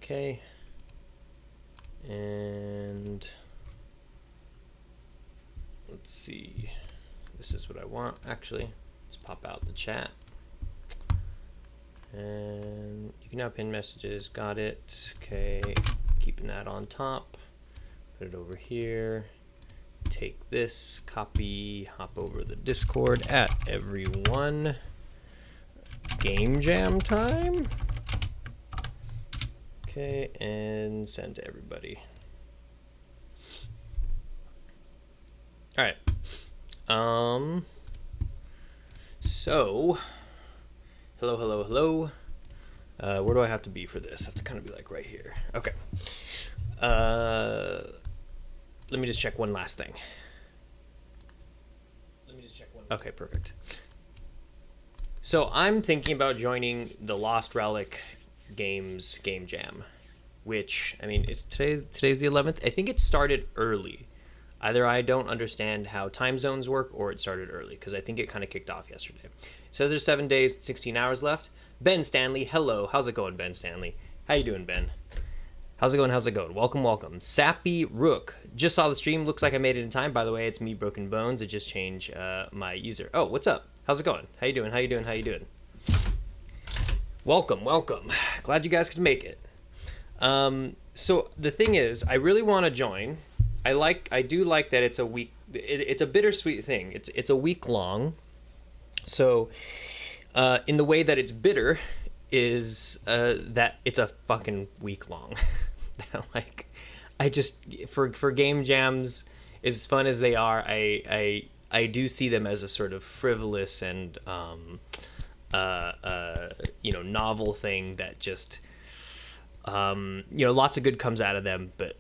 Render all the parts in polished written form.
Okay. And let's see. This is what I want, actually. Let's pop out the chat. And you can now pin messages. Got it. Okay. Keeping that on top. Put it over here. Take this, copy, hop over the Discord at everyone. Game Jam time. Okay, and send to everybody. All right. So, hello. Where do I have to be for this? I have to kind of be like right here. Okay. Let me just check one last thing. Okay, perfect. So I'm thinking about joining the Lost Relic Games Game Jam, which, I mean, it's today's the 11th. I think it started early. Either I don't understand how time zones work, or it started early, because I think it kind of kicked off yesterday. It says there's 7 days, 16 hours left. Ben Stanley, hello. How's it going, Ben Stanley? How you doing, Ben? How's it going? Welcome. Sappy Rook. Just saw the stream. Looks like I made it in time. By the way, it's me, Broken Bones. I just changed my user. Oh, what's up? How's it going? How you doing? Welcome. Glad you guys could make it. So the thing is, I really want to join. I do like that it's a week. It's a bittersweet thing. It's a week long. So in the way that it's bitter is that it's a fucking week long. Like, I just for game jams, as fun as they are, I do see them as a sort of frivolous and novel thing that just lots of good comes out of them. But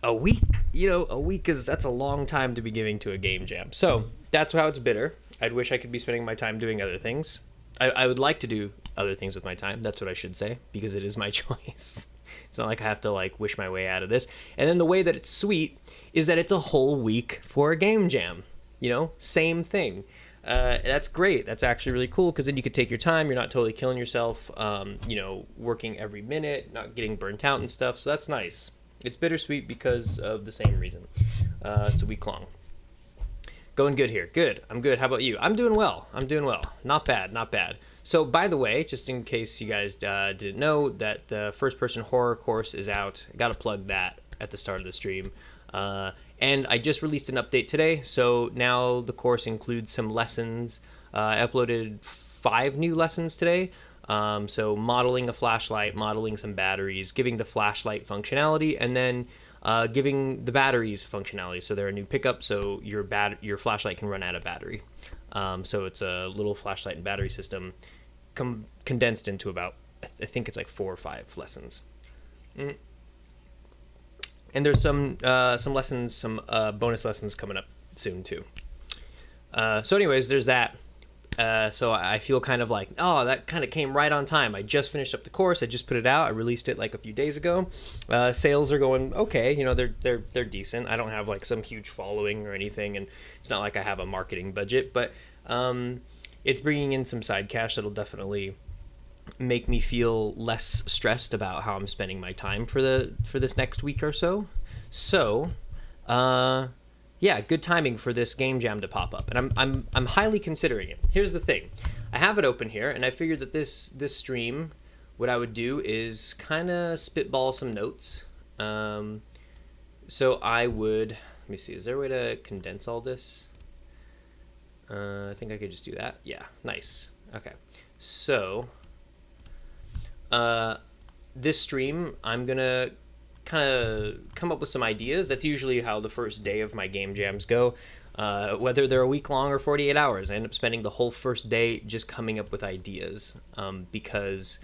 a week that's a long time to be giving to a game jam. So that's how it's bitter. I'd wish I could be spending my time doing other things. I would like to do other things with my time. That's what I should say, because it is my choice. It's not like I have to wish my way out of this. And then the way that it's sweet is that it's a whole week for a game jam. Same thing. That's great. That's actually really cool, because then you could take your time. You're not totally killing yourself, working every minute, not getting burnt out and stuff. So that's nice. It's bittersweet because of the same reason. It's a week long. Going good here. Good. I'm good. How about you? I'm doing well. Not bad. So, by the way, just in case you guys didn't know, that the first-person horror course is out. I got to plug that at the start of the stream. And I just released an update today, so now the course includes some lessons. I uploaded 5 new lessons today. So modeling a flashlight, modeling some batteries, giving the flashlight functionality, and then giving the batteries functionality. So they're a new pickup, so your flashlight can run out of battery. So it's a little flashlight and battery system condensed into about, I think it's 4 or 5 lessons. And there's some lessons, some bonus lessons coming up soon too. So anyways, there's that. So I feel kind of like, that kind of came right on time. I just finished up the course. I just put it out. I released it a few days ago. Sales are going okay. They're decent. I don't have some huge following or anything, and it's not like I have a marketing budget, but it's bringing in some side cash that'll definitely make me feel less stressed about how I'm spending my time for this next week or so. So, yeah, good timing for this game jam to pop up, and I'm highly considering it. Here's the thing, I have it open here, and I figured that this stream, what I would do is kind of spitball some notes. So I would, let me see, is there a way to condense all this? I think I could just do that. Yeah, nice. Okay, so this stream, I'm gonna kind of come up with some ideas. That's usually how the first day of my game jams go. Whether they're a week long or 48 hours, I end up spending the whole first day just coming up with ideas, because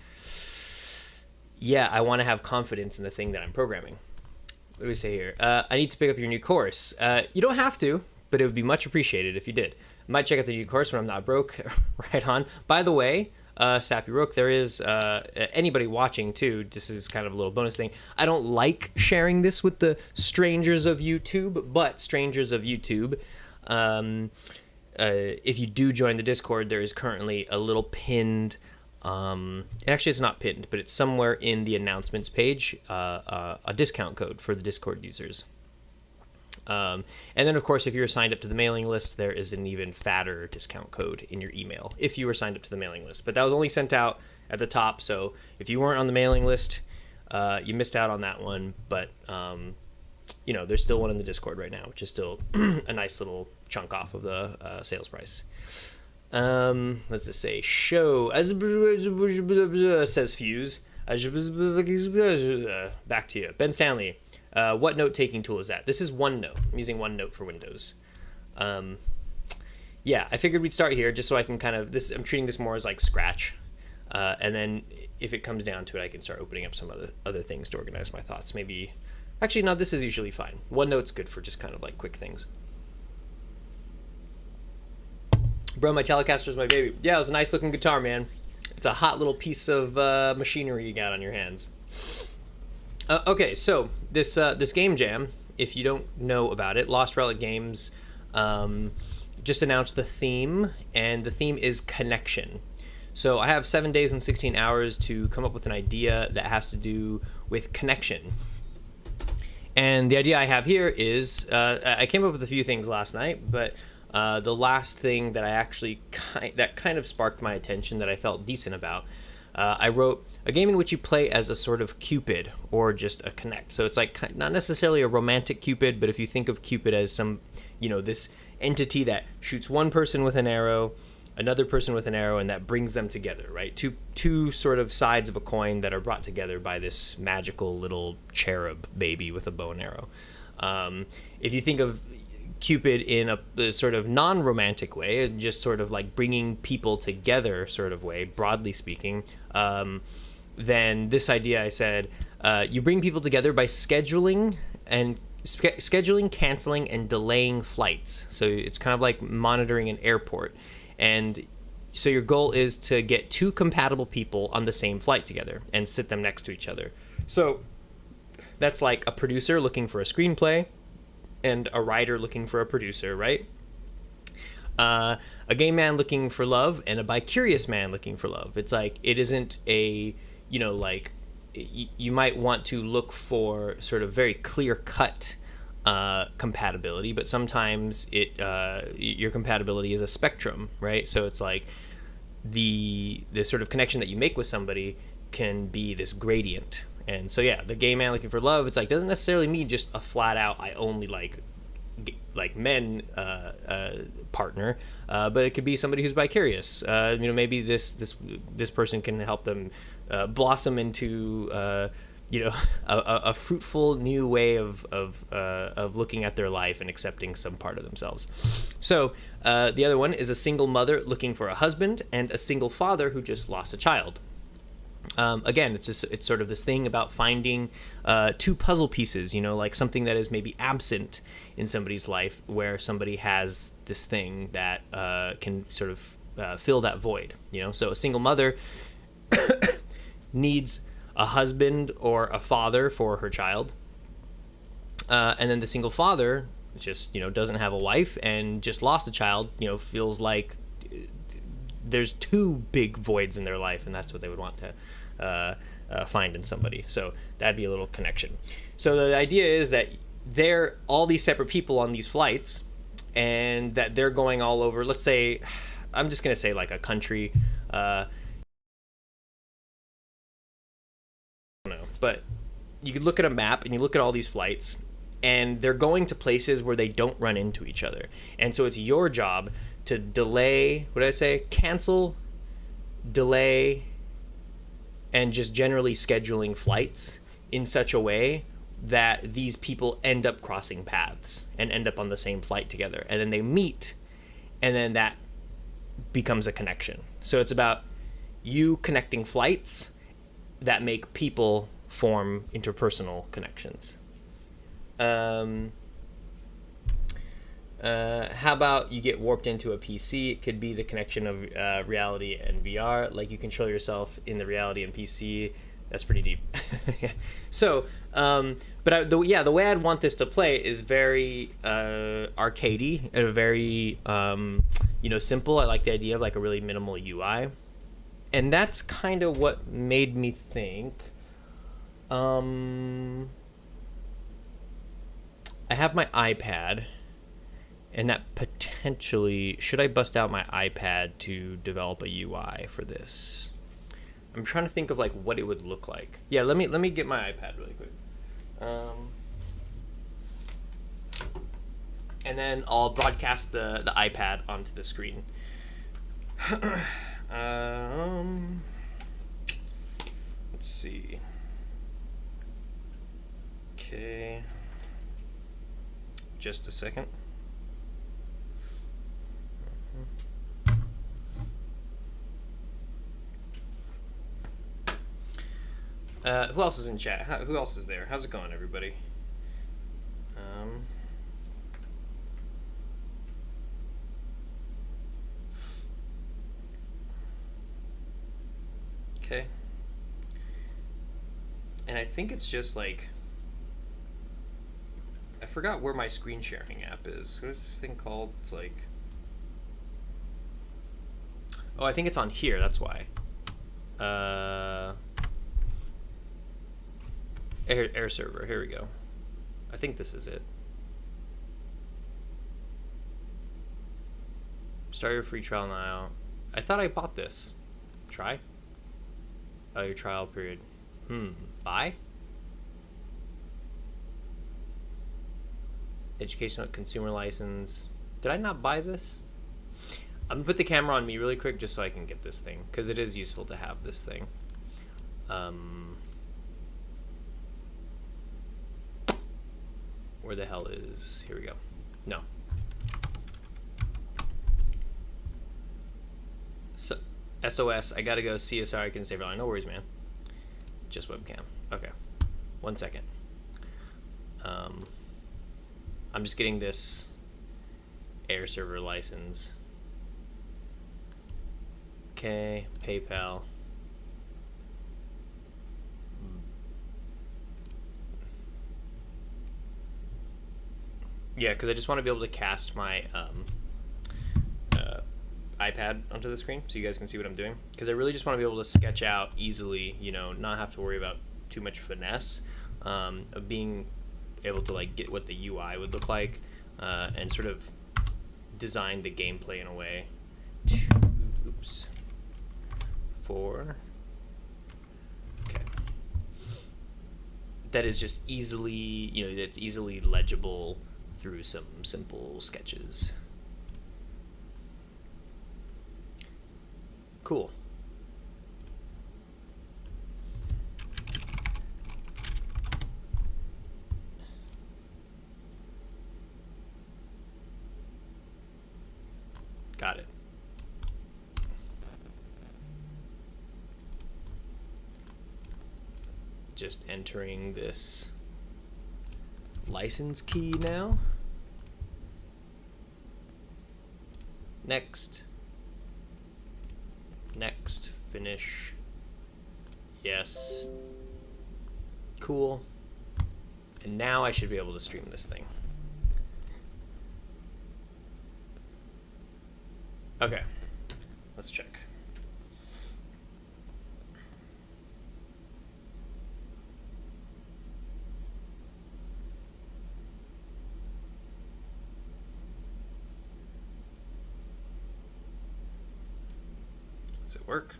I want to have confidence in the thing that I'm programming. What do we say here? I need to pick up your new course. You don't have to, but it would be much appreciated if you did. I might check out the new course when I'm not broke. Right on. By the way, Sappy Rook, there is anybody watching too. This is kind of a little bonus thing. I don't like sharing this with the strangers of YouTube, but strangers of YouTube, if you do join the Discord, there is currently a little pinned Actually, it's not pinned, but it's somewhere in the announcements page, a discount code for the Discord users. And then, of course, if you're signed up to the mailing list, there is an even fatter discount code in your email if you were signed up to the mailing list. But that was only sent out at the top, so if you weren't on the mailing list, you missed out on that one. But you know, there's still one in the Discord right now, which is still a nice little chunk off of the sales price. Let's just say show says Fuse. Back to you, Ben Stanley. What note-taking tool is that? This is OneNote. I'm using OneNote for Windows. Yeah, I figured we'd start here just so I can kind of I'm treating this more as like Scratch, and then if it comes down to it, I can start opening up some other things to organize my thoughts. Maybe, actually, no, this is usually fine. OneNote's good for just kind of like quick things. Bro, my Telecaster's my baby. Yeah, it was a nice looking guitar, man. It's a hot little piece of machinery you got on your hands. Okay, so this GameJam, if you don't know about it, Lost Relic Games just announced the theme, and the theme is connection. So I have 7 days and 16 hours to come up with an idea that has to do with connection. And the idea I have here is, I came up with a few things last night, but the last thing that I actually that kind of sparked my attention that I felt decent about, I wrote a game in which you play as a sort of Cupid or just a Connect. So it's like not necessarily a romantic Cupid, but if you think of Cupid as some, you know, this entity that shoots one person with an arrow, another person with an arrow, and that brings them together, right? Two sort of sides of a coin that are brought together by this magical little cherub baby with a bow and arrow. If you think of Cupid in a sort of non-romantic way, just sort of like bringing people together sort of way, broadly speaking, then this idea, I said, you bring people together by scheduling, canceling, and delaying flights. So it's kind of like monitoring an airport. And so your goal is to get two compatible people on the same flight together and sit them next to each other. So that's like a producer looking for a screenplay and a writer looking for a producer, right? A gay man looking for love and a bi-curious man looking for love. It's like, it isn't a, you know, like, you might want to look for sort of very clear-cut compatibility, but sometimes your compatibility is a spectrum, right? So it's like the sort of connection that you make with somebody can be this gradient. And so yeah, the gay man looking for love, it's like, doesn't necessarily mean just a flat out I only like men partner, but it could be somebody who's bi-curious. You know, maybe this person can help them blossom into you know, a fruitful new way of looking at their life and accepting some part of themselves. So the other one is a single mother looking for a husband and a single father who just lost a child. Again, it's sort of this thing about finding two puzzle pieces, you know, like something that is maybe absent in somebody's life where somebody has this thing that can sort of fill that void, you know. So a single mother needs a husband or a father for her child, and then the single father just, you know, doesn't have a wife and just lost a child, you know, feels like there's two big voids in their life, and that's what they would want to find in somebody. So that'd be a little connection. So the idea is that they're all these separate people on these flights, and that they're going all over. Let's say, I'm just gonna say like a country. I don't know, but you could look at a map and you look at all these flights, and they're going to places where they don't run into each other. And so it's your job to delay, what did I say? Cancel, delay, and just generally scheduling flights in such a way that these people end up crossing paths and end up on the same flight together. And then they meet, and then that becomes a connection. So it's about you connecting flights that make people form interpersonal connections. How about you get warped into a PC? It could be the connection of reality and VR. Like you control yourself in the reality and PC. That's pretty deep. So, but the way I'd want this to play is very arcadey and very simple. I like the idea of like a really minimal UI. And that's kind of what made me think, I have my iPad, and that potentially, should I bust out my iPad to develop a UI for this? I'm trying to think of like what it would look like. Yeah, let me get my iPad really quick. And then I'll broadcast the iPad onto the screen. Let's see. Okay. Just a second. Who else is in chat? Who else is there? How's it going, everybody? Okay. And I think it's just like, I forgot where my screen sharing app is. What is this thing called? It's like, oh, I think it's on here. That's why. Air server. Here we go. I think this is it. Start your free trial now. I thought I bought this. Try. Oh, your trial period. Buy? Educational consumer license. Did I not buy this? I'm gonna put the camera on me really quick just so I can get this thing, because it is useful to have this thing. Where the hell is... Here we go. No. So, SOS, I gotta go. CSR, I can save it. No worries, man. Just webcam. Okay. 1 second. I'm just getting this air server license. Okay, PayPal. Yeah, because I just want to be able to cast my iPad onto the screen so you guys can see what I'm doing. Because I really just want to be able to sketch out easily, you know, not have to worry about too much finesse, of being able to like get what the UI would look like, and sort of design the gameplay in a way. Oops. 4. Okay. That is just easily, you know, that's easily legible through some simple sketches. Cool. Got it. Just entering this license key now. Next. Next. Finish. Yes. Cool. And now I should be able to stream this thing. Okay. Let's check. Does it work?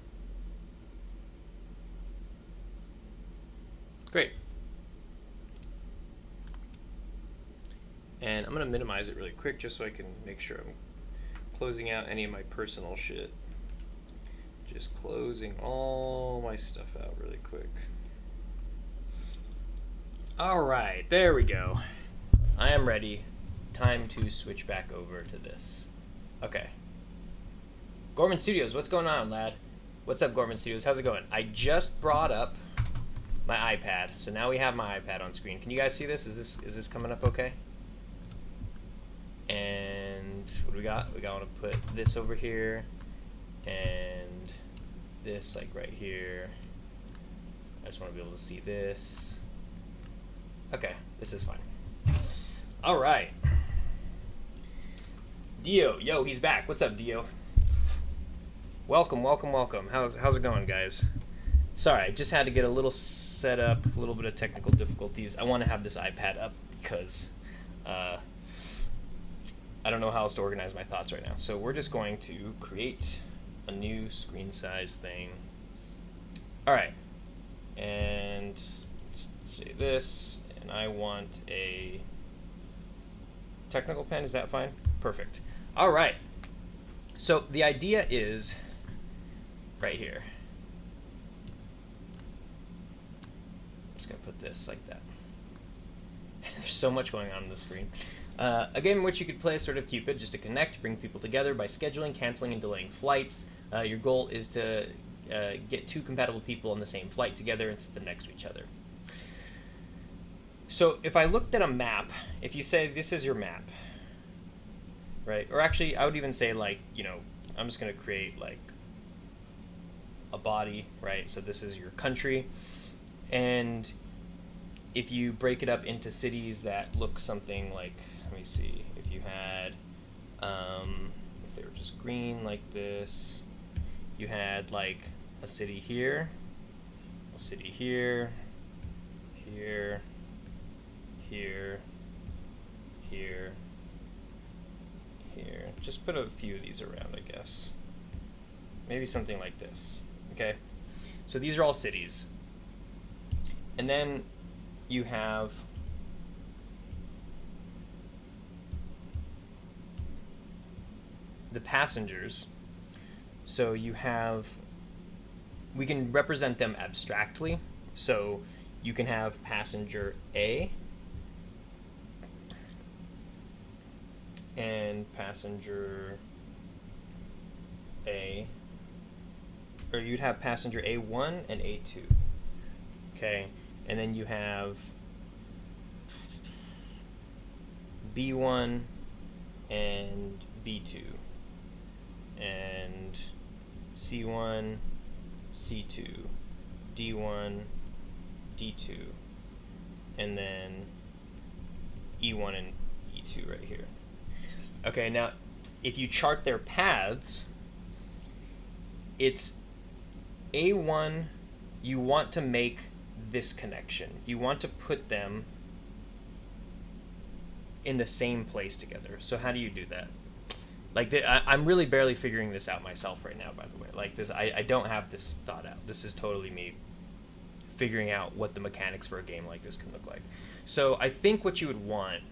Great. And I'm going to minimize it really quick just so I can make sure I'm closing out any of my personal shit. Just closing all my stuff out really quick. All right, there we go. I am ready. Time to switch back over to this. Okay. Gorman Studios, what's going on, lad? What's up, Gorman Studios? How's it going? I just brought up my iPad, so now we have my iPad on screen. Can you guys see this? Is this coming up okay? And what do we got? We got to put this over here, and this like right here. I just want to be able to see this. Okay, this is fine. All right. Dio, yo, he's back. What's up, Dio? Welcome, welcome, welcome. How's it going, guys? Sorry, I just had to get a little set up, a little bit of technical difficulties. I want to have this iPad up because I don't know how else to organize my thoughts right now. So we're just going to create a new screen size thing. All right, and let's say this, and I want a technical pen. Is that fine? Perfect. All right. So the idea is right here. I'm just gonna put this like that. There's so much going on the screen. A game in which you could play a sort of Cupid, just to connect, bring people together by scheduling, canceling, and delaying flights. Your goal is to get two compatible people on the same flight together and sit them next to each other. So if I looked at a map, if you say this is your map, right? Or actually, I would even say, like, you know, I'm just going to create like a body, right? So this is your country. And if you break it up into cities that look something like, let me see, if you had, if they were just green like this, you had like a city here, a city here, here, here, here, here. Just put a few of these around, I guess. Maybe something like this, okay? So these are all cities. And then you have the passengers. So you have, we can represent them abstractly. So you can have passenger A and passenger A, or you'd have passenger A1 and A2, okay? And then you have B1 and B2, and C1, C2, D1, D2, and then E1 and E2 right here. Okay, now if you chart their paths, it's A1, you want to make this connection. You want to put them in the same place together. So how do you do that? Like, I'm really barely figuring this out myself right now, by the way. Like this, I don't have this thought out. This is totally me figuring out what the mechanics for a game like this can look like. So I think what you would want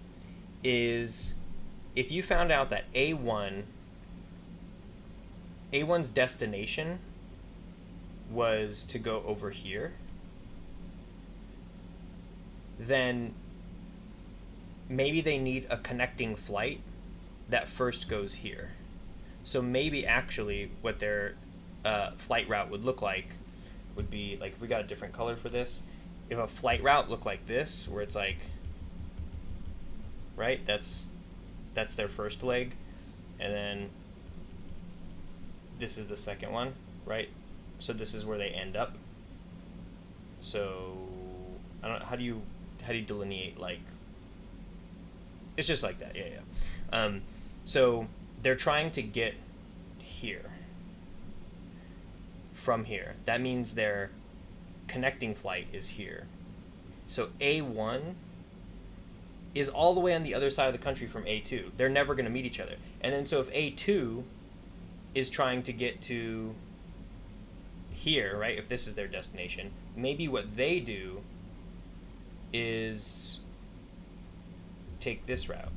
is, if you found out that A1's destination was to go over here, then maybe they need a connecting flight that first goes here. So maybe actually what their flight route would look like would be, like, if we got a different color for this, if a flight route looked like this, where it's like, right, that's their first leg, and then this is the second one, right? So this is where they end up. So I don't know, how do you delineate, like, it's just like that, yeah. So they're trying to get here from here. That means their connecting flight is here. So A1 is all the way on the other side of the country from A2. They're never going to meet each other. And then so if A2 is trying to get to here, right, if this is their destination, maybe what they do is take this route.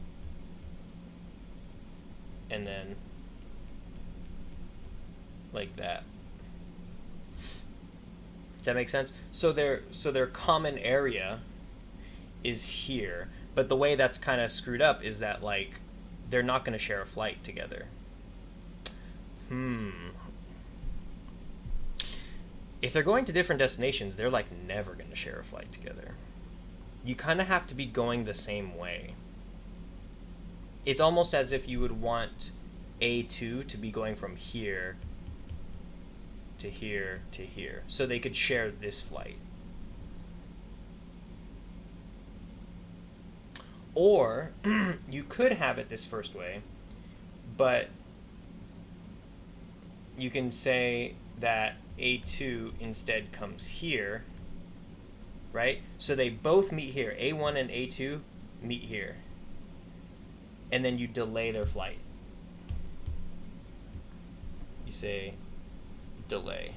And then like that. Does that make sense? So their common area is here, but the way that's kind of screwed up is that, like, they're not going to share a flight together. If they're going to different destinations, they're, like, never going to share a flight together. You kind of have to be going the same way. It's almost as if you would want A2 to be going from here to here to here, so they could share this flight. Or you could have it this first way, but you can say that A2 instead comes here, right? So they both meet here. A1 and A2 meet here. And then you delay their flight. You say delay.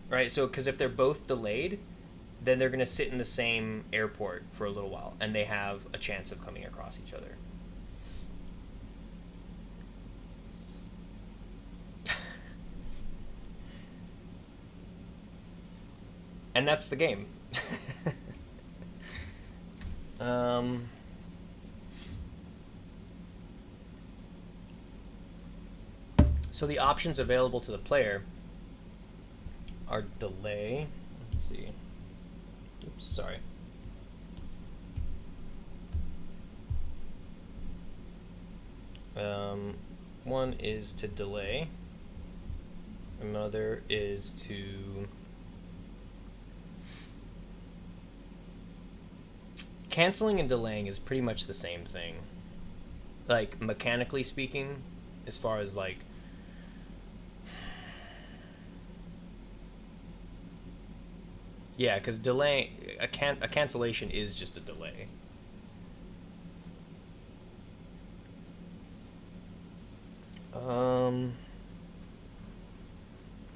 Right? So, because if they're both delayed, then they're going to sit in the same airport for a little while, and they have a chance of coming across each other. And that's the game. So the options available to the player are delay. Let's see. Oops, sorry. One is to delay. Another is to canceling and delaying is pretty much the same thing. Like, mechanically speaking, as far as like yeah, because delay a cancellation is just a delay.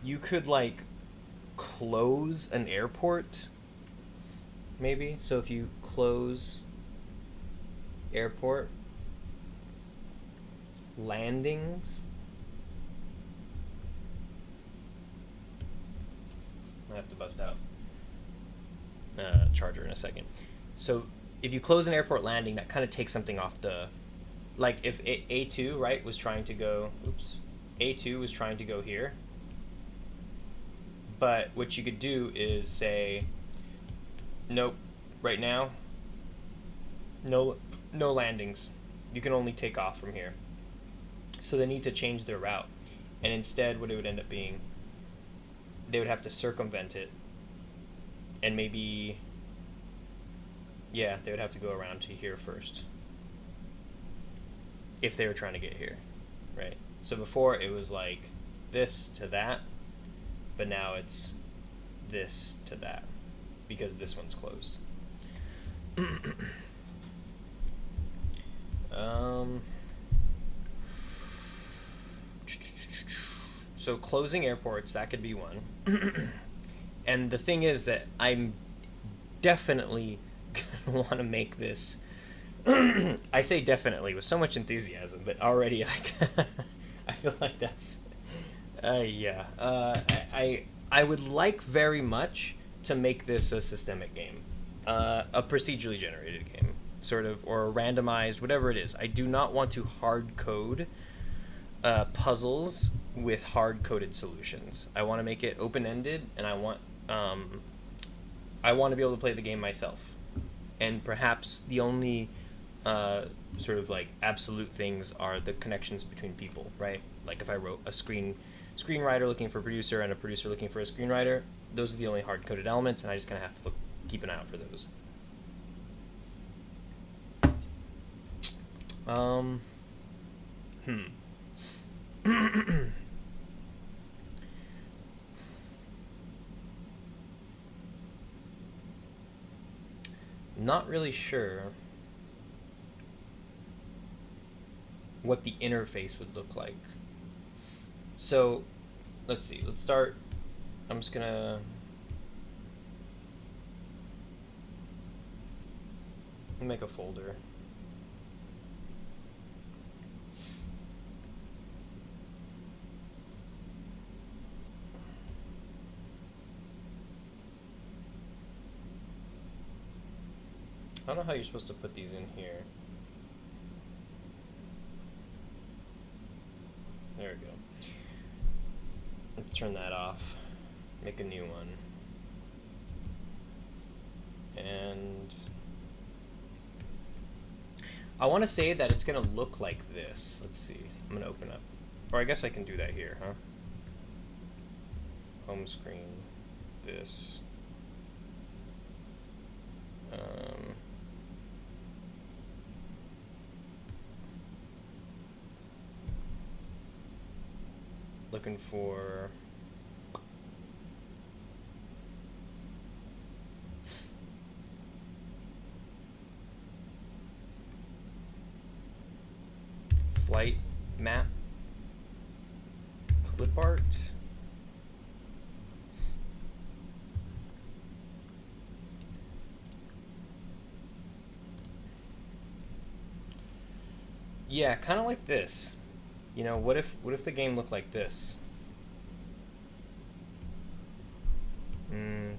You could like close an airport, maybe. So if you close airport landings, I have to bust out charger in a second. So if you close an airport landing, that kind of takes something off the, like if A2, right, was trying to go, A2 was trying to go here, but what you could do is say, nope, right now, no landings. You can only take off from here. So they need to change their route, and instead what it would end up being, they would have to circumvent it, and maybe, yeah, they would have to go around to here first if they were trying to get here, right? So before it was like this to that, but now it's this to that because this one's closed. So closing airports, that could be one. And the thing is that I'm definitely gonna want to make this. I say definitely with so much enthusiasm, but already I feel like that's yeah. I would like very much to make this a systemic game, a procedurally generated game, sort of, or randomized, whatever it is. I do not want to hard code puzzles with hard coded solutions. I want to make it open ended, and I want to be able to play the game myself. And perhaps the only sort of like absolute things are the connections between people, right? Like if I wrote a screenwriter looking for a producer and a producer looking for a screenwriter, those are the only hard coded elements, and I just kind of have to keep an eye out for those. Not really sure what the interface would look like. So let's see, let's start. I'm just gonna make a folder. I don't know how you're supposed to put these in here. There we go. Let's turn that off. Make a new one. And I want to say that it's going to look like this. Let's see. I'm going to open up. Or I guess I can do that here, huh? Home screen. This. looking for flight map, clip art. Yeah, kind of like this. You know, what if the game looked like this?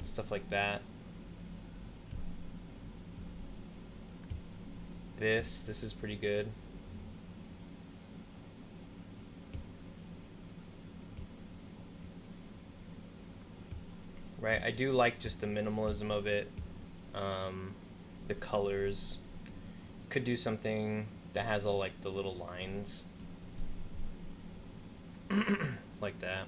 Stuff like that. This is pretty good. Right, I do like just the minimalism of it. The colors. Could do something that has all like the little lines. Like that.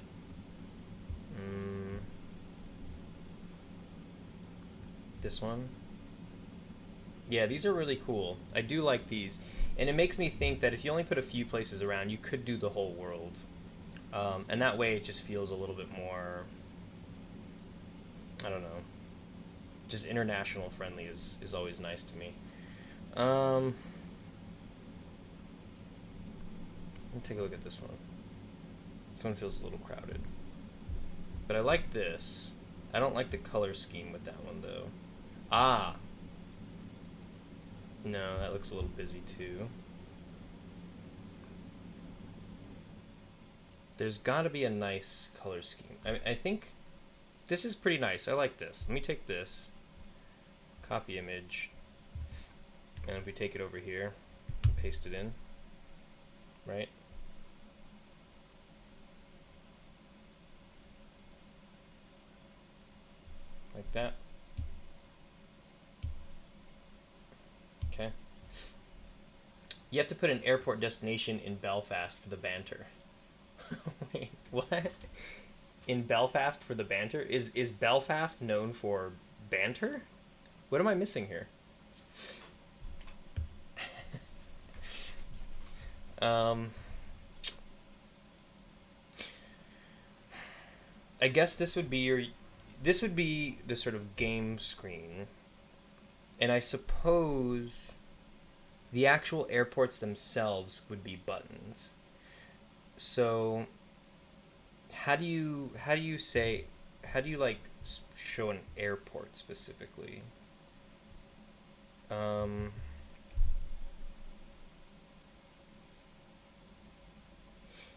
This one. Yeah, these are really cool. I do like these. And it makes me think that if you only put a few places around, you could do the whole world. And that way it just feels a little bit more, I don't know, just international friendly is always nice to me. Let me take a look at this one. This one feels a little crowded. But I like this. I don't like the color scheme with that one, though. Ah! No, that looks a little busy, too. There's gotta be a nice color scheme. I think this is pretty nice. I like this. Let me take this. Copy image. And if we take it over here, paste it in. Right? Like that. Okay. You have to put an airport destination in Belfast for the banter. Wait, what? In Belfast for the banter? Is Belfast known for banter? What am I missing here? I guess this would be the sort of game screen. And I suppose the actual airports themselves would be buttons. So how do you like show an airport specifically?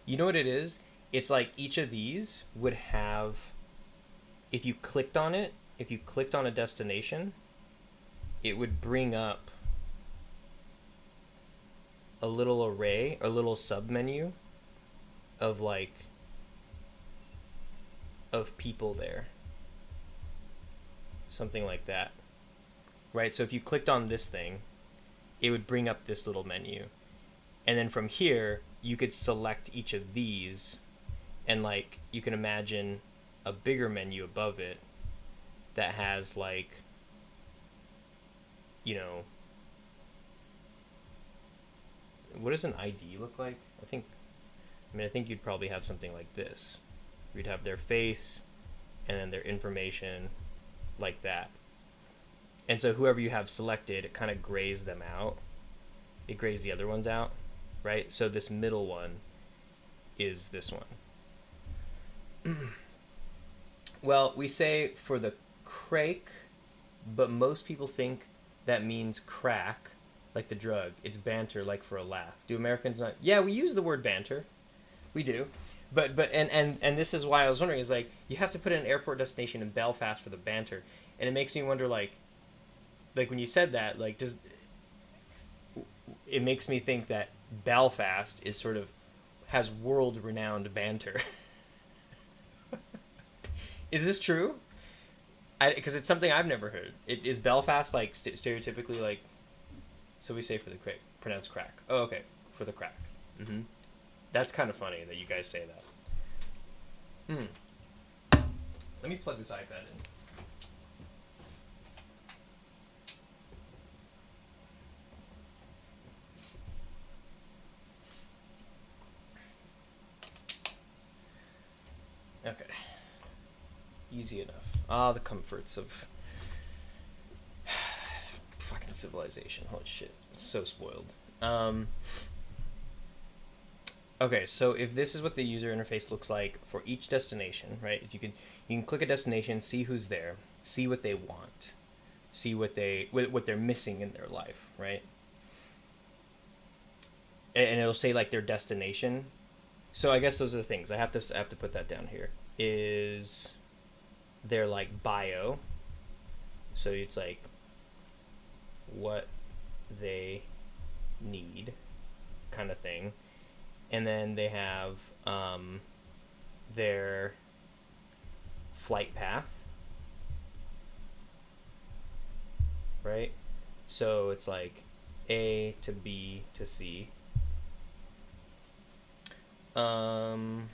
You know what it is? It's like each of these would have, if you clicked on a destination, it would bring up a little array, a little submenu of people there. Something like that. Right? So if you clicked on this thing, it would bring up this little menu. And then from here, you could select each of these, and like you can imagine a bigger menu above it that has like, you know, what does an ID look like? I think you'd probably have something like this. You'd have their face and then their information like that. And so whoever you have selected, it kind of grays them out. It grays the other ones out, right? So this middle one is this one. Well, we say for the crake, but most people think that means crack, like the drug. It's banter, like for a laugh. Do Americans not? Yeah, we use the word banter. We do. But this is why I was wondering, is like, you have to put an airport destination in Belfast for the banter. And it makes me wonder, like when you said that, like, it makes me think that Belfast is sort of, has world-renowned banter. Is this true? Because it's something I've never heard. Is Belfast like stereotypically like? So we say for the crack, pronounce crack. Oh, okay, for the crack. Mm-hmm. That's kind of funny that you guys say that. Let me plug this iPad in. Ah, the comforts of fucking civilization. Holy shit. It's so spoiled. Okay, so if this is what the user interface looks like for each destination, right? If you can click a destination, see who's there, see what they want, see what they're missing in their life, right? And it'll say like their destination. So I guess those are the things I have to put that down here. Is their like bio. So it's like what they need, kind of thing. And then they have their flight path, right? So it's like A to B to C. And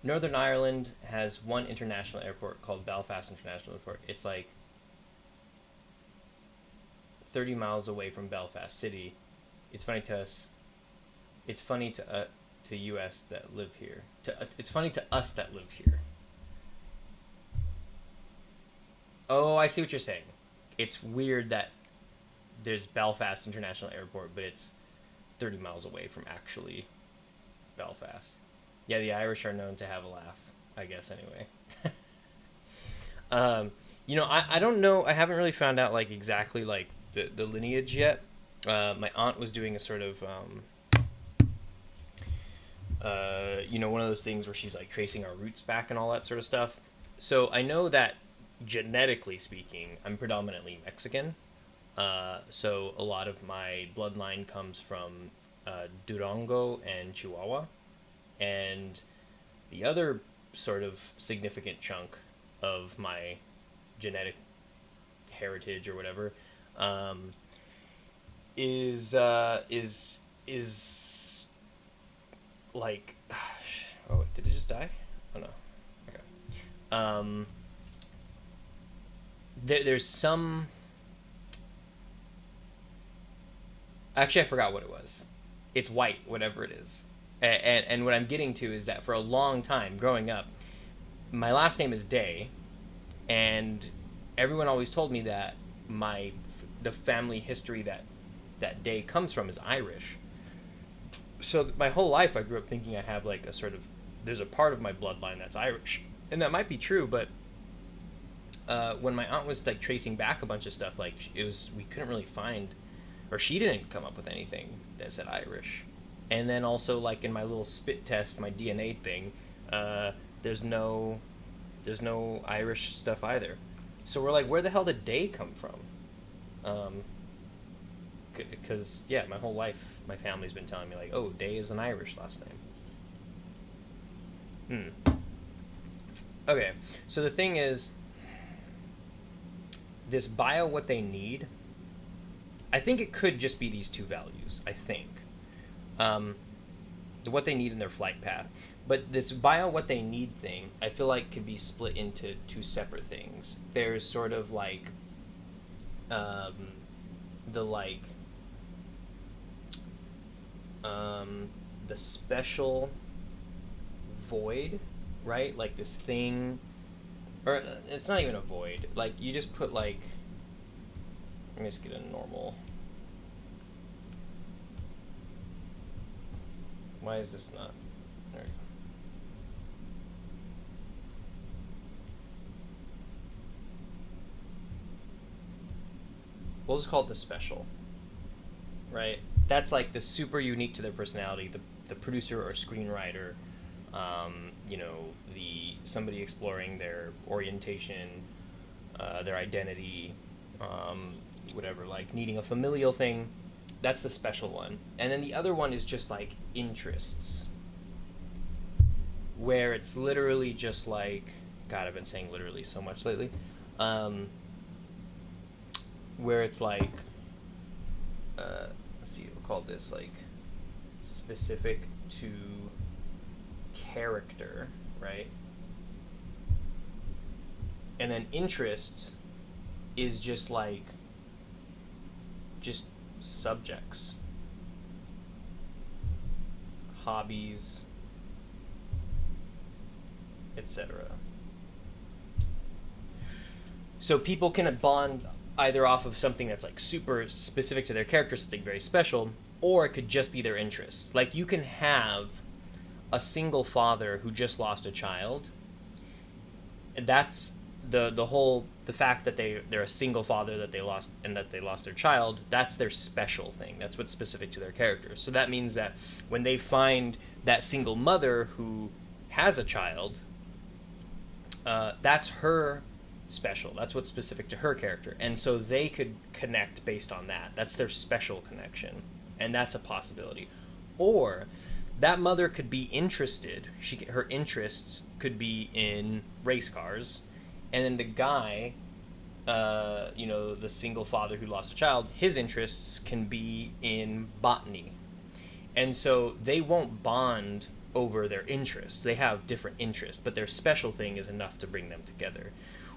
Northern Ireland has one international airport called Belfast International Airport. It's like 30 miles away from Belfast City. It's funny to us. It's funny to US that live here. It's funny to us that live here. Oh, I see what you're saying. It's weird that there's Belfast International Airport, but it's 30 miles away from actually Belfast. Yeah, the Irish are known to have a laugh, I guess, anyway. I don't know. I haven't really found out, like, exactly, like, the lineage yet. My aunt was doing a sort of, one of those things where she's, like, tracing our roots back and all that sort of stuff. So I know that, genetically speaking, I'm predominantly Mexican. So a lot of my bloodline comes from Durango and Chihuahua. And the other sort of significant chunk of my genetic heritage or whatever is like, oh, did it just die? Oh no. Okay. There's some. Actually, I forgot what it was. It's white, whatever it is. And what I'm getting to is that for a long time growing up, my last name is Day, and everyone always told me that the family history that Day comes from is Irish. So my whole life I grew up thinking I have like a sort of, there's a part of my bloodline that's Irish, and that might be true, but when my aunt was like tracing back a bunch of stuff, like we couldn't really find, or she didn't come up with anything that said Irish. And then also, like, in my little spit test, my DNA thing, there's no Irish stuff either. So we're like, where the hell did Day come from? Because, yeah, my whole life, my family's been telling me, like, oh, Day is an Irish last name. Okay, so the thing is, this bio, what they need, I think it could just be these two values, I think. What they need in their flight path. But this bio what they need thing, I feel like could be split into two separate things. There's sort of like the special void, right? Like this thing, or it's not even a void. Like you just put like, let me just get a normal. Why is this not? There we go. We'll just call it the special, right? That's like the super unique to their personality, the producer or screenwriter, somebody exploring their orientation, their identity, whatever, like needing a familial thing. That's the special one. And then the other one is just like interests, where it's literally just like, God, I've been saying literally so much lately, where it's like, let's see, we'll call this like specific to character, right? And then interests is just like just subjects, hobbies, etc. So people can bond either off of something that's like super specific to their character, something very special, or it could just be their interests. Like you can have a single father who just lost a child, and that's the fact that they're a single father that they lost and that they lost their child. That's their special thing. That's what's specific to their character. So that means that when they find that single mother who has a child, that's her special. That's what's specific to her character, and so they could connect based on that. That's their special connection, and that's a possibility. Or that mother could be interested. Her interests could be in race cars, and then the guy, the single father who lost a child, his interests can be in botany, and so they won't bond over their interests. They have different interests, but their special thing is enough to bring them together.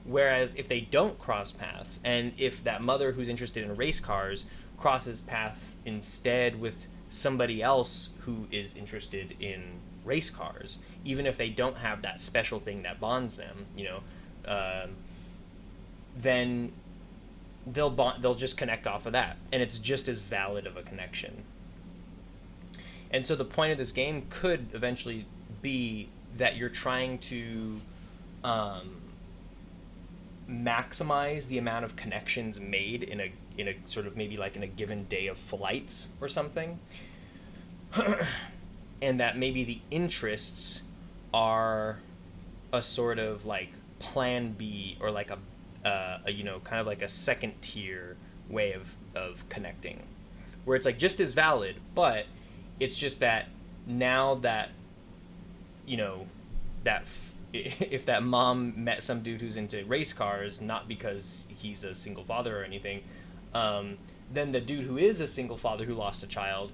Whereas if they don't cross paths, and if that mother who's interested in race cars crosses paths instead with somebody else who is interested in race cars, even if they don't have that special thing that bonds them, then they'll just connect off of that, and it's just as valid of a connection. And so the point of this game could eventually be that you're trying to maximize the amount of connections made in a sort of maybe like in a given day of flights or something, and that maybe the interests are a sort of like plan B, or like a kind of like a second tier way of connecting, where it's like just as valid, but it's just that now that that if that mom met some dude who's into race cars, not because he's a single father or anything, then the dude who is a single father who lost a child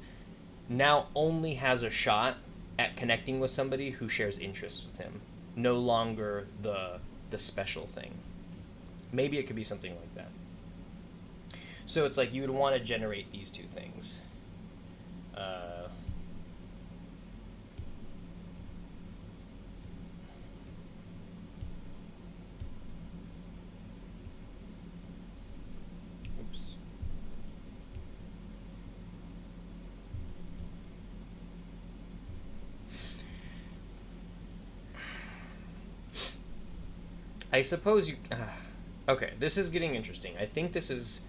now only has a shot at connecting with somebody who shares interests with him, no longer the special thing. Maybe it could be something like that. So it's like you would want to generate these two things. I suppose you... okay, this is getting interesting. I think this is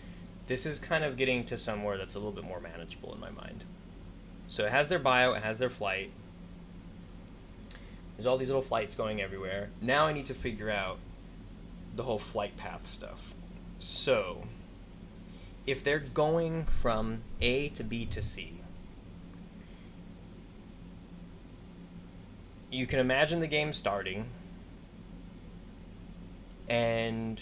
kind of getting to somewhere that's a little bit more manageable in my mind. So it has their bio, it has their flight. There's all these little flights going everywhere. Now I need to figure out the whole flight path stuff. So, if they're going from A to B to C, you can imagine the game starting, and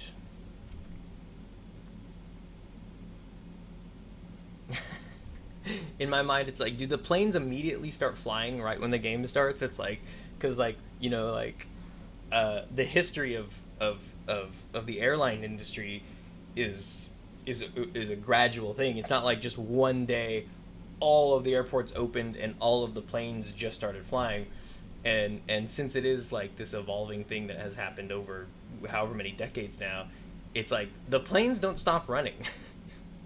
in my mind it's like, do the planes immediately start flying right when the game starts? It's like, because like the history of the airline industry is a gradual thing. It's not like just one day all of the airports opened and all of the planes just started flying. And since it is like this evolving thing that has happened over however many decades now, it's like the planes don't stop running.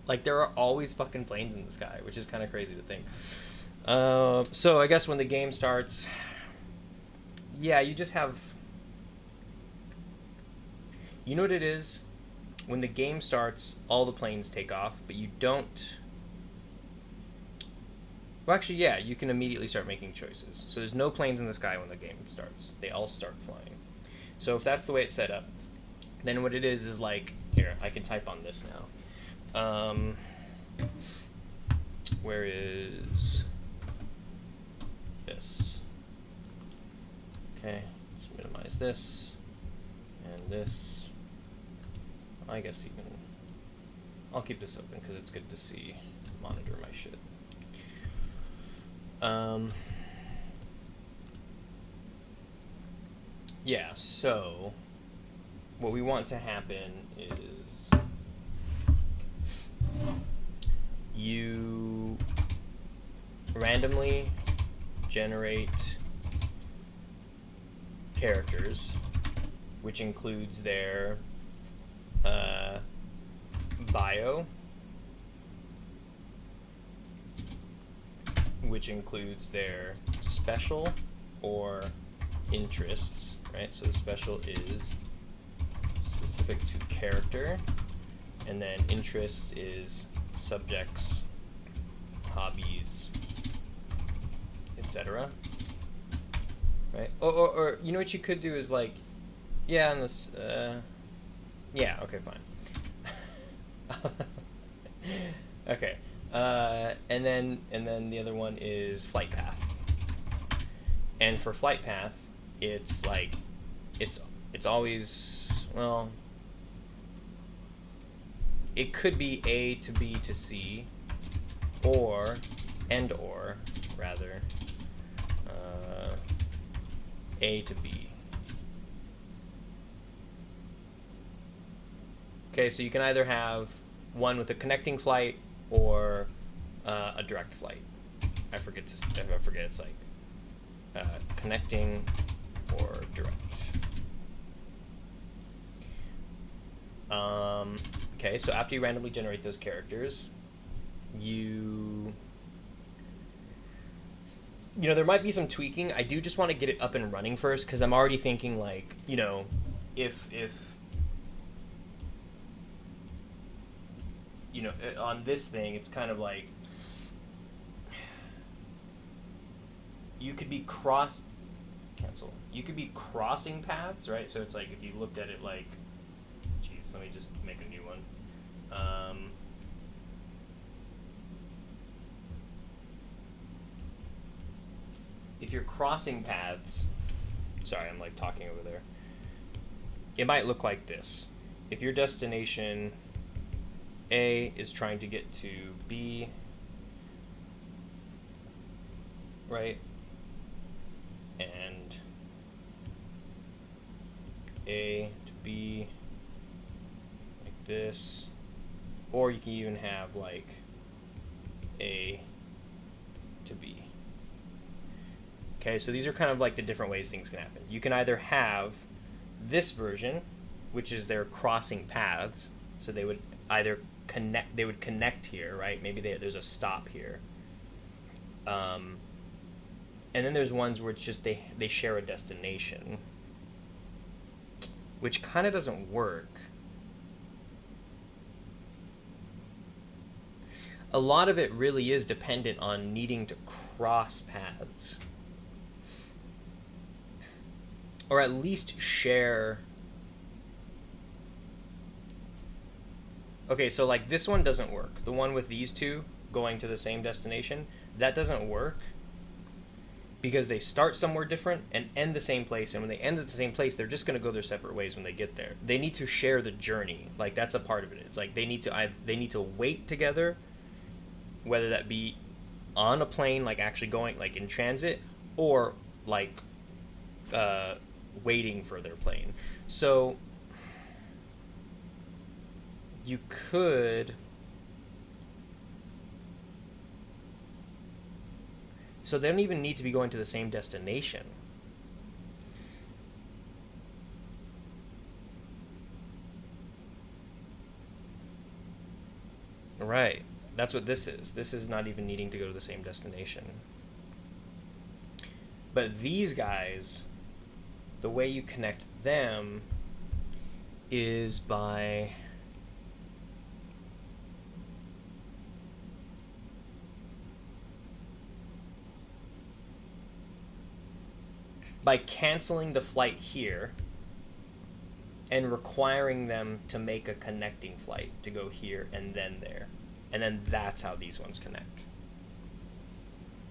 Like there are always fucking planes in the sky, which is kind of crazy to think. So I guess when the game starts, yeah, you just have... You know what it is? When the game starts, all the planes take off, but you don't... Well, actually, yeah, you can immediately start making choices. So there's no planes in the sky when the game starts. They all start flying. So if that's the way it's set up, then what it is like... Here, I can type on this now. Where is this? Okay, let's minimize this and this. I guess you can... I'll keep this open because it's good to see, monitor my shit. Yeah, so what we want to happen is you randomly generate characters, which includes their bio, which includes their special or interests, right? So the special is specific to character, and then interests is subjects, hobbies, etc. Right? Or you know what you could do is like, yeah, and this, yeah, okay, fine. Okay, and then the other one is flight path. And for flight path, it's like, it's always, well, it could be A to B to C, or rather, A to B. Okay, so you can either have one with a connecting flight or a direct flight. I forget, it's like connecting or direct. Okay, so after you randomly generate those characters, you know, there might be some tweaking. I do just want to get it up and running first, because I'm already thinking, like, you know, if you know, on this thing, it's kind of like you could be you could be crossing paths, right? So it's like, if you looked at it like, geez, let me just make a new one. If you're crossing paths, sorry, I'm like talking over there. It might look like this. If your destination A is trying to get to B, right? And A to B, like this. Or you can even have like A to B. Okay, so these are kind of like the different ways things can happen. You can either have this version, which is their crossing paths, so they would either connect here, right? Maybe there's a stop here. And then there's ones where it's just they share a destination, which kind of doesn't work. A lot of it really is dependent on needing to cross paths, or at least share. Okay, so like this one doesn't work. The one with these two going to the same destination, that doesn't work because they start somewhere different and end the same place. And when they end at the same place, they're just going to go their separate ways when they get there. They need to share the journey. Like, that's a part of it. It's like they need to wait together, whether that be on a plane, like actually going like in transit, or like waiting for their plane. So you could, so they don't even need to be going to the same destination. Right, that's what this is. This is not even needing to go to the same destination. But these guys, the way you connect them is by canceling the flight here and requiring them to make a connecting flight to go here and then there. And then that's how these ones connect.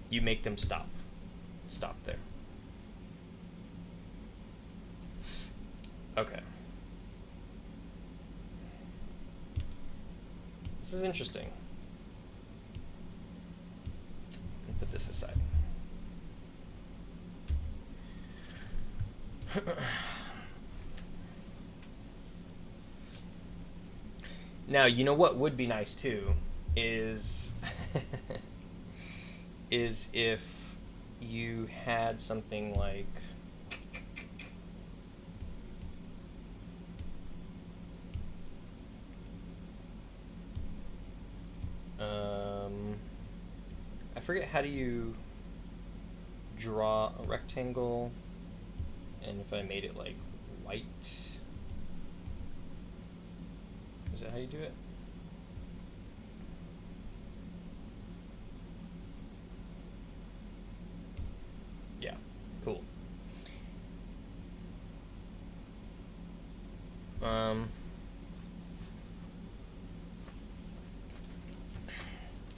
You make them stop there. Okay. This is interesting. Let me put this aside. Now, you know what would be nice too is is if you had something like I forget, how do you draw a rectangle, and if I made it like white, is that how you do it? Yeah, cool.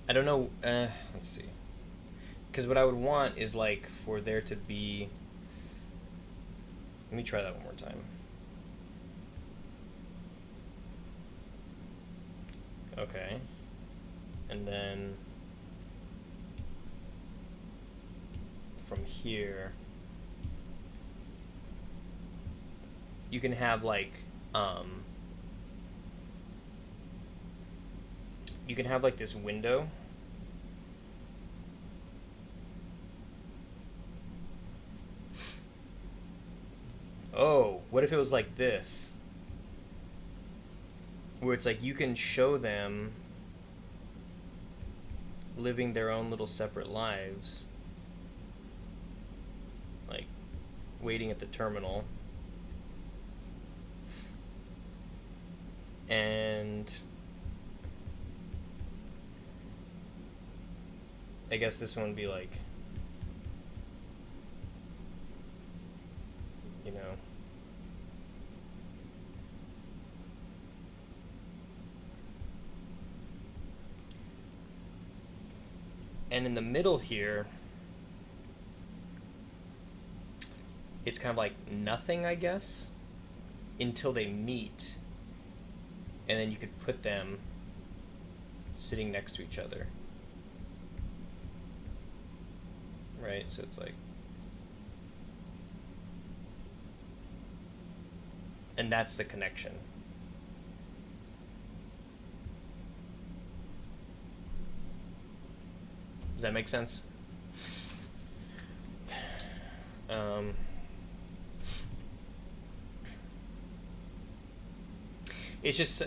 I don't know, let's see. Because what I would want is like for there to be, let me try that one more time. Okay. And then from here, you can have like, you can have like this window. Oh, what if it was like this? Where it's like you can show them living their own little separate lives. Like waiting at the terminal. And I guess this one would be like, you know, and in the middle here, it's kind of like nothing, I guess, until they meet, and then you could put them sitting next to each other. Right, so it's like, and that's the connection. Does that make sense? It's just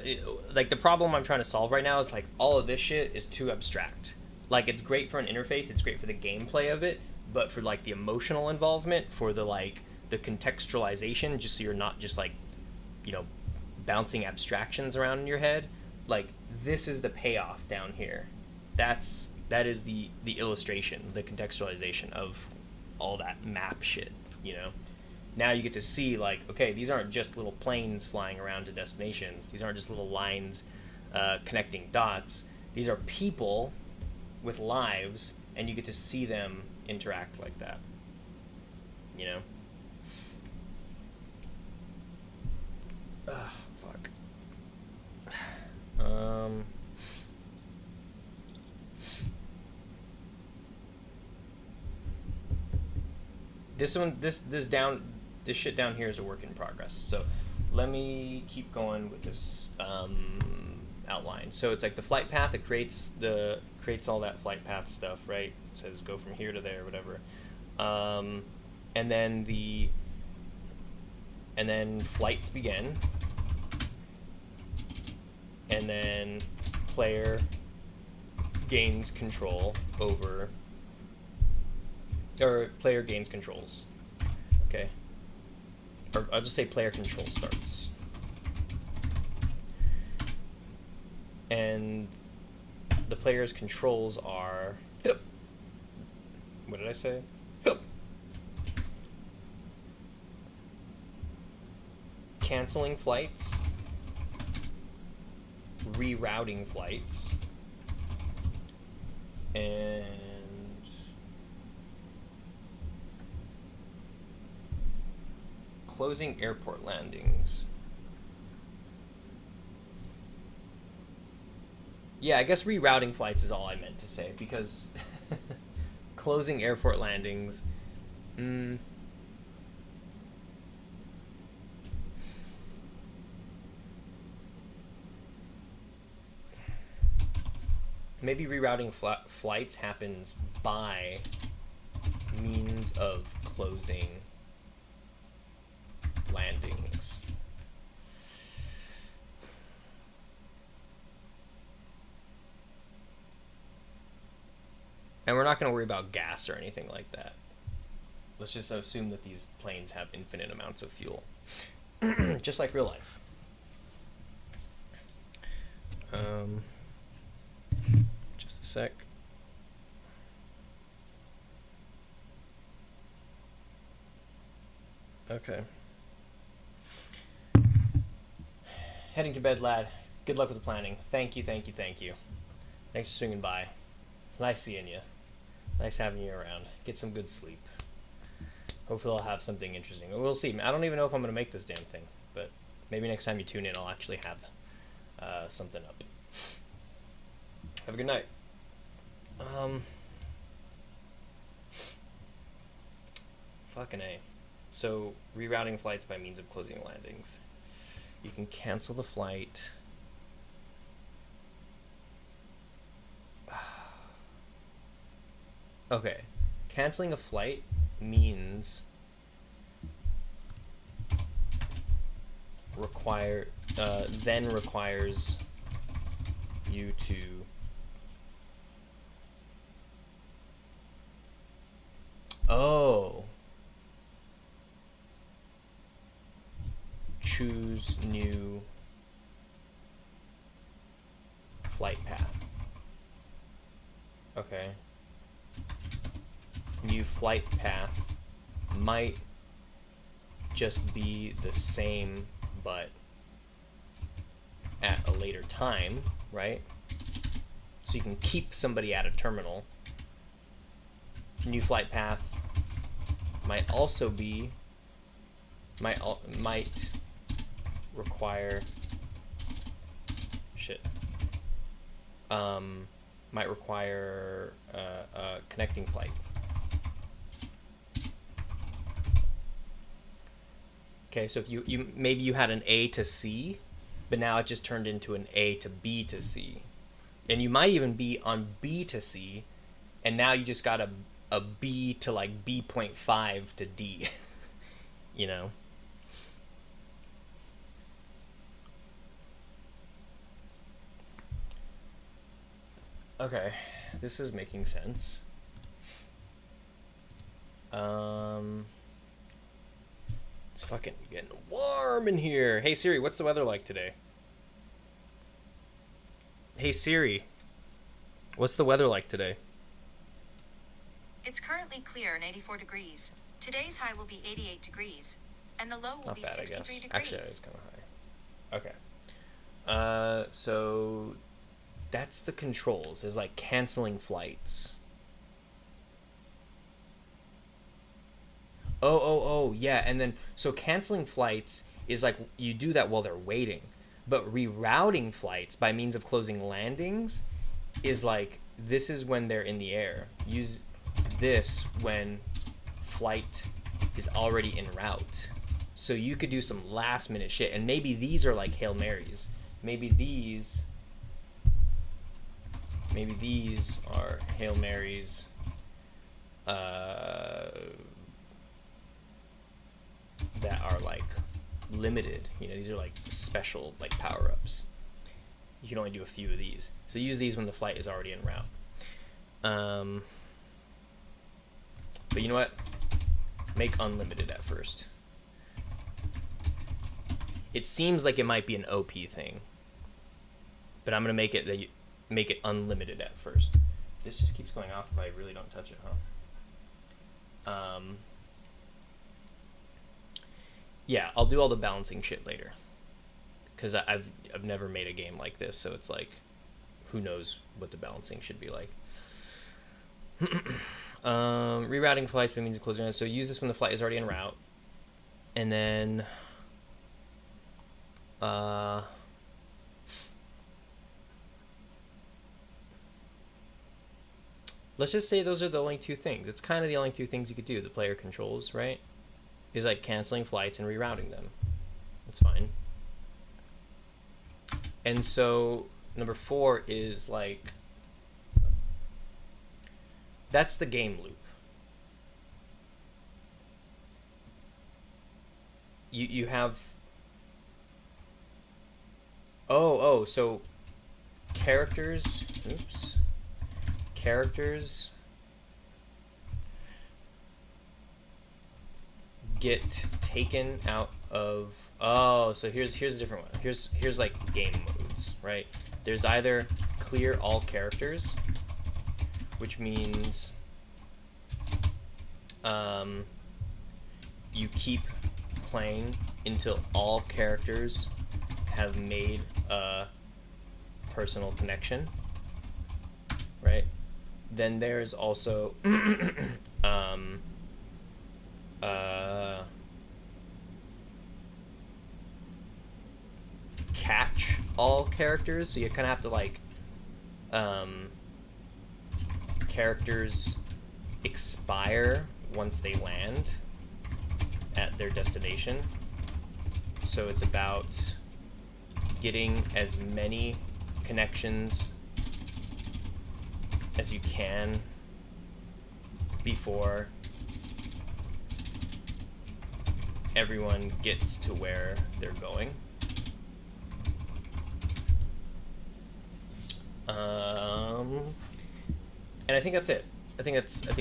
like the problem I'm trying to solve right now is like all of this shit is too abstract. Like it's great for an interface, it's great for the gameplay of it, but for like the emotional involvement, for the like the contextualization, just so you're not just like, you know, bouncing abstractions around in your head, like this is the payoff down here. That is the illustration, the contextualization of all that map shit, you know. Now you get to see like, okay, these aren't just little planes flying around to destinations. These aren't just little lines connecting dots. These are people with lives, and you get to see them interact like that, you know. Fuck. This shit down here is a work in progress. So let me keep going with this outline. So it's like the flight path. It creates all that flight path stuff, right? It says go from here to there, whatever. And then flights begin. And then player gains control over, or player gains controls. Okay. Or I'll just say player control starts. And the player's controls are, what did I say? Canceling flights, rerouting flights, and closing airport landings. Yeah, I guess rerouting flights is all I meant to say, because closing airport landings, maybe rerouting flights happens by means of closing landings. And we're not going to worry about gas or anything like that. Let's just assume that these planes have infinite amounts of fuel. Just like real life. Just a sec. Okay. Heading to bed, lad. Good luck with the planning. Thank you, thank you, thank you. Thanks for swinging by. It's nice seeing you. Nice having you around. Get some good sleep. Hopefully I'll have something interesting. We'll see. I don't even know if I'm going to make this damn thing, but maybe next time you tune in, I'll actually have something up. Have a good night. Fucking A. So, rerouting flights by means of closing landings. You can cancel the flight. Okay. Canceling a flight means then requires you to choose new flight path. Okay. New flight path might just be the same but at a later time, right? So you can keep somebody at a terminal. New flight path might also be might require might require a connecting flight. Okay, so if you maybe you had an A to C, but now it just turned into an A to B to C. And you might even be on B to C, and now you just got a B to like B.5 to D. You know? Okay, this is making sense. It's fucking getting warm in here. Hey Siri, what's the weather like today? Hey Siri, what's the weather like today? It's currently clear and 84 degrees. Today's high will be 88 degrees, and the low will be 63 degrees. Actually, it's kind of high. Okay. So that's the controls, is like canceling flights. Oh, yeah, and then, so canceling flights is like, you do that while they're waiting, but rerouting flights by means of closing landings is like, this is when they're in the air. Use this when flight is already en route. So you could do some last minute shit, and maybe these are like Hail Marys. Maybe these are Hail Marys that are like limited. You know, these are like special like power-ups. You can only do a few of these. So use these when the flight is already en route. But you know what? Make unlimited at first. It seems like it might be an OP thing, but I'm gonna make it unlimited at first. This just keeps going off if I really don't touch it, huh? Yeah, I'll do all the balancing shit later, because I've never made a game like this, so it's like, who knows what the balancing should be like. Rerouting flights by means of closing. So use this when the flight is already en route, and then let's just say those are the only two things. It's kind of the only two things you could do. The player controls, right? Is like canceling flights and rerouting them. That's fine. And so number 4 is like That's the game loop. You have so characters get taken out of, so here's a different one. Here's like game modes, right? There's either clear all characters, which means you keep playing until all characters have made a personal connection, right? Then there's also catch all characters, so you kind of have to like characters expire once they land at their destination. So it's about getting as many connections as you can before everyone gets to where they're going. And I think that's it. I think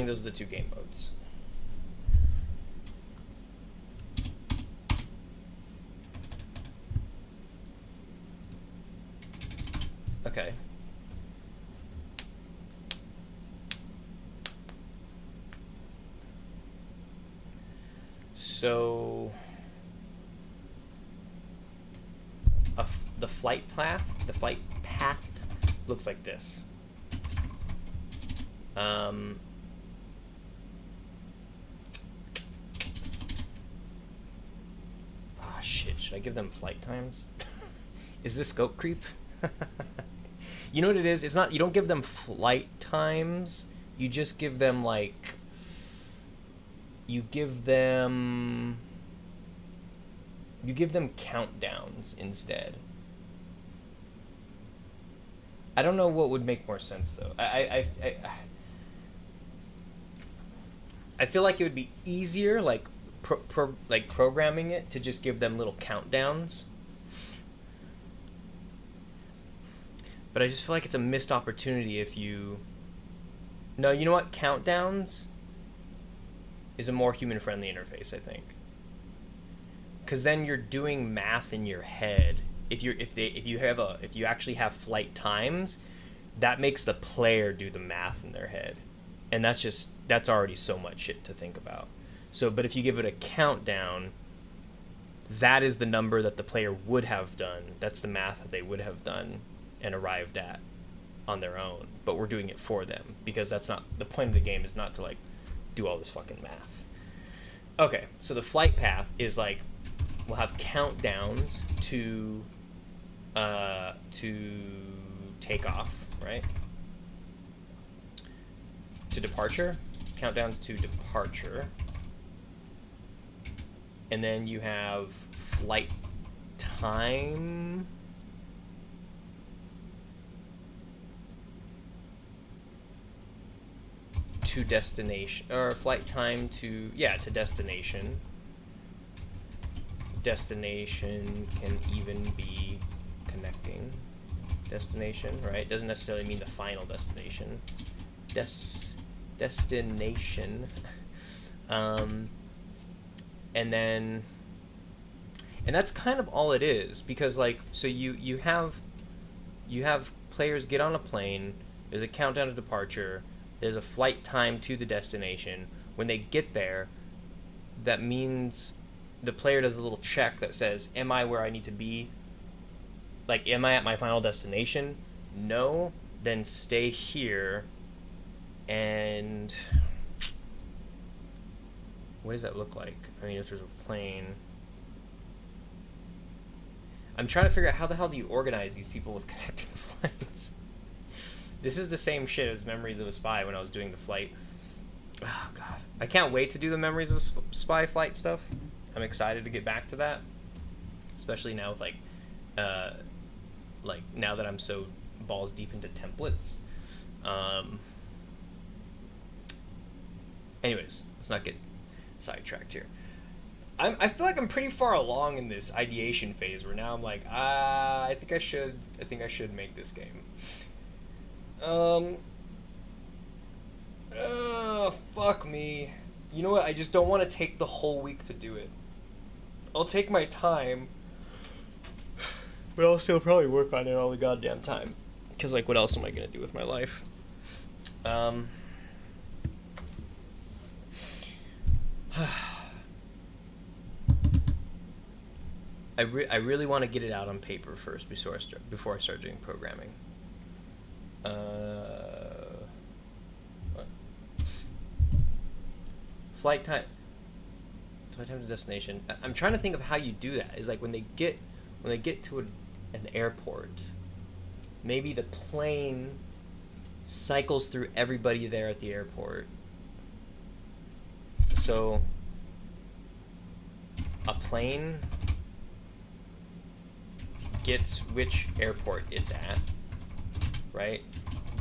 those are the two game modes. Okay. So the flight path looks like this. Shit, should I give them flight times? Is this scope creep? You know what it is? It's not, you don't give them flight times, you just give them like, you give them countdowns instead. I don't know what would make more sense though. I feel like it would be easier, like programming it to just give them little countdowns. But I just feel like it's a missed opportunity if you... No, you know what? Countdowns is a more human-friendly interface, I think. Because then you're doing math in your head. If you actually have flight times, that makes the player do the math in their head, and that's already so much shit to think about. So, but if you give it a countdown, that is the number that the player would have done. That's the math that they would have done and arrived at on their own. But we're doing it for them because that's not the point of the game. Is not to like do all this fucking math. Okay, so the flight path is like we'll have countdowns to take off, right? To departure, countdowns to departure. And then you have flight time. To destination, or flight time to, to destination. Destination can even be connecting destination, right? Doesn't necessarily mean the final destination. Destination. And that's kind of all it is, because like, so you have players get on a plane, there's a countdown to departure, there's a flight time to the destination. When they get there, that means the player does a little check that says, am I where I need to be? Like, am I at my final destination? No, then stay here. And what does that look like? I mean, if there's a plane. I'm trying to figure out how the hell do you organize these people with connecting flights? This is the same shit as Memories of a Spy when I was doing the flight. Oh, God. I can't wait to do the Memories of a Spy flight stuff. I'm excited to get back to that. Especially now with, like now that I'm so balls deep into templates. Anyways, let's not get sidetracked here. I feel like I'm pretty far along in this ideation phase where now I'm like, I think I should make this game. Fuck me. You know what? I just don't want to take the whole week to do it. I'll take my time, but I'll still probably work on it all the goddamn time. Because, like, what else am I going to do with my life? I really want to get it out on paper first before I start doing programming. What? Flight time to destination. I'm trying to think of how you do that. Is like when they get to an airport, maybe the plane cycles through everybody there at the airport. So a plane gets which airport it's at, right?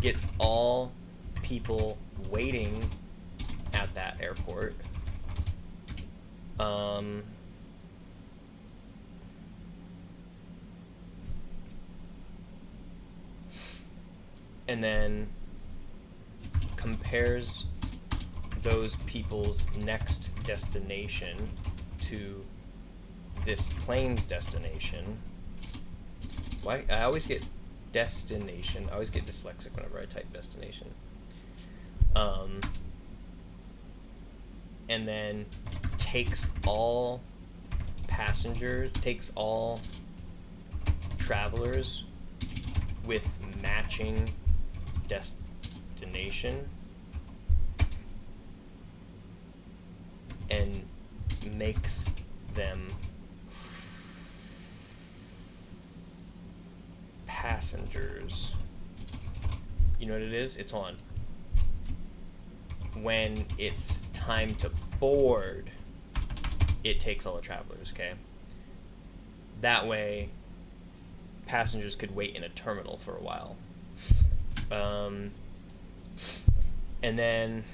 Gets all people waiting at that airport. And then compares those people's next destination to this plane's destination. Why I always get destination. I always get dyslexic whenever I type destination. And then takes all travelers with matching destination and makes them passengers. You know what it is? It's on. When it's time to board, it takes all the travelers, okay? That way, passengers could wait in a terminal for a while. And then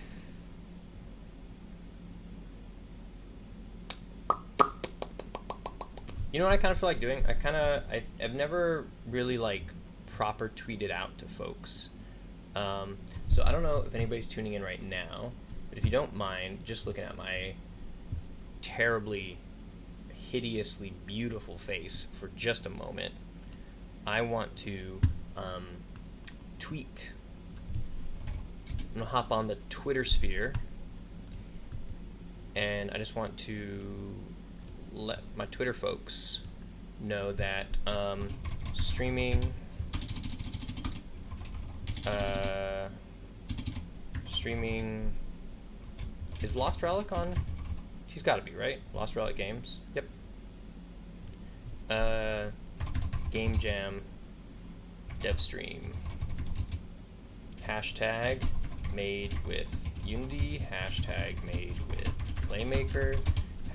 you know what I kind of feel like doing? I've never really like proper tweeted out to folks. So I don't know if anybody's tuning in right now, but if you don't mind just looking at my terribly, hideously beautiful face for just a moment, I want to tweet. I'm gonna hop on the Twitter sphere, and I just want to let my Twitter folks know that streaming is Lost Relic on? He's got to be, right? Lost Relic Games. Yep. GameJam dev stream. Hashtag made with Unity. Hashtag made with PlayMaker.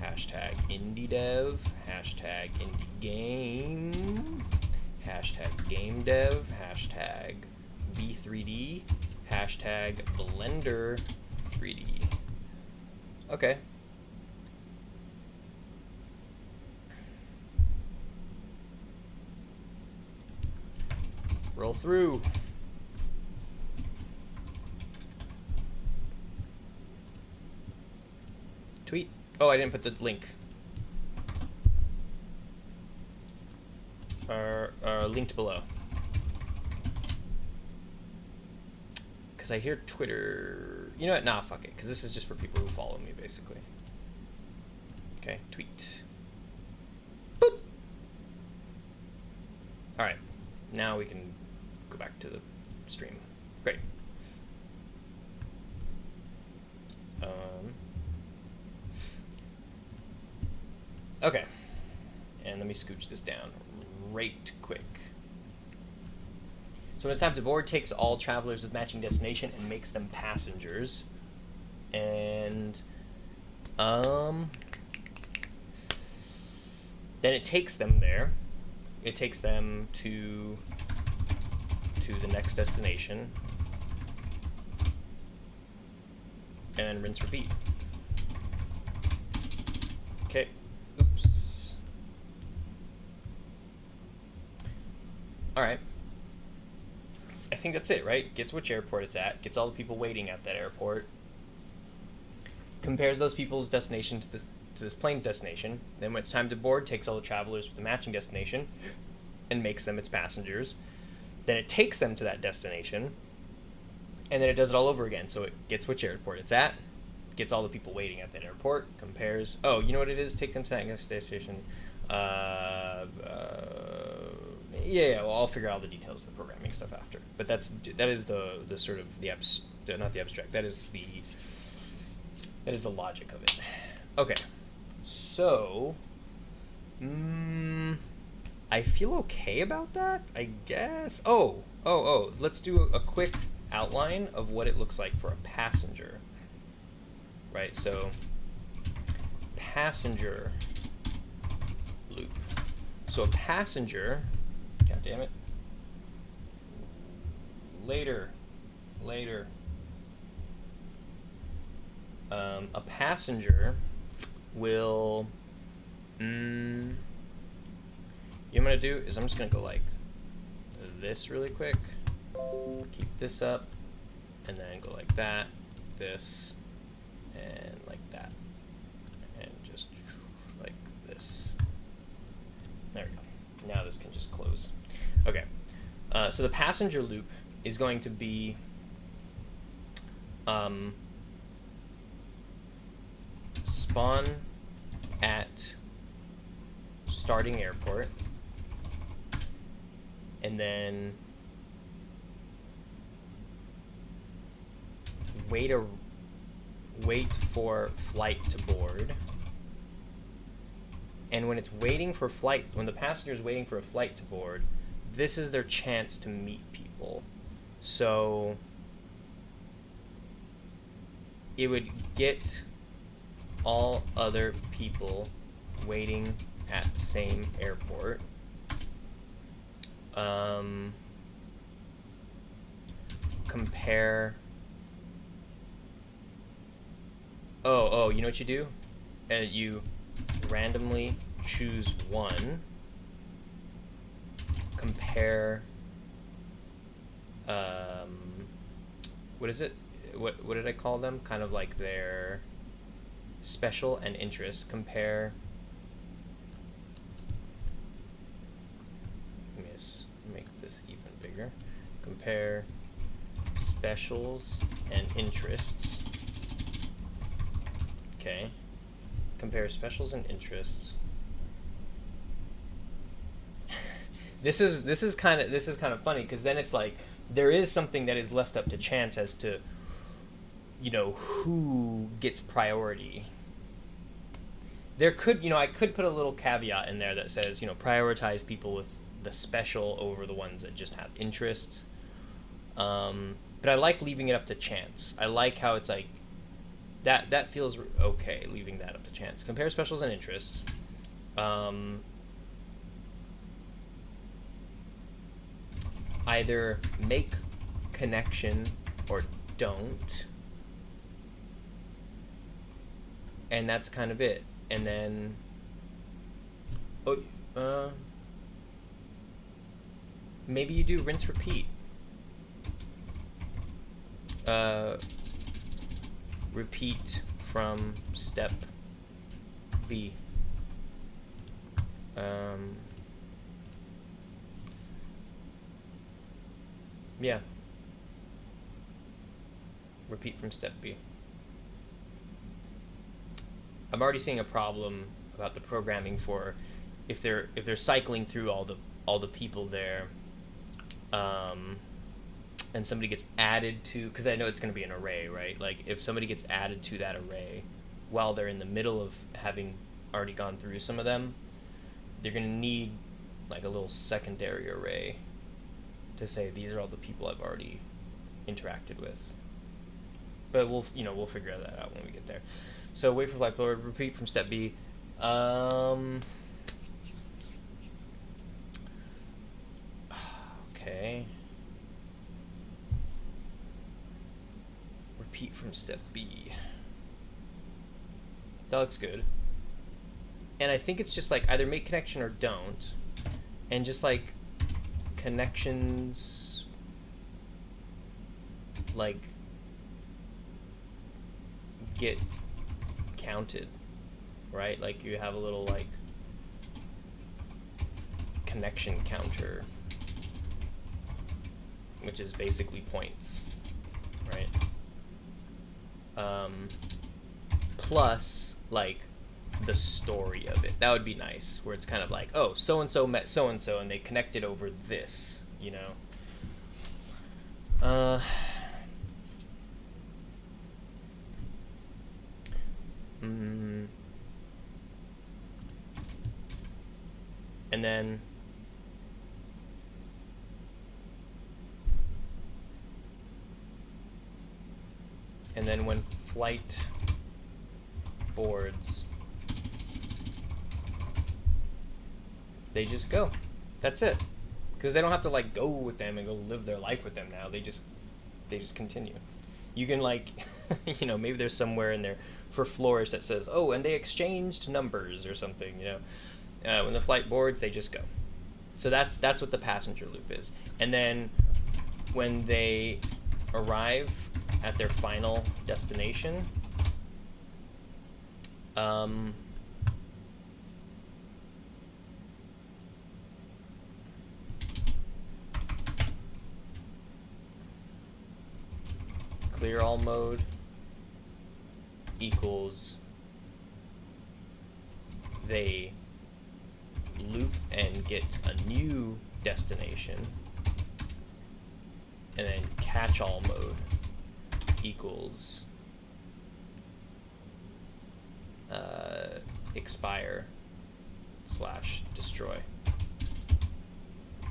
Hashtag indie dev. Hashtag indie game. Hashtag gameDev. Hashtag B3D. Hashtag Blender 3D. Okay. Roll through. Tweet. Oh, I didn't put the link. Linked below. Because I hear Twitter. You know what? Nah, fuck it. Because this is just for people who follow me, basically. Okay, tweet. Boop. Alright. Now we can go back to the stream. Great. Okay. And let me scooch this down right quick. So when it's time to board, takes all travelers with matching destination and makes them passengers. And then it takes them there. It takes them to the next destination. and rinse repeat. Okay, oops. All right. I think that's it, right? Gets which airport it's at, gets all the people waiting at that airport, compares those people's destination to this plane's destination. Then when it's time to board, takes all the travelers with the matching destination and makes them its passengers. Then it takes them to that destination, and then it does it all over again. So it gets which airport it's at, gets all the people waiting at that airport, compares. Oh, you know what it is? Take them to that next destination. Yeah, well, I'll figure out all the details of the programming stuff after. But that is the sort of not the abstract. That is the logic of it. Okay, so I feel okay about that, I guess. Oh, let's do a quick outline of what it looks like for a passenger. Right, so passenger loop. So a passenger, god damn it, later. A passenger will, what I'm gonna do is I'm just gonna go like this really quick, keep this up, and then go like that, this, and like that, and just like this. There we go. Now this can just close. Okay, so the passenger loop is going to be spawn at starting airport, and then wait for flight to board. And when it's waiting for flight, when the passenger is waiting for a flight to board, this is their chance to meet people. So it would get all other people waiting at the same airport. Compare. Oh, you know what you do? You randomly choose one. Compare. What is it? What did I call them? Kind of like their special and interest. Compare. Make this even bigger. Compare specials and interests. Okay. Compare specials and interests. This is kind of funny, because then it's like there is something that is left up to chance as to, you know, who gets priority. There could, I could put a little caveat in there that says, prioritize people with the special over the ones that just have interests. But I like leaving it up to chance. I like how it's like that feels okay, leaving that up to chance. Compare specials and interests. Either make connection or don't. And that's kind of it. And then maybe you do rinse repeat. Repeat from step B. Yeah. Repeat from step B. I'm already seeing a problem about the programming for if they're cycling through all the people there, and somebody gets added to, because I know it's going to be an array, right? Like if somebody gets added to that array while they're in the middle of having already gone through some of them, they're going to need like a little secondary array to say these are all the people I've already interacted with. But we'll figure that out when we get there. So wait for flight forward, repeat from step B. Okay. Repeat from step B. That looks good. And I think it's just like either make connection or don't. And just like connections like get counted, right? Like you have a little like connection counter, which is basically points, right? Plus like the story of it. That would be nice, where it's kind of like, oh, so and so met so and so and they connected over this, you know. And then when flight boards, they just go. That's it. Because they don't have to like go with them and go live their life with them now. They just continue. You can like, you know, maybe there's somewhere in there for floors that says, oh, and they exchanged numbers or something, you know. When the flight boards, they just go. So that's what the passenger loop is. And then when they arrive at their final destination, clear all mode equals they loop and get a new destination, and then catch all mode equals expire / destroy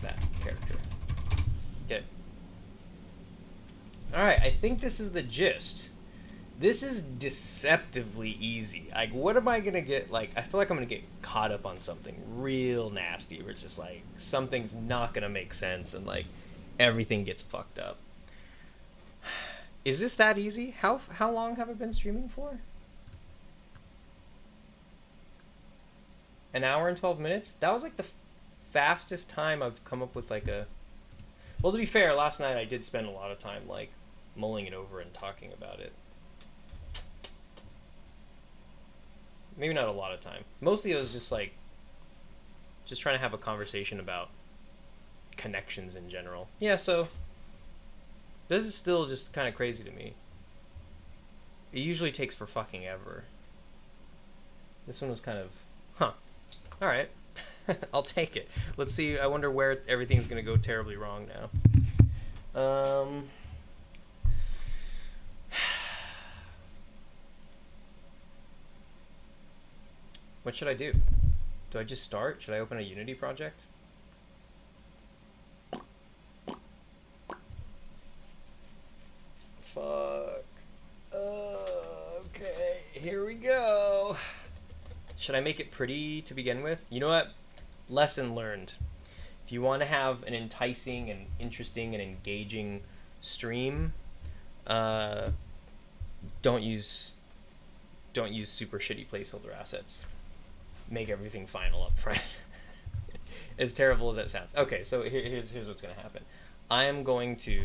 that character. Okay. Alright, I think this is the gist. This is deceptively easy. Like, what am I gonna get? Like, I feel like I'm gonna get caught up on something real nasty where it's just like something's not gonna make sense and like everything gets fucked up. Is this that easy? How long have I been streaming for? An hour and 12 minutes? That was like the fastest time I've come up with like a... Well, to be fair, last night I did spend a lot of time like mulling it over and talking about it. Maybe not a lot of time. Mostly it was just like, just trying to have a conversation about connections in general. Yeah, so this is still just kind of crazy to me. It usually takes for fucking ever. This one was kind of, huh. Alright. I'll take it. Let's see, I wonder where everything's gonna go terribly wrong now. What should I do? Do I just start? Should I open a Unity project? Fuck. Okay, here we go. Should I make it pretty to begin with? You know what? Lesson learned. If you want to have an enticing and interesting and engaging stream, don't use super shitty placeholder assets. Make everything final up front. As terrible as that sounds. Okay, so here's what's going to happen. I am going to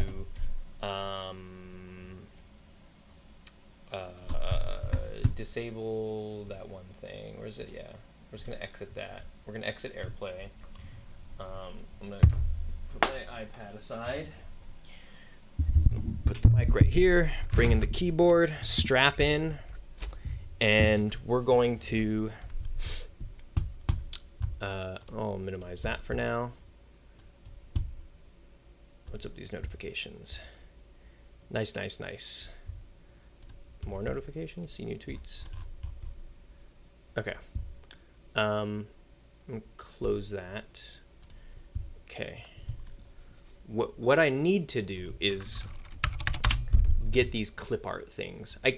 disable that one thing. Where is it? Yeah, we're just going to exit that. We're going to exit AirPlay. I'm going to put my iPad aside. Put the mic right here. Bring in the keyboard. Strap in. And we're going to... I'll minimize that for now. What's up these notifications? Nice, nice, nice. More notifications? See new tweets. Okay. I'm gonna close that. Okay. What I need to do is get these clip art things. I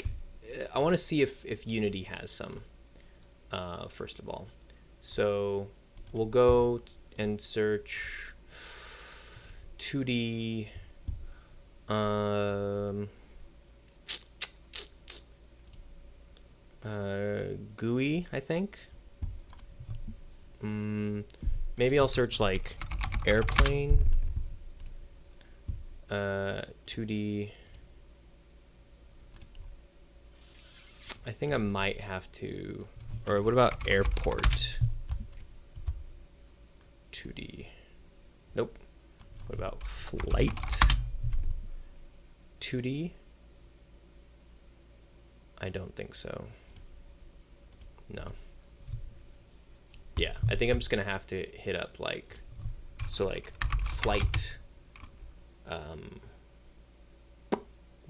want to see if Unity has some. First of all. So we'll go and search 2D. GUI, I think. Maybe I'll search like airplane, 2D. I think I might have to, or what about airport? 2D. Nope. What about flight? 2D? I don't think so. No. Yeah, I think I'm just gonna have to hit up like, so like flight, what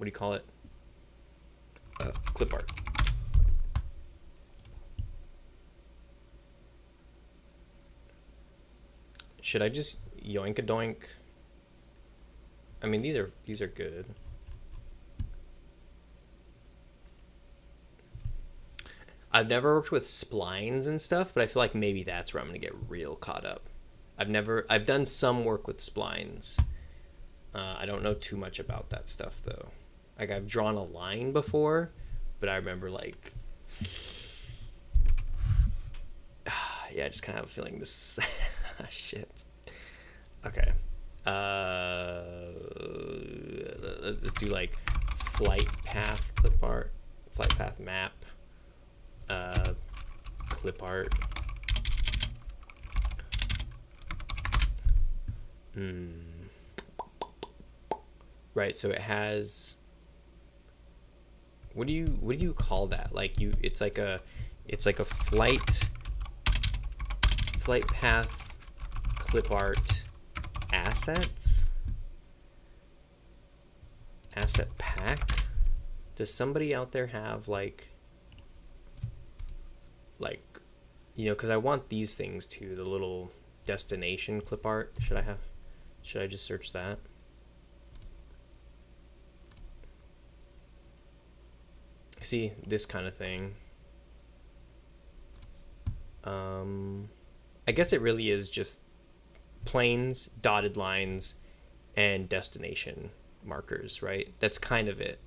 do you call it? Clip art. Should I just yoink a doink? I mean, these are good. I've never worked with splines and stuff, but I feel like maybe that's where I'm gonna get real caught up. I've done some work with splines. I don't know too much about that stuff though. Like I've drawn a line before, but I remember like, yeah, I just kind of have a feeling this, shit. Okay. Let's do like flight path clip art, flight path map. Clip art. Right, so it has, what do you call that? Like it's like a flight path clip art assets, asset pack. Does somebody out there have like, you know, because I want these things too, the little destination clip art. Should I just search that? See, this kind of thing. I guess it really is just planes, dotted lines, and destination markers, right? That's kind of it.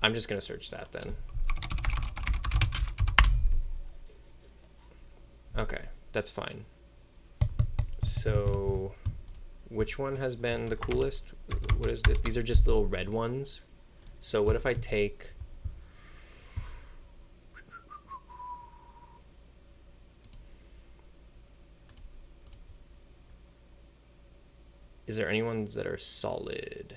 I'm just gonna search that then. Okay, that's fine. So, which one has been the coolest? What is it? These are just little red ones. So what if I take... Is there any ones that are solid?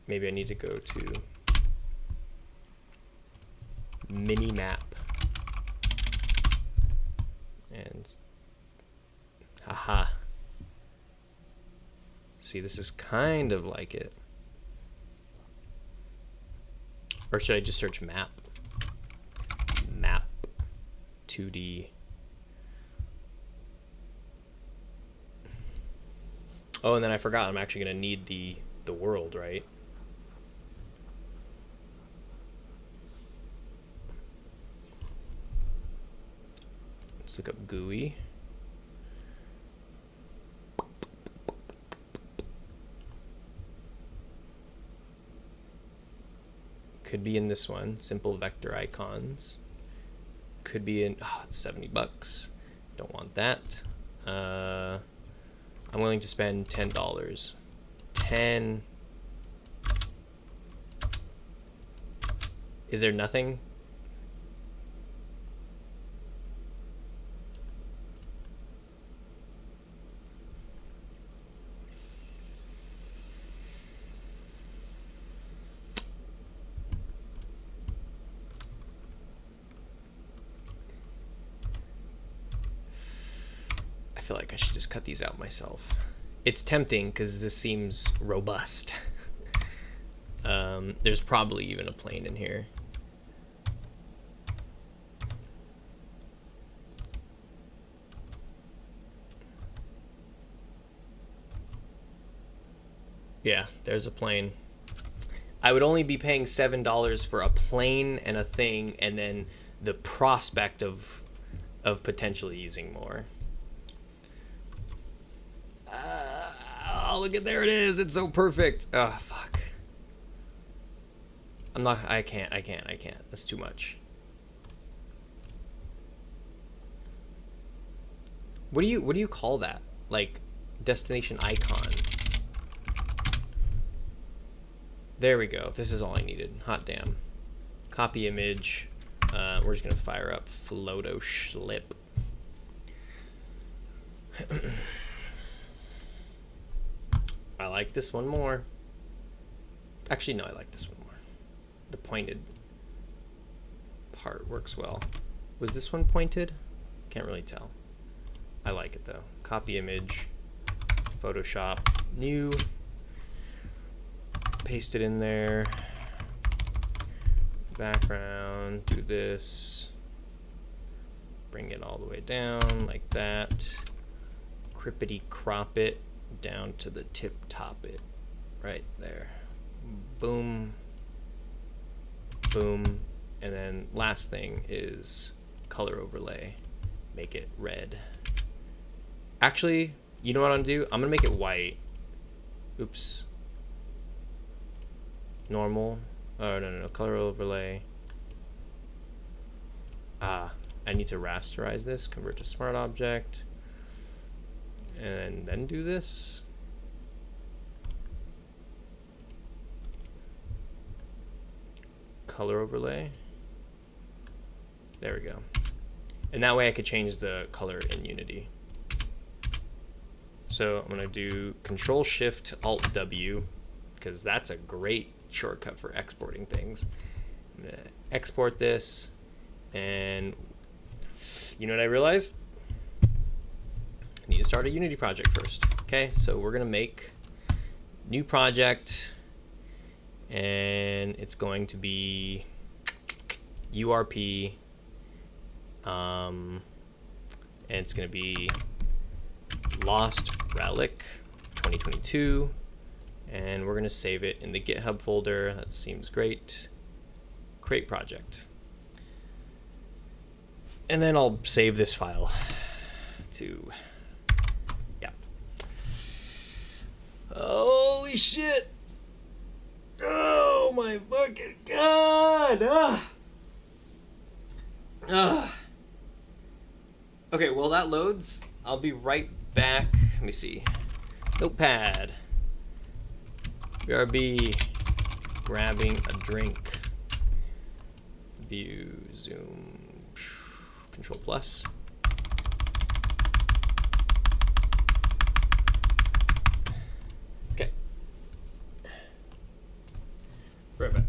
Maybe I need to go to mini map and haha. See, this is kind of like it. Or should I just search map? Map 2D. Oh, and then I forgot I'm actually gonna need the world, right? Let's look up GUI. Could be in this one, simple vector icons. Could be in, oh, it's $70. Don't want that. I'm willing to spend $10. 10. Is there nothing? I feel like I should just cut these out myself. It's tempting because this seems robust. There's probably even a plane in here. Yeah, there's a plane. I would only be paying $7 for a plane and a thing, and then the prospect of potentially using more. Oh, look at, there it is. It's so perfect. Oh, fuck. I can't. That's too much. What do you call that? Like destination icon. There we go. This is all I needed. Hot damn. Copy image. We're just gonna fire up Photoshop. I like this one more. Actually, no, I like this one more. The pointed part works well. Was this one pointed? Can't really tell. I like it though. Copy image, Photoshop, new, paste it in there. Background, do this. Bring it all the way down like that. Crippity crop it down to the tip top it. Right there. Boom. Boom. And then last thing is color overlay. Make it red. Actually, you know what I'm gonna do? I'm gonna make it white. Oops. Normal. Oh, no. Color overlay. I need to rasterize this. Convert to smart object. And then do this. Color overlay. There we go. And that way I could change the color in Unity. So I'm gonna do Control-Shift-Alt-W because that's a great shortcut for exporting things. I'm gonna export this, and you know what I realized? I need to start a Unity project first. Okay, so we're gonna make new project, and it's going to be URP, and it's gonna be Lost Relic 2022, and we're gonna save it in the GitHub folder. That seems great. Create project, and then I'll save this file to, yeah. Holy shit! Oh my fucking god! Okay, well that loads. I'll be right back. Let me see. Notepad. BRB. Grabbing a drink. View. Zoom. Control plus. Okay. Right back.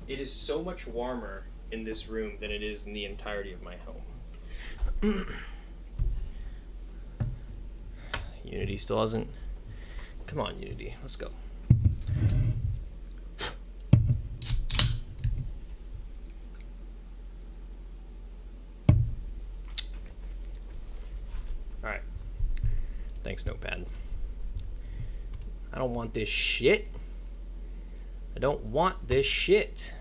It is so much warmer in this room than it is in the entirety of my home. Unity still hasn't. Come on, Unity, let's go. All right. Thanks, Notepad. I don't want this shit. I don't want this shit.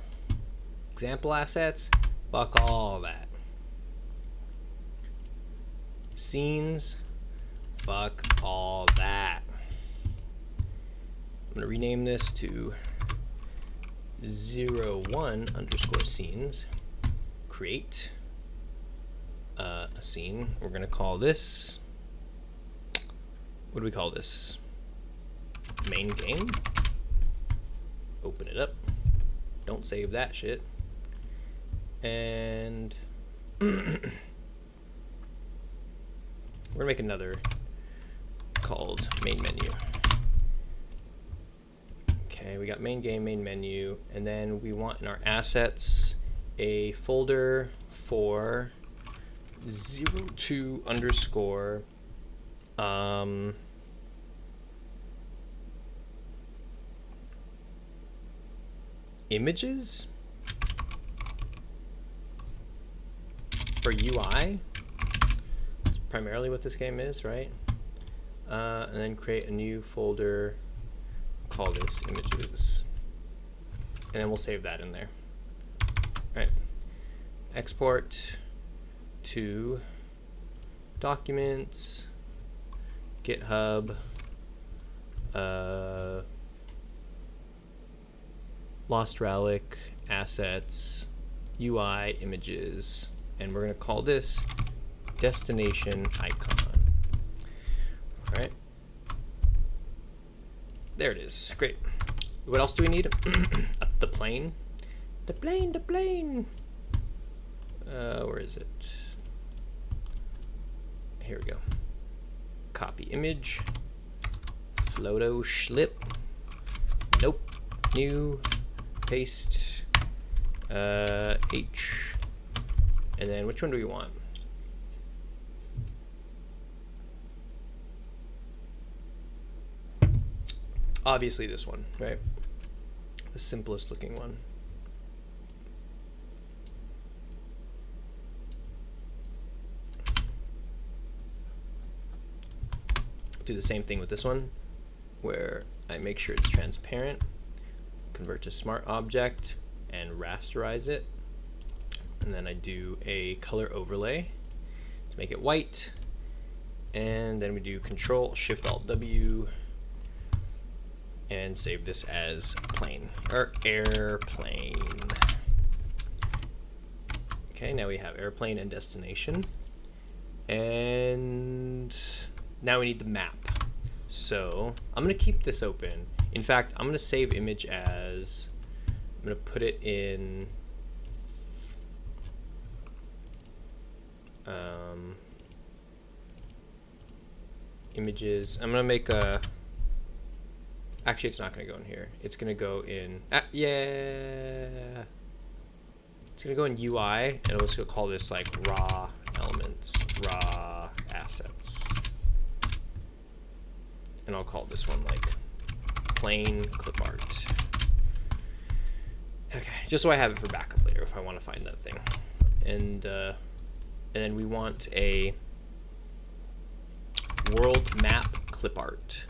Example assets, fuck all that. Scenes, fuck all that. I'm gonna rename this to 01_scenes. Create a scene. We're gonna call this, what do we call this? Main game. Open it up. Don't save that shit. And we're gonna make another called main menu. Okay. Okay, we got main game, main menu, and then we want in our assets a folder for 02 underscore images for UI. That's primarily what this game is, right? And then create a new folder, call this images, and then we'll save that in there. All right, export to documents, GitHub, Lost Relic, assets, UI, images, and we're going to call this destination icon. All right, there it is. Great. What else do we need? The plane. The plane, the plane. Where is it? Here we go. Copy image. Photo schlip. Nope. New. Paste. H. And then which one do we want? Obviously this one, right? The simplest looking one. Do the same thing with this one, where I make sure it's transparent, convert to smart object, and rasterize it. And then I do a color overlay to make it white. And then we do Control Shift Alt W and save this as plane or airplane. Okay, now we have airplane and destination. And now we need the map. So I'm gonna keep this open. In fact, I'm gonna save image as, I'm gonna put it in images. I'm gonna make a, actually it's not gonna go in here. It's gonna go in, yeah. It's gonna go in UI, and let's go call this like raw elements, raw assets. And I'll call this one like plain clip art. Okay, just so I have it for backup later if I want to find that thing. And then we want a world map clip art.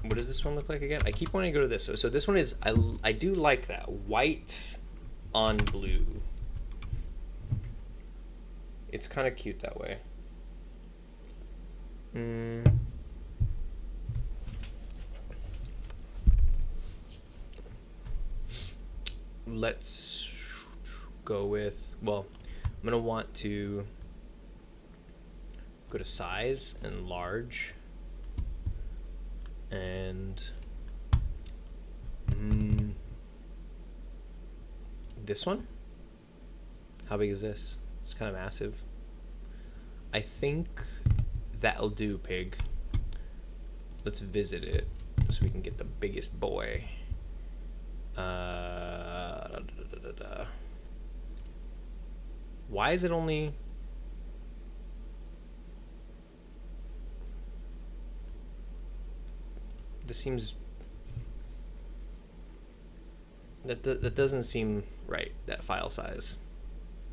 What does this one look like again? I keep wanting to go to this. So this one is, I do like that. White on blue. It's kind of cute that way. Let's go with, well, I'm going to want to go to size and large. And this one? How big is this? It's kind of massive. I think that'll do, pig. Let's visit it so we can get the biggest boy. Why is it only... This seems... That doesn't seem right, that file size.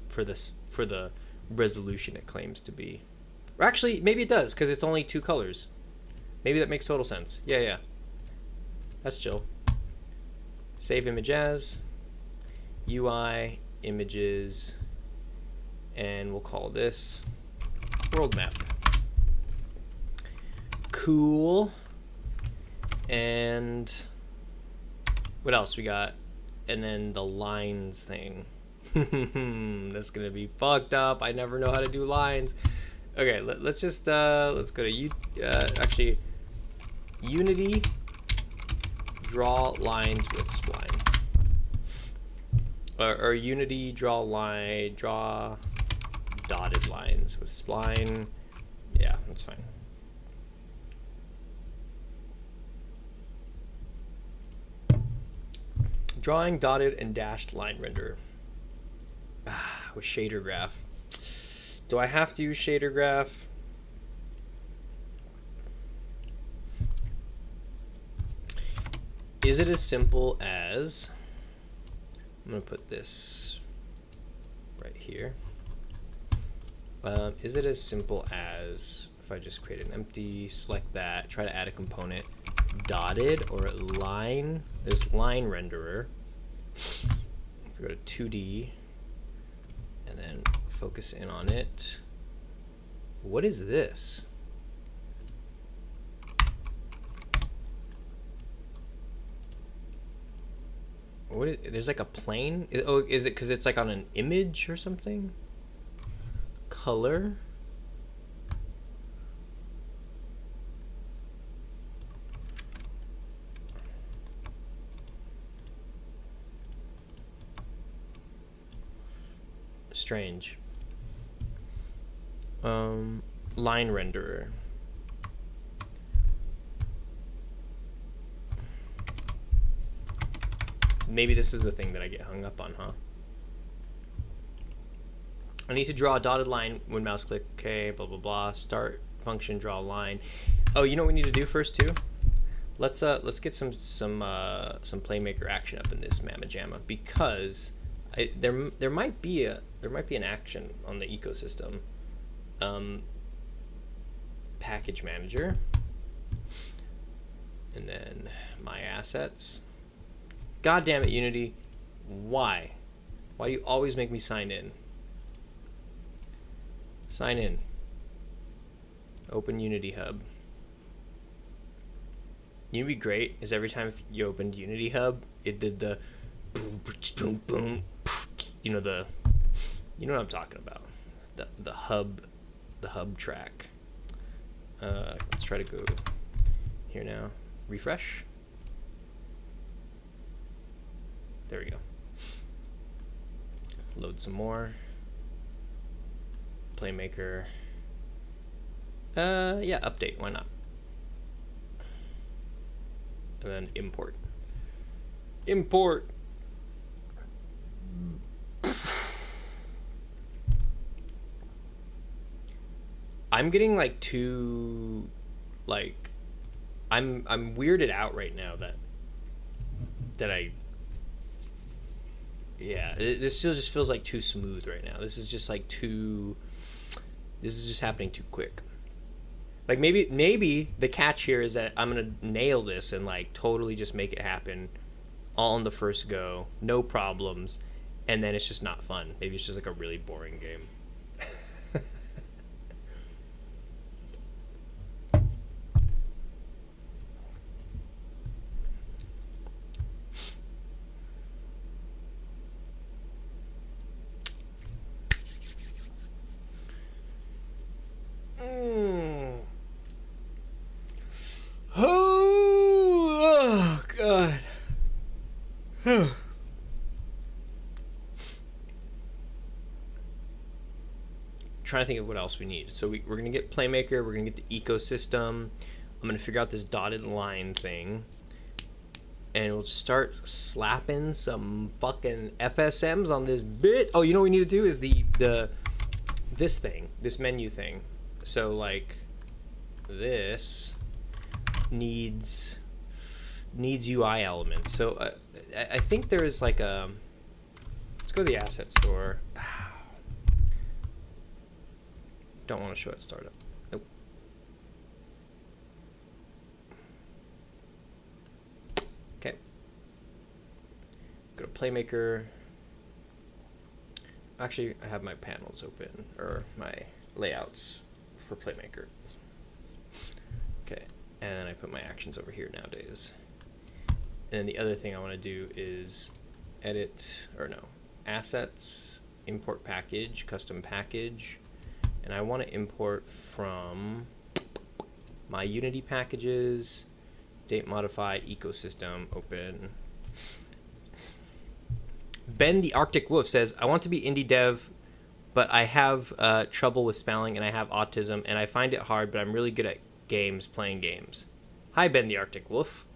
For the resolution it claims to be. Or actually, maybe it does, because it's only 2 colors. Maybe that makes total sense. Yeah. That's chill. Save image as, UI, images, and we'll call this world map. Cool. And what else we got? And then the lines thing. That's gonna be fucked up. I never know how to do lines. Okay, let's just let's go to actually Unity draw lines with spline, or Unity draw dotted lines with spline. Yeah, that's fine. Drawing dotted and dashed line renderer. With shader graph. Do I have to use shader graph? Is it as simple as, I'm going to put this right here. Is it as simple as, if I just create an empty, select that, try to add a component, dotted or line, there's line renderer. If we go to 2D and then focus in on it. What is this? What is, there's like a plane? Oh, is it because it's like on an image or something? Color? Strange. Line renderer. Maybe this is the thing that I get hung up on, huh? I need to draw a dotted line when mouse click. Okay, blah blah blah. Start function, draw a line. Oh, you know what we need to do first too? Let's get some PlayMaker action up in this mamma jamma, because there might be an action on the ecosystem. Package manager, and then my assets. God damn it, Unity. Why? Why do you always make me sign in? Sign in. Open Unity Hub. You know, be great is every time you opened Unity Hub, it did the boom, boom, boom. You know what I'm talking about. The hub track. Let's try to go here now. Refresh. There we go. Load some more. PlayMaker. Yeah, update. Why not? And then import. Import. I'm getting like too, like, I'm weirded out right now that I. Yeah, this still just feels like too smooth right now. This is just like too. This is just happening too quick. Like maybe the catch here is that I'm gonna nail this and like totally just make it happen, all in the first go, no problems, and then it's just not fun. Maybe it's just like a really boring game. Oh, God. Trying to think of what else we need. So we're going to get PlayMaker. We're going to get the ecosystem. I'm going to figure out this dotted line thing. And we'll just start slapping some fucking FSMs on this bit. Oh, you know what we need to do is this thing, this menu thing. So like this needs UI elements. So I think there is like a, let's go to the asset store. Don't want to show it startup. Nope. Okay. Go to PlayMaker. Actually, I have my panels open, or my layouts for PlayMaker. Okay, and then I put my actions over here nowadays. And then the other thing I want to do is assets, import package, custom package. And I want to import from my Unity packages, date modify, ecosystem, open. Ben the Arctic Wolf says, I want to be indie dev, but I have trouble with spelling and I have autism and I find it hard, but I'm really good at playing games. Hi, Ben the Arctic Wolf.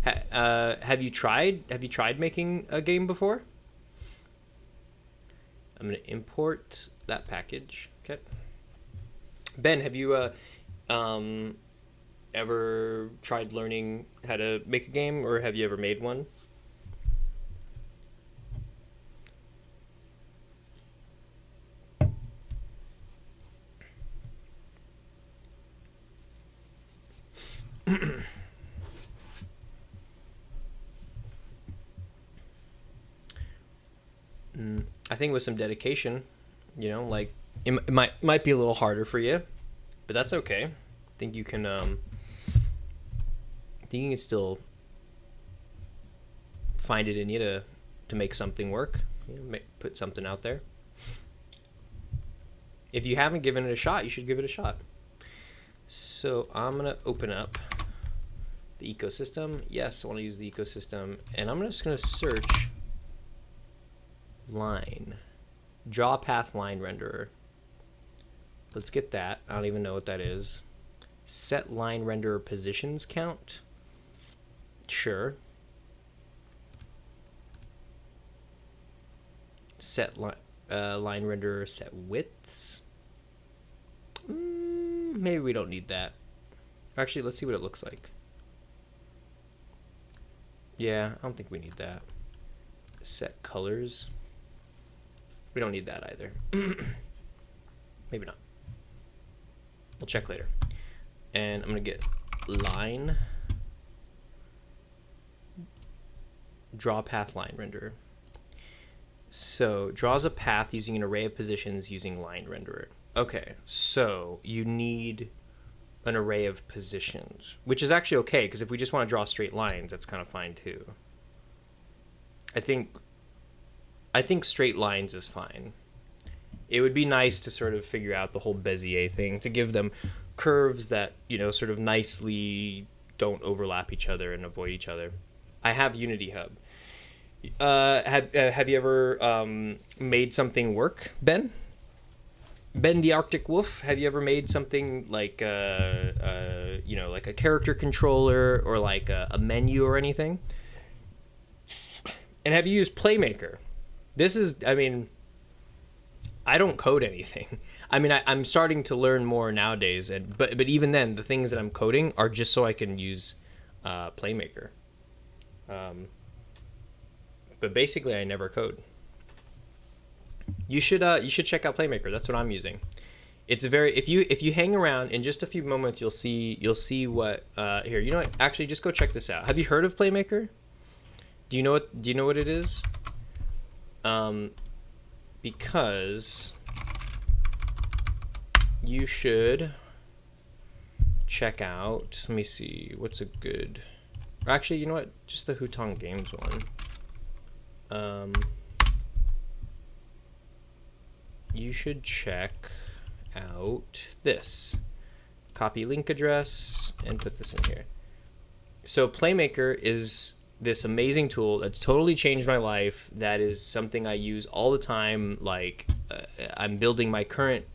Have you tried making a game before? I'm gonna import that package. Okay. Ben, have you ever tried learning how to make a game, or have you ever made one? I think with some dedication, like it might be a little harder for you, but that's okay. I think you can still find it in you to make something work, put something out there. If you haven't given it a shot, you should give it a shot. So I'm gonna open up the ecosystem. Yes, I want to use the ecosystem, and I'm just gonna search line, draw path line renderer. Let's get that. I don't even know what that is. Set line renderer positions count. Sure. Set line renderer set widths. Maybe we don't need that. Actually, let's see what it looks like. Yeah, I don't think we need that. Set colors. We don't need that either. Maybe not. We'll check later. And I'm gonna get line, draw path line renderer. So draws a path using an array of positions using line renderer. Okay, so you need an array of positions, which is actually okay, because if we just want to draw straight lines, that's kind of fine too. I think straight lines is fine. It would be nice to sort of figure out the whole Bezier thing, to give them curves that, sort of nicely don't overlap each other and avoid each other. I have Unity Hub. Have you ever made something work, Ben? Ben the Arctic Wolf, have you ever made something like like a character controller or like a menu or anything? And have you used PlayMaker? I don't code anything. I'm starting to learn more nowadays, but even then, the things that I'm coding are just so I can use PlayMaker. But basically, I never code. You should check out PlayMaker. That's what I'm using. It's if you hang around in just a few moments, you'll see what here. You know what? Actually, just go check this out. Have you heard of PlayMaker? Do you know what it is? Because you should check out. Let me see. What's a good? Actually, you know what? Just the Hutong Games one. You should check out this. Copy link address and put this in here. So PlayMaker is this amazing tool that's totally changed my life. That is something I use all the time. Like I'm building my current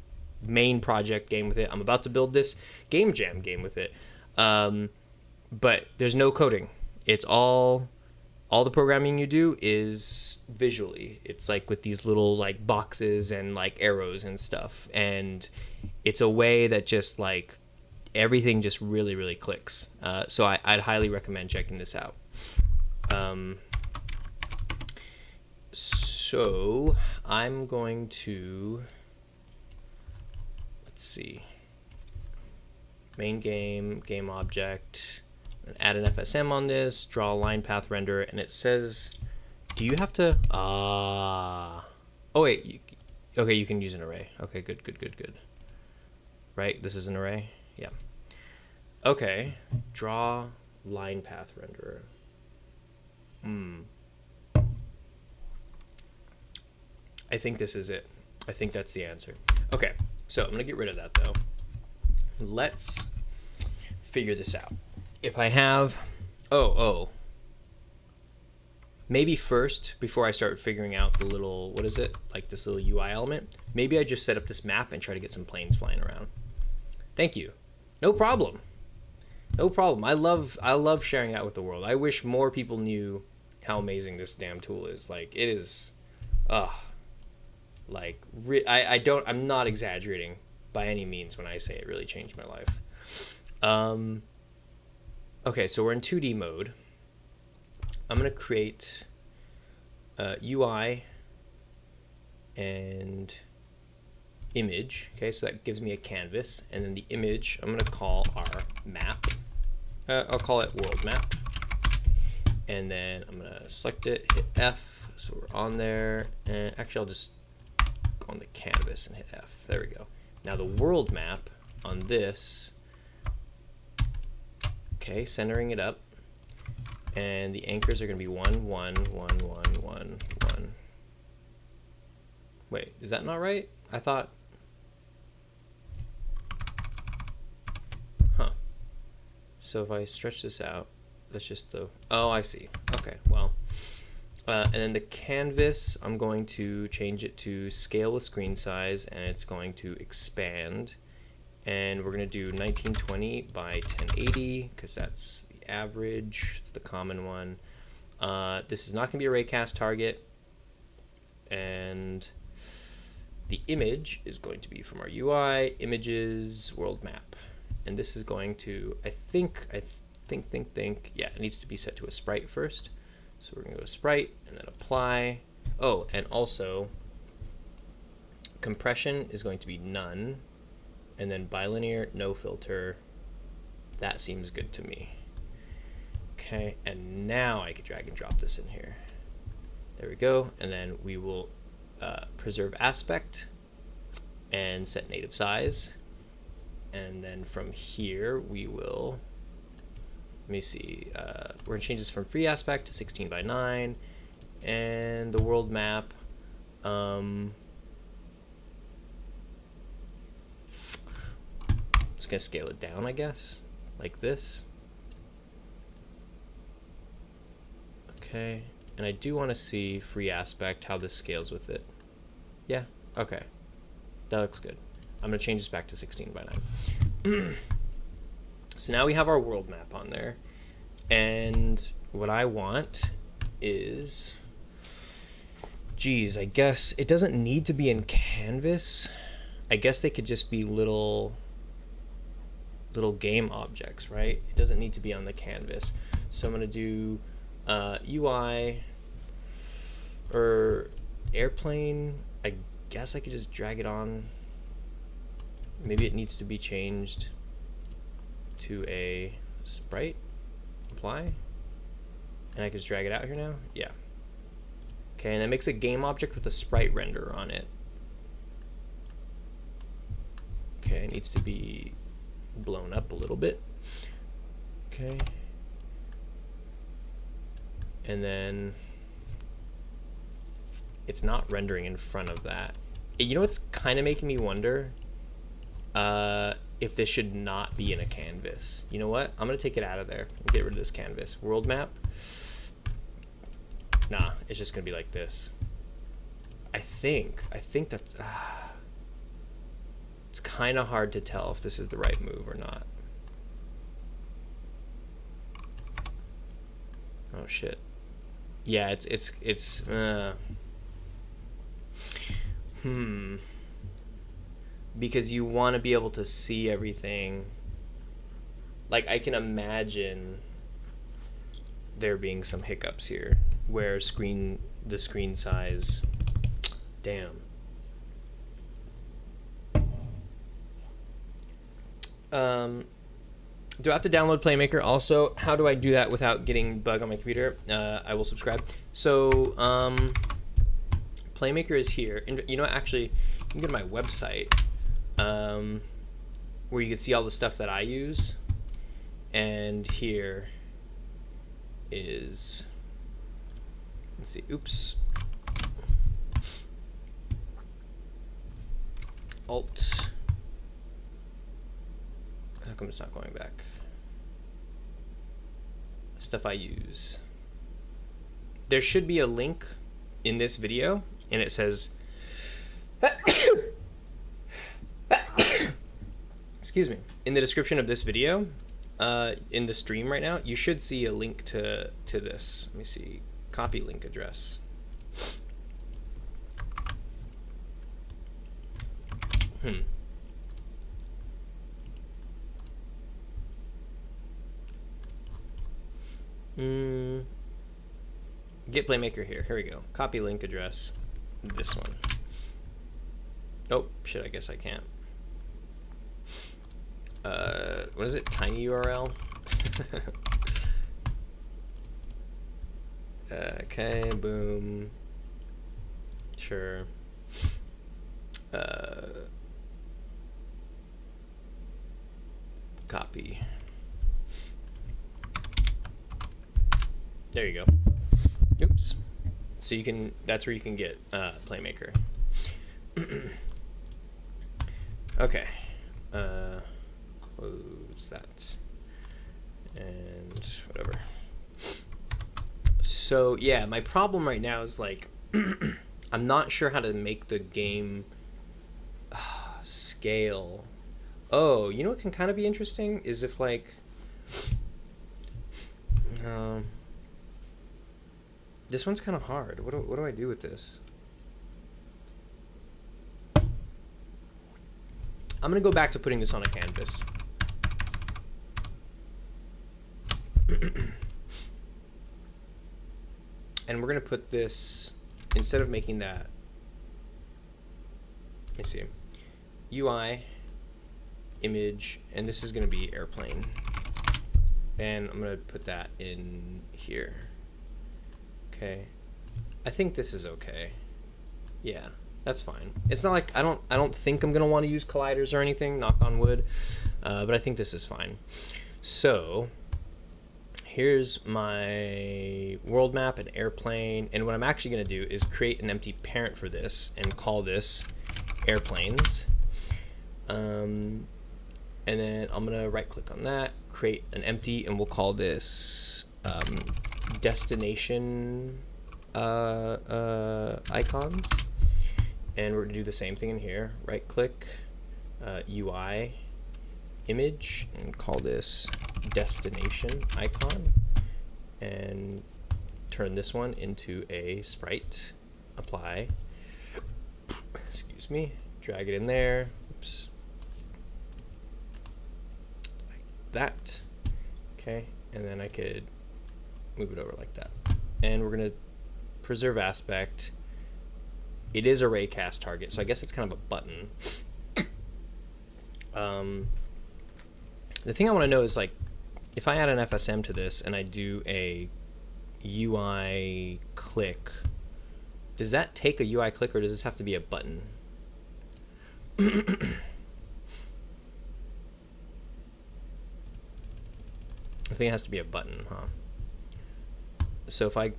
main project game with it. I'm about to build this GameJam game with it. But there's no coding. It's all the programming you do is visually. It's like with these little like boxes and like arrows and stuff. And it's a way that just like everything just really, really clicks. So I'd highly recommend checking this out. So I'm going to, let's see, main game object, add an FSM on this, draw a line path render, and it says, do you have to, oh wait, okay, you can use an array. Okay, good. Right, this is an array? Yeah. Okay, draw line path renderer. I think this is it. I think that's the answer. Okay, so I'm gonna get rid of that though. Let's figure this out. If I have, maybe first, before I start figuring out the little, what is it? Like this little UI element, maybe I just set up this map and try to get some planes flying around. Thank you. No problem. No problem. I love sharing out with the world. I wish more people knew how amazing this damn tool is. Like, it is, like, I'm not exaggerating by any means when I say it really changed my life. Okay, so we're in 2D mode. I'm gonna create UI and image. Okay, so that gives me a canvas, and then the image I'm gonna call our map. I'll call it world map, and then I'm gonna select it, hit F, so we're on there, and actually I'll just go on the canvas and hit F. There we go. Now the world map on this, okay, centering it up, and the anchors are gonna be 1 1 1 1 1 1. Wait, is that not right? I thought. So if I stretch this out, that's just the, oh, I see. Okay, well, and then the canvas, I'm going to change it to scale with screen size, and it's going to expand. And we're gonna do 1920 by 1080, because that's the average, it's the common one. This is not gonna be a raycast target. And the image is going to be from our UI, images, world map. And this is going to, I think, yeah, it needs to be set to a sprite first. So we're gonna go to sprite and then apply. Oh, and also compression is going to be none. And then bilinear, no filter. That seems good to me. Okay, and now I can drag and drop this in here. There we go. And then we will preserve aspect and set native size. And then from here, we will, let me see, we're gonna change this from free aspect to 16 by 9, and the world map, it's gonna scale it down, I guess, like this. Okay, and I do want to see free aspect, how this scales with it. Yeah, okay, that looks good. I'm going to change this back to 16 by 9. So now we have our world map on there. And what I want is, geez, I guess it doesn't need to be in canvas. I guess they could just be little game objects, right? It doesn't need to be on the canvas. So I'm going to do UI or airplane. I guess I could just drag it on. Maybe it needs to be changed to a sprite, apply, and I can just drag it out here now. Yeah. Okay, and that makes a game object with a sprite render on it. Okay, it needs to be blown up a little bit. Okay. And then it's not rendering in front of that. You know what's kind of making me wonder? If this should not be in a canvas. You know what? I'm gonna take it out of there and get rid of this canvas. World map. Nah, it's just gonna be like this. I think that's, it's kind of hard to tell if this is the right move or not. Oh shit. Yeah, it's because you want to be able to see everything. Like, I can imagine there being some hiccups here where the screen size, damn. Do I have to download PlayMaker? Also, how do I do that without getting bug on my computer? I will subscribe. So PlayMaker is here, and you know what, actually you can go to my website, where you can see all the stuff that I use, and here is, let's see, oops, Alt, how come it's not going back? Stuff I use. There should be a link in this video, and it says excuse me, in the description of this video, in the stream right now, you should see a link to this. Let me see. Copy link address. Get PlayMaker here. Here we go. Copy link address. This one. Nope. Shit, I guess I can't. What is it? Tiny URL? Okay, boom. Sure. Copy. There you go. Oops. So you can, that's where you can get PlayMaker. Okay. Close that. And whatever. So yeah, my problem right now is like, I'm not sure how to make the game scale. Oh, you know what can kind of be interesting is if like, this one's kind of hard. What do I do with this? I'm gonna go back to putting this on a canvas. And we're gonna put this, instead of making that, let me see, UI, image, and this is gonna be airplane. And I'm gonna put that in here. Okay, I think this is okay. Yeah, that's fine. It's not like I don't think I'm gonna want to use colliders or anything, knock on wood, but I think this is fine. So here's my world map and airplane, and what I'm actually gonna do is create an empty parent for this and call this airplanes. And then I'm gonna right click on that, create an empty, and we'll call this destination icons. And we're gonna do the same thing in here, right click, UI, image, and call this destination icon, and turn this one into a sprite, apply, excuse me, drag it in there, oops, like that, okay, and then I could move it over like that. And we're gonna preserve aspect. It is a raycast target, so I guess it's kind of a button. The thing I want to know is, like, if I add an FSM to this and I do a UI click, does that take a UI click, or does this have to be a button? I think it has to be a button, huh? So if I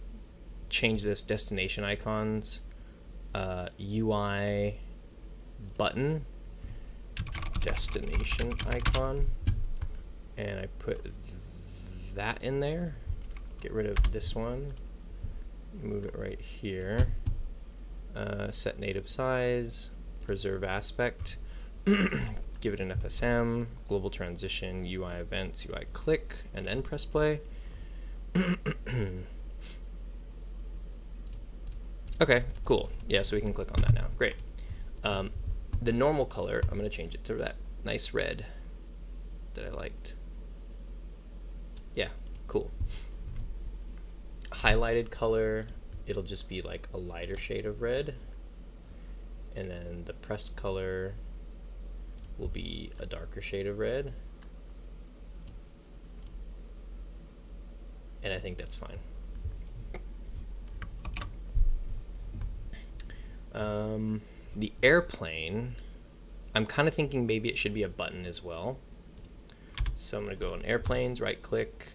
change this destination icons, UI button, destination icon, and I put that in there, get rid of this one, move it right here, set native size, preserve aspect, give it an FSM, global transition, UI events, UI click, and then press play. Okay, cool. Yeah, so we can click on that now. Great. The normal color, I'm going to change it to that nice red that I liked. Yeah, cool. Highlighted color, it'll just be like a lighter shade of red. And then the pressed color will be a darker shade of red. And I think that's fine. The airplane, I'm kind of thinking maybe it should be a button as well. So I'm going to go on airplanes, right click,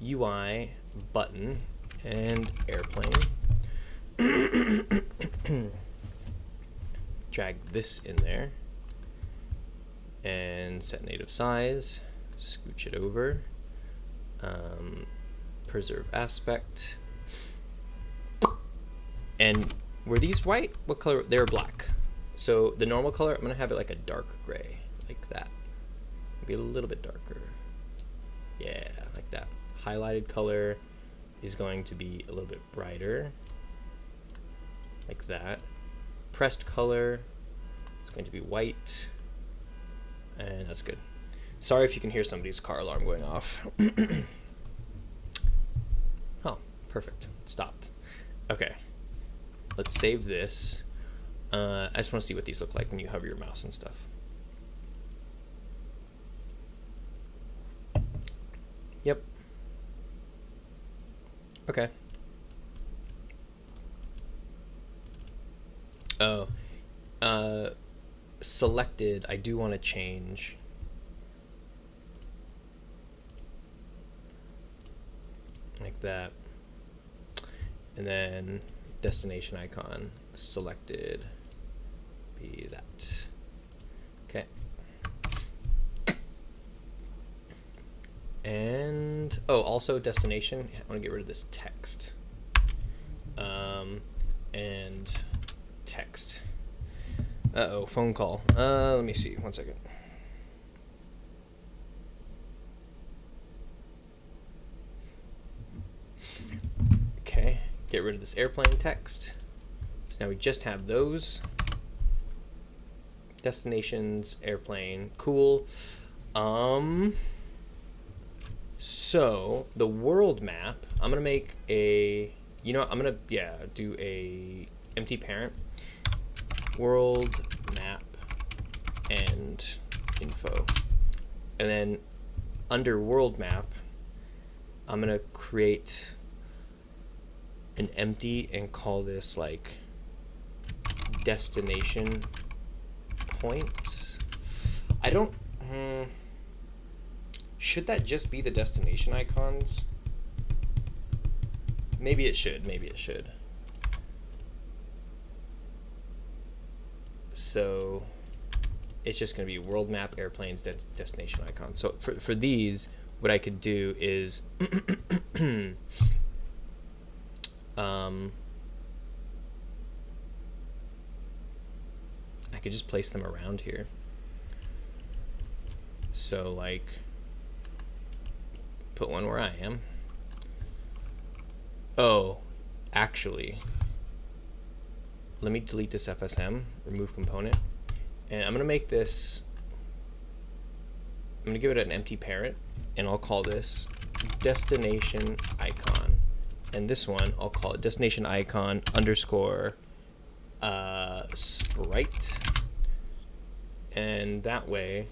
UI, button, and airplane. Drag this in there and set native size, scooch it over, preserve aspect, and were these white? What color? They were black. So the normal color, I'm gonna have it like a dark gray, like that. Maybe a little bit darker. Yeah, like that. Highlighted color is going to be a little bit brighter, like that. Pressed color is going to be white, and that's good. Sorry if you can hear somebody's car alarm going off. Oh, perfect. Stopped. Okay, let's save this. I just want to see what these look like when you hover your mouse and stuff. Yep. Okay. Oh, selected, I do want to change. Like that. And then destination icon selected, be that. Okay. And oh, also destination, I want to get rid of this text. And text. Uh-oh, phone call. Let me see, 1 second. Okay, get rid of this airplane text. So now we just have those. Destinations, airplane, cool. So the world map, I'm gonna make a, you know, I'm gonna, do a empty parent, world map and info. And then under world map, I'm gonna create an empty and call this like destination point. I don't, should that just be the destination icons? Maybe it should, maybe it should. So it's just going to be world map, airplanes, destination icons. So for these, what I could do is I could just place them around here. So like put one where I am. Oh, actually, let me delete this FSM, remove component, and I'm gonna make this, I'm gonna give it an empty parent, and I'll call this destination icon, and this one I'll call it destination icon underscore sprite, and that way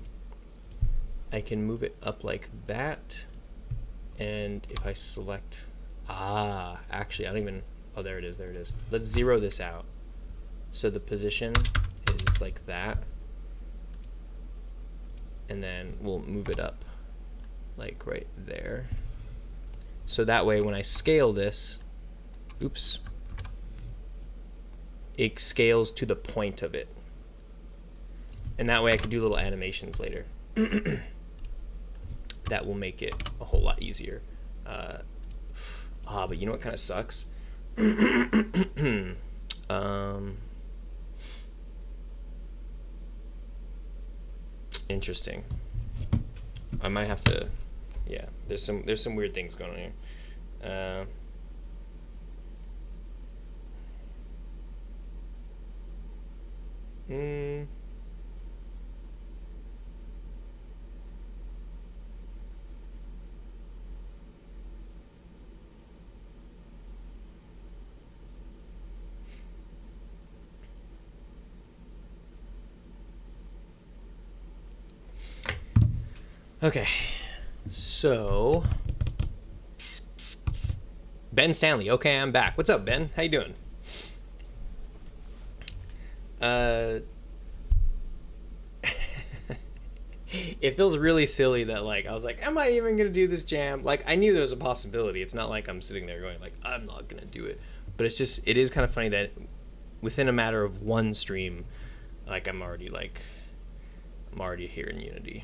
I can move it up like that. And if I select, actually I don't even, oh, there it is, there it is. Let's zero this out. So the position is like that. And then we'll move it up like right there. So that way when I scale this, oops, it scales to the point of it. And that way I can do little animations later. That will make it a whole lot easier. But you know what kind of sucks? Interesting. I might have to, yeah, there's some weird things going on here. Okay, so Ben Stanley. Okay, I'm back. What's up, Ben? How you doing? It feels really silly that like I was like, am I even gonna do this jam? Like I knew there was a possibility. It's not like I'm sitting there going like I'm not gonna do it. But it's just, it is kind of funny that within a matter of one stream, like I'm already here in Unity.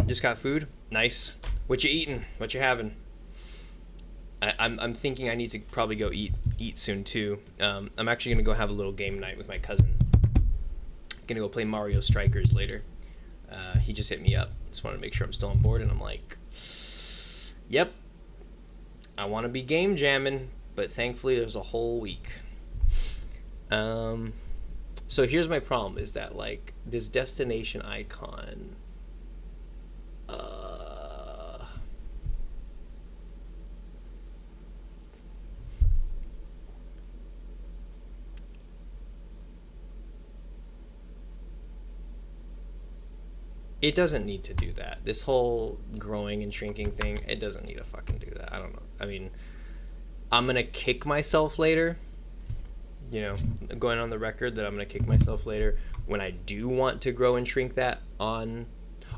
Just got food. Nice. What you eating? What you having? I'm thinking I need to probably go eat soon too. I'm actually gonna go have a little game night with my cousin. Gonna go play Mario Strikers later. he just hit me up. Just wanted to make sure I'm still on board, and I'm like, yep, I want to be game jamming, but thankfully there's a whole week. So here's my problem, is that like this destination icon, it doesn't need to do that. This whole growing and shrinking thing, it doesn't need to fucking do that. I don't know. I mean, I'm gonna kick myself later. You know, going on the record that I'm gonna kick myself later when I do want to grow and shrink that on.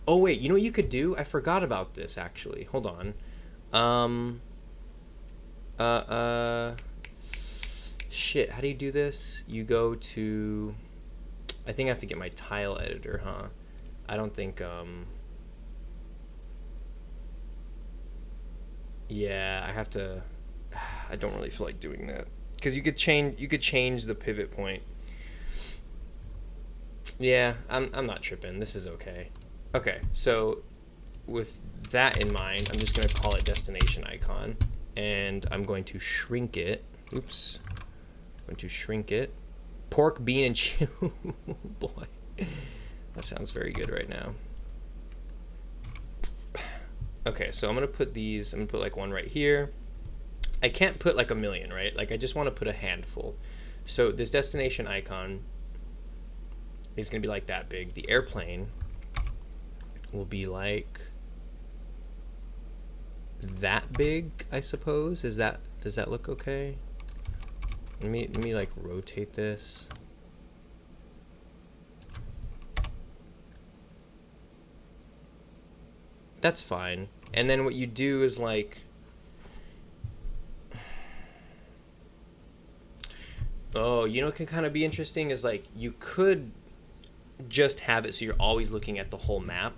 Oh wait, you know what you could do? I forgot about this actually. Hold on. Shit. How do you do this? You go to. I think I have to get my tile editor, huh? I don't think. Yeah, I have to. I don't really feel like doing that. Because you could change the pivot point. Yeah, I'm not tripping. This is okay. Okay, so with that in mind, I'm just going to call it destination icon, and I'm going to shrink it. Oops. I'm going to shrink it. Pork, bean, and chew. Boy, that sounds very good right now. Okay, so I'm going to put these. I'm going to put like one right here. I can't put like a million, right? Like I just want to put a handful. So this destination icon is going to be like that big. The airplane will be like that big, I suppose. Does that look okay? Let me like rotate this. That's fine. And then what you do is like, oh, you know what can kind of be interesting is like you could just have it so you're always looking at the whole map,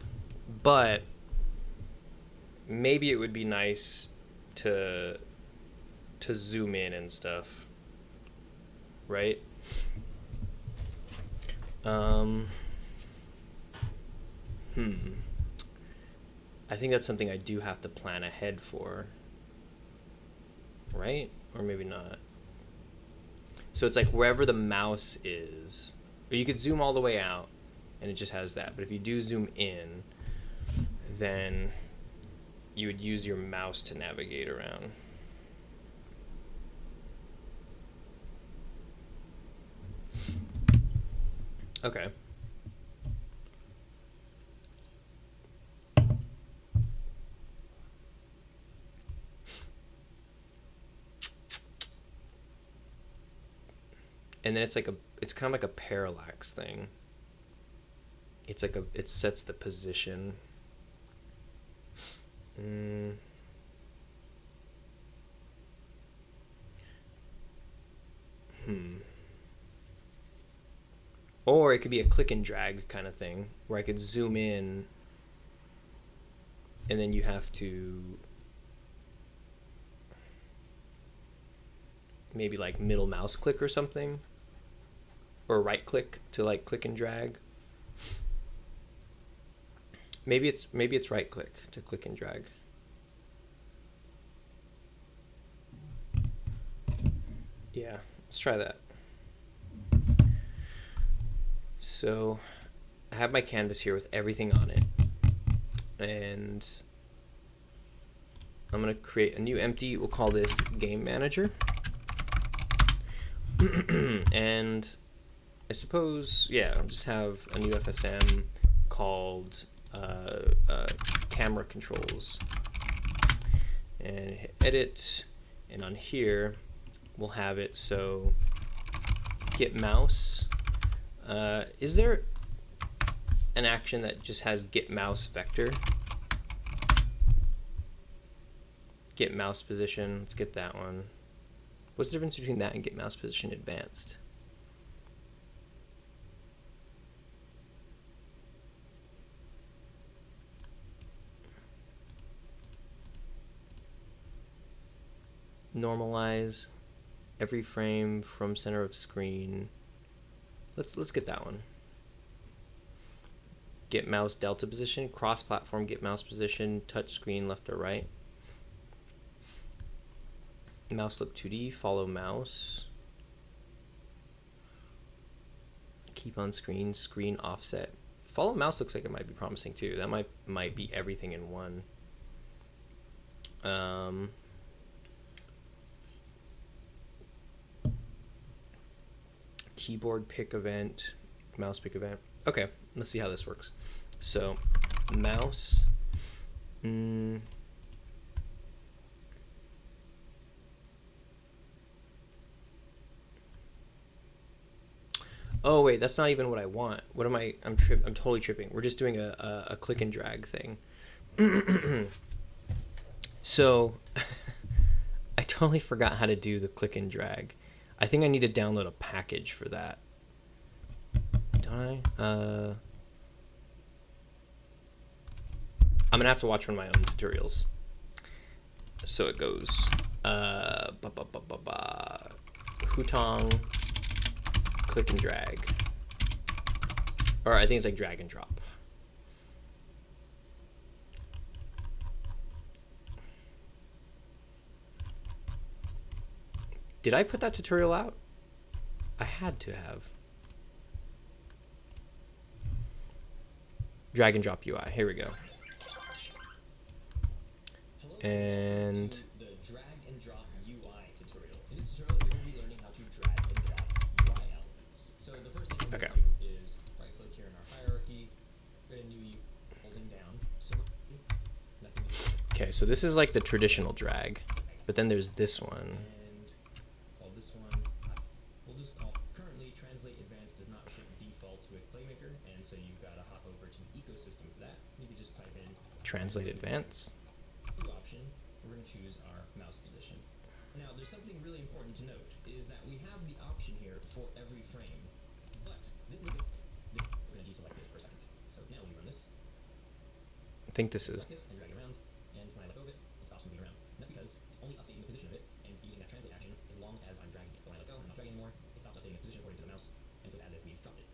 but maybe it would be nice to zoom in and stuff, right? I think that's something I do have to plan ahead for, right? Or maybe not. So it's like wherever the mouse is, or you could zoom all the way out and it just has that. But if you do zoom in, then you would use your mouse to navigate around. Okay. And then it's kind of like a parallax thing. It's like it sets the position. Or it could be a click and drag kind of thing where I could zoom in and then you have to maybe like middle mouse click or something, or right click to like click and drag. Maybe it's right click to click and drag. Yeah, let's try that. So I have my canvas here with everything on it, and I'm gonna create a new empty. We'll call this Game Manager. And I suppose, yeah, I'll just have a new FSM called camera controls, and hit edit, and on here we'll have it so get mouse. Is there an action that just has get mouse vector? Get mouse position, let's get that one. What's the difference between that and get mouse position advanced? Normalize every frame from center of screen. Let's get that one. Get mouse delta position, cross-platform get mouse position, touch screen left or right. Mouse look 2D, follow mouse. Keep on screen, screen offset. Follow mouse looks like it might be promising too. That might be everything in one. Keyboard pick event, mouse pick event. Okay, let's see how this works. So, mouse. Oh wait, that's not even what I want. What am I? I'm totally tripping. We're just doing a click and drag thing. So, I totally forgot how to do the click and drag. I think I need to download a package for that. Don't I? I'm gonna have to watch one of my own tutorials. So it goes Hutong, click and drag. Or I think it's like drag and drop. Did I put that tutorial out? I had to have. Drag and drop UI. Here we go. And the drag and drop UI tutorial. In this tutorial, you're going to be learning how to drag and drop UI elements. So the first thing we're going to do is right click here in our hierarchy, create a new holding down. So nothing. Okay, so this is like the traditional drag, but then there's this one. And call this one. We'll just call currently translate advanced does not ship default with PlayMaker, and so you've got to hop over to ecosystem for that. You can just type in Translate advanced. Option, we're going to choose our mouse position. Now, there's something really important to note, is that we have the option here for every frame, but this is we're going to deselect this per second. So now when we run this, I think this is. And drag it around, and when I let go of it, it stops moving around. And that's because it's only updating the position of it, and using that translate action as long as I'm dragging it. When I let go, I'm not dragging anymore, it stops updating the position according to the mouse, and so as if we've dropped it.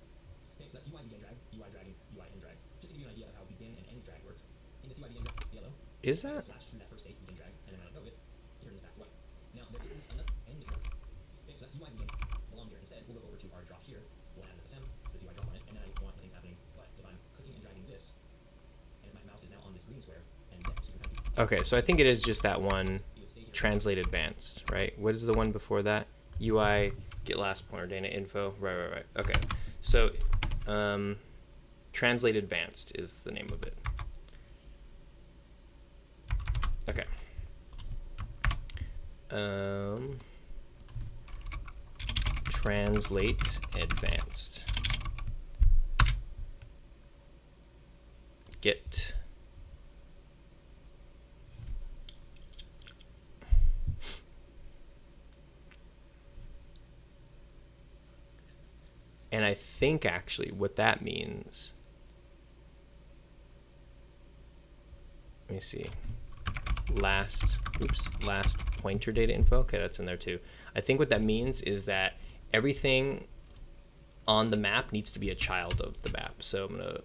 Okay, so that's UI begin drag, UI dragging, UI end drag. Just to give you an idea of how begin and end drag work, in this UI begin drag, yellow, Is that? flash through that first state, begin drag, and then when I let go of it, it turns back to white. Now there is another end drag. Okay, so that's UI begin along here. Instead, we'll go over to our drop here. We'll add an FSM, says UI drop on it, and then I want the things happening. But if I'm clicking and dragging this, and if my mouse is now on this green square, and so you can kind of Okay, so I think it is just that one. Translate advanced, right? What is the one before that? UI get last pointer data info. Right. Okay, so translate advanced is the name of it. Okay. Translate advanced. Get. And I think actually what that means, let me see, last pointer data info. Okay, that's in there too. I think what that means is that everything on the map needs to be a child of the map. So I'm gonna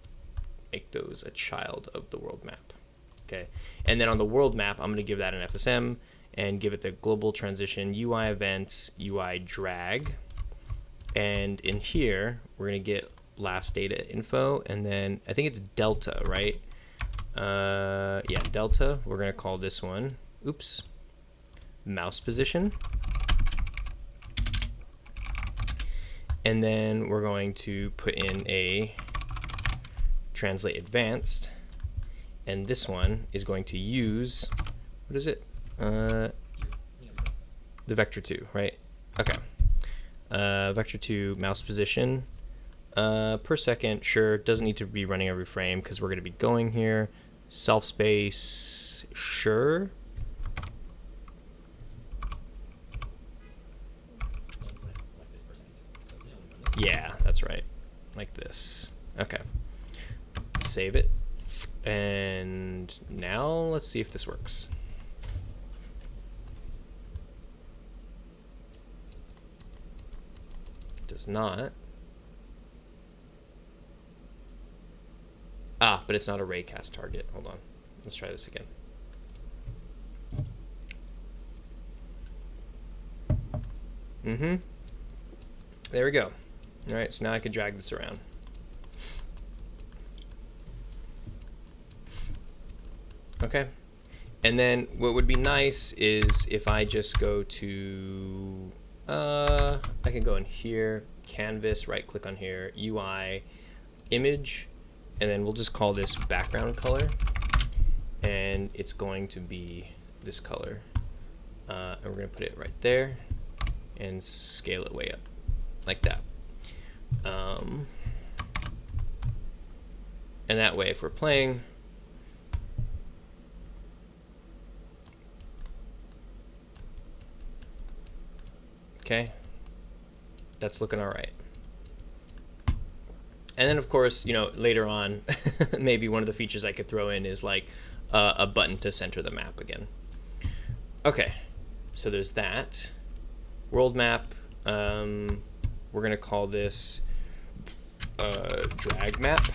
make those a child of the world map. Okay, and then on the world map, I'm gonna give that an FSM and give it the global transition UI events, UI drag. And in here, we're going to get last data info, and then I think it's delta, right? Yeah, delta. We're going to call this one, mouse position. And then we're going to put in a translate advanced, and this one is going to use, what is it? The vector 2, right? Okay. Vector 2 mouse position per second. Sure, doesn't need to be running every frame because we're going to be going here. Self space, sure. Yeah, that's right. Like this. Okay. Save it. And now let's see if this works. Does not. Ah, but it's not a raycast target. Hold on. Let's try this again. There we go. All right, so now I can drag this around. Okay. And then what would be nice is if I just go to, I can go in here, canvas, right click on here, UI, image, and then we'll just call this background color. And it's going to be this color. And we're going to put it right there and scale it way up like that. And that way, if we're playing, okay, that's looking all right. And then, of course, you know, later on, maybe one of the features I could throw in is like a button to center the map again. Okay, so there's that. World map, we're going to call this drag map.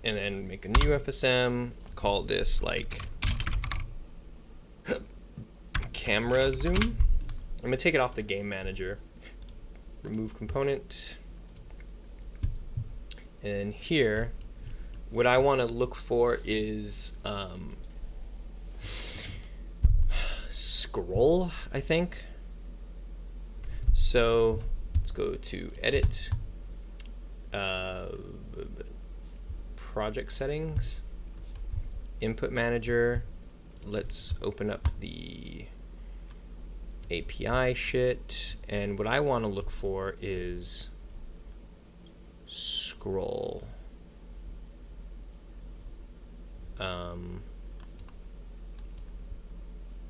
And then make a new FSM, call this like camera zoom. I'm going to take it off the game manager. Remove component. And here, what I want to look for is scroll, I think. So let's go to edit, project settings, input manager. Let's open up the API shit. And what I want to look for is scroll.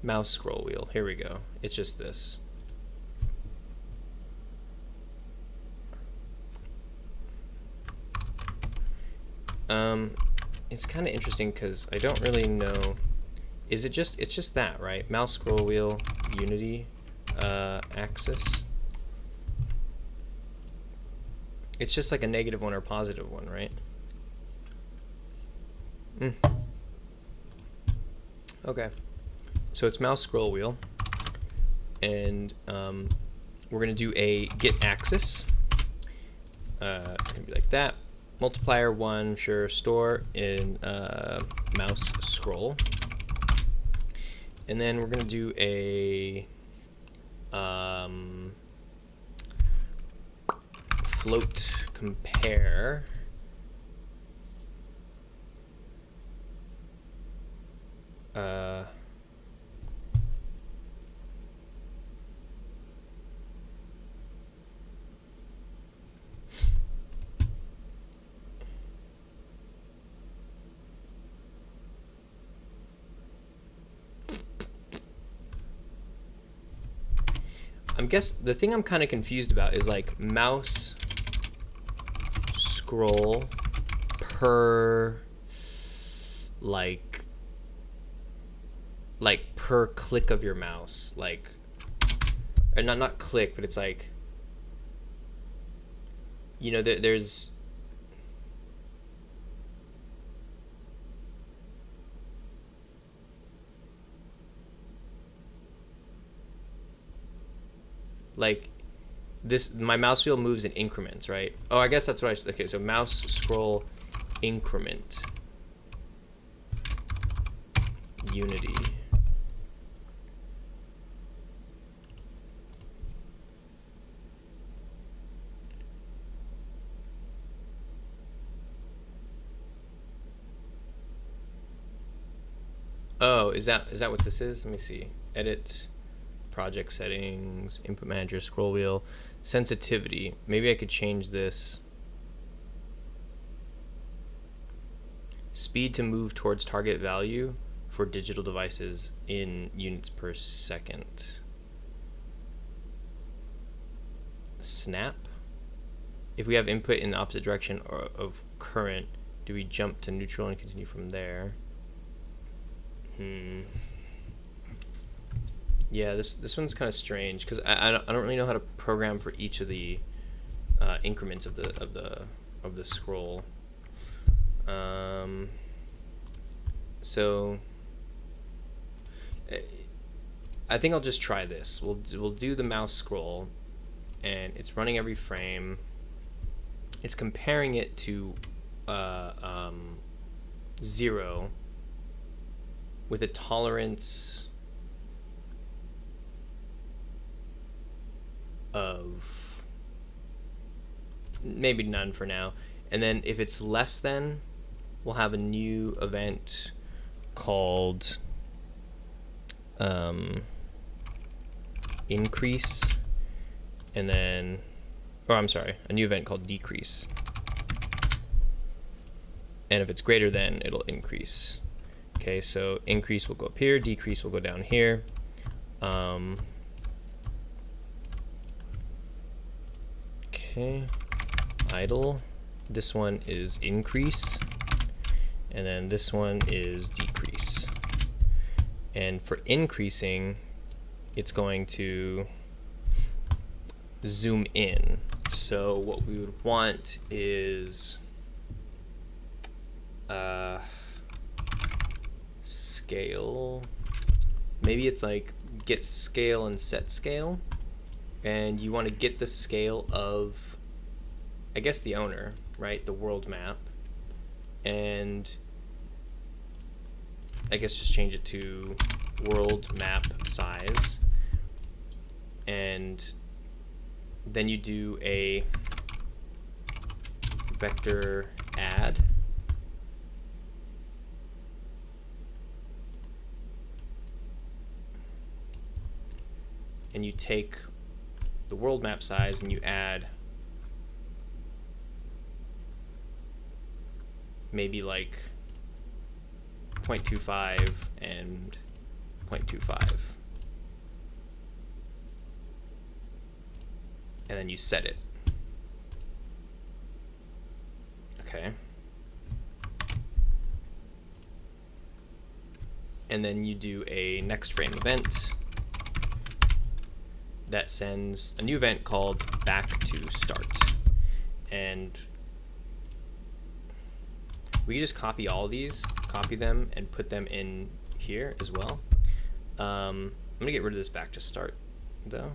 Mouse scroll wheel. Here we go. It's just this. It's kind of interesting because I don't really know. Is it just? It's just that, right? Mouse scroll wheel, Unity, axis. It's just like a -1 or +1, right? Okay. So it's mouse scroll wheel, and we're gonna do a get axis. It's gonna be like that. Multiplier 1, sure. Store in mouse scroll, and then we're gonna do a float compare. The thing I'm kind of confused about is like mouse scroll per like per click of your mouse, like, or not click, but it's like, you know, there's like this, my mouse wheel moves in increments, right? Oh, I guess that's what I should, okay, so mouse scroll increment, Unity. Oh, is that what this is? Let me see. Edit, project settings, input manager, scroll wheel, sensitivity. Maybe I could change this. Speed to move towards target value for digital devices in units per second. Snap. If we have input in the opposite direction of current, do we jump to neutral and continue from there? Yeah, this one's kind of strange because I don't really know how to program for each of the increments of the scroll. So I think I'll just try this. We'll do the mouse scroll, and it's running every frame. It's comparing it to 0 with a tolerance of maybe none for now. And then if it's less than, we'll have a new event called increase, and then, or I'm sorry, a new event called decrease. And if it's greater than, it'll increase. Okay, so increase will go up here, decrease will go down here. Okay, idle. This one is increase, and then this one is decrease. And for increasing, it's going to zoom in. So what we would want is scale. Maybe it's like get scale and set scale, and you want to get the scale of, I guess, the owner, right? The world map, and I guess just change it to world map size, and then you do a vector add, and you take the world map size and you add maybe like 0.25 and 0.25, and then you set it. Okay. And then you do a next frame event that sends a new event called back to start. And we can just copy all of these, copy them, and put them in here as well. I'm gonna get rid of this back to start though,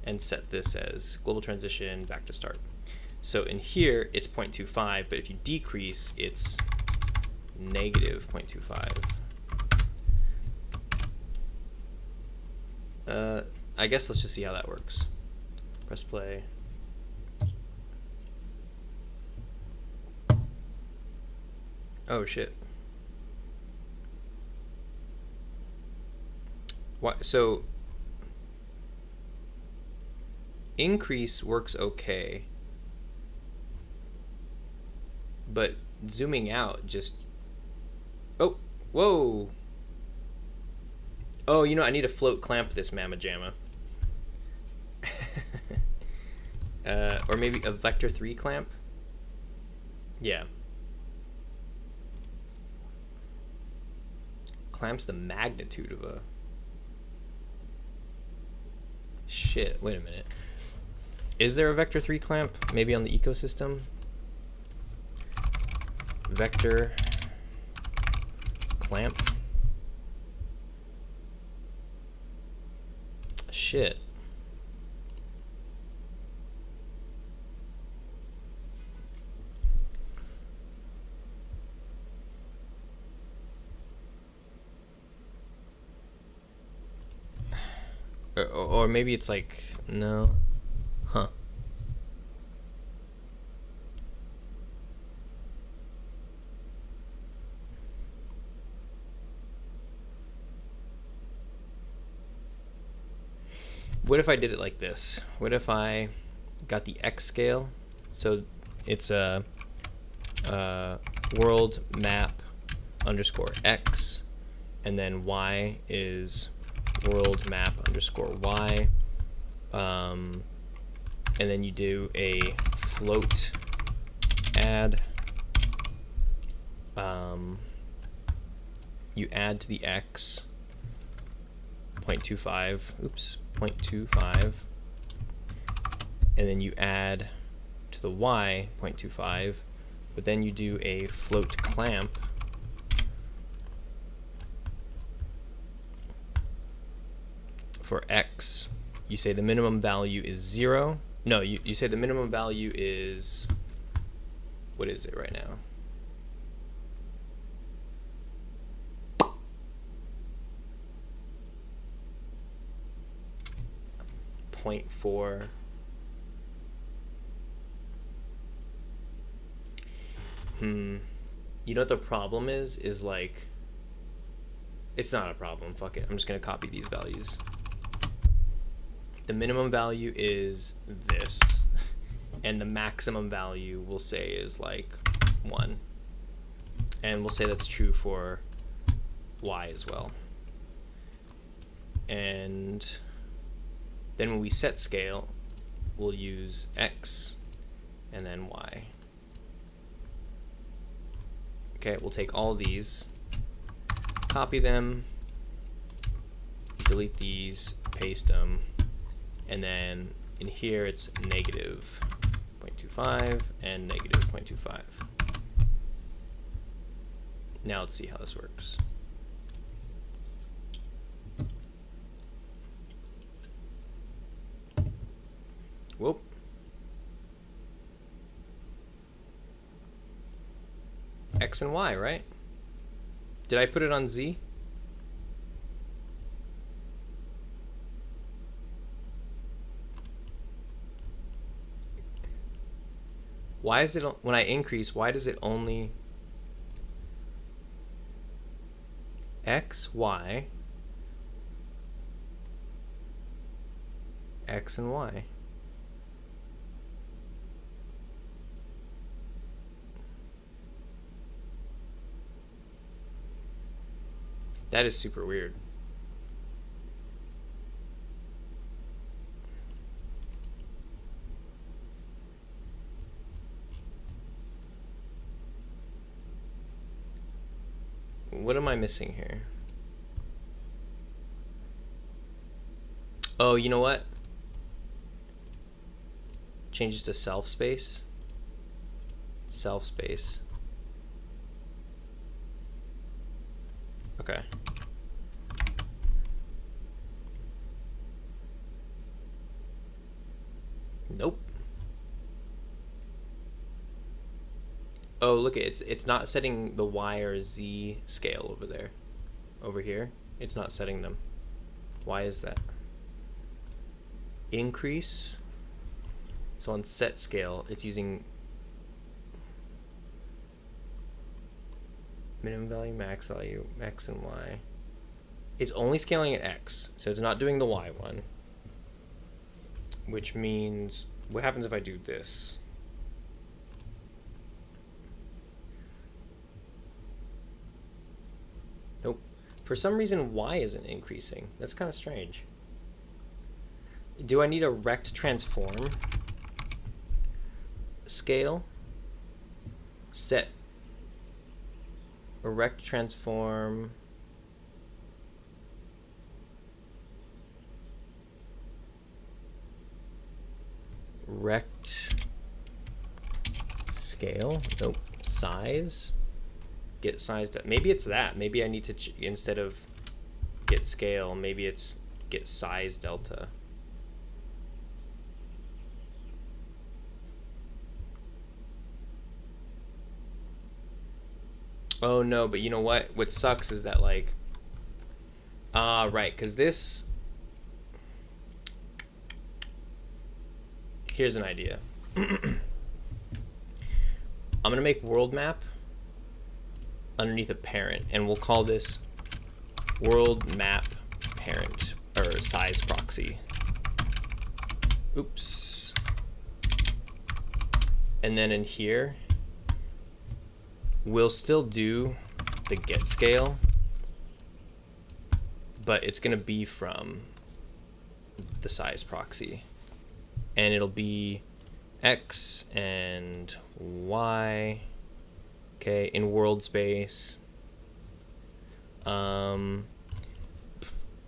and set this as global transition back to start. So in here it's 0.25, but if you decrease, it's negative 0.25. I guess let's just see how that works. Press play. Oh shit. What? So increase works okay, but zooming out just, oh, whoa. Oh, you know, I need to float clamp this mamma jamma. Or maybe a vector 3 clamp. Yeah. Clamps the magnitude of a... Shit, wait a minute. Is there a vector 3 clamp? Maybe on the ecosystem? Vector clamp. Shit. Or maybe it's like, no. Huh. What if I did it like this? What if I got the X scale? So it's a world map underscore X, and then Y is world map underscore Y, and then you do a float add, you add to the X 0.25, oops, 0.25, and then you add to the Y 0.25, but then you do a float clamp for x. You say the minimum value is 0. No, you say the minimum value is, what is it right now? 0.4. You know what the problem is like, it's not a problem, fuck it. I'm just gonna copy these values. The minimum value is this, and the maximum value we'll say is like 1. And we'll say that's true for y as well. And then when we set scale, we'll use x and then y. Okay, we'll take all these, copy them, delete these, paste them, and then in here it's negative 0.25 and negative 0.25. Now let's see how this works. Whoop. X and Y, right? Did I put it on Z? Why is it, when I increase, why does it only X, Y, X and Y? That is super weird. What am I missing here? Oh, you know what? Changes to self space. Self space. Okay. Nope. Oh, look, it's not setting the Y or Z scale over there. Over here, it's not setting them. Why is that? Increase. So on set scale, it's using minimum value, max value, X and Y. It's only scaling at X, so it's not doing the Y one. Which means, what happens if I do this? Nope. For some reason, Y isn't increasing. That's kind of strange. Do I need a rect transform scale? Set a rect transform rect scale? Nope. Size? Get size. Maybe it's that. Maybe I need to, instead of get scale, maybe it's get size delta. Oh no, but you know what? What sucks is that, like, right, because this, here's an idea. I'm gonna make world map underneath a parent, and we'll call this world map parent, or size proxy. Oops. And then in here, we'll still do the get scale, but it's gonna be from the size proxy, and it'll be X and Y, okay, in world space. And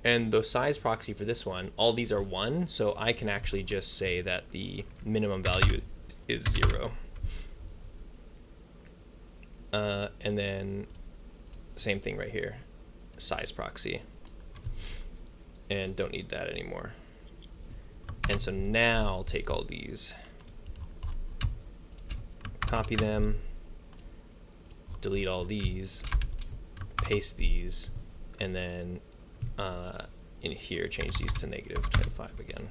the size proxy for this one, all these are 1, so I can actually just say that the minimum value is 0. And then same thing right here, size proxy. And don't need that anymore. And so now I'll take all these, copy them, delete all these, paste these, and then in here change these to -25 again.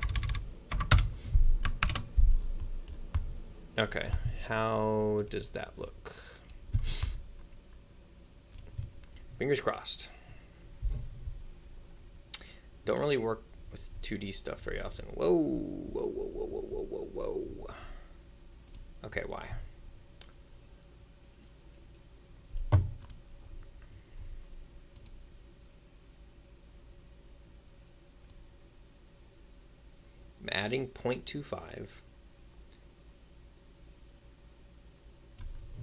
Okay, how does that look? Fingers crossed. Don't really work with 2D stuff very often. Whoa, whoa, whoa, whoa, whoa, whoa, whoa, whoa. Okay, why? I'm adding 0.25.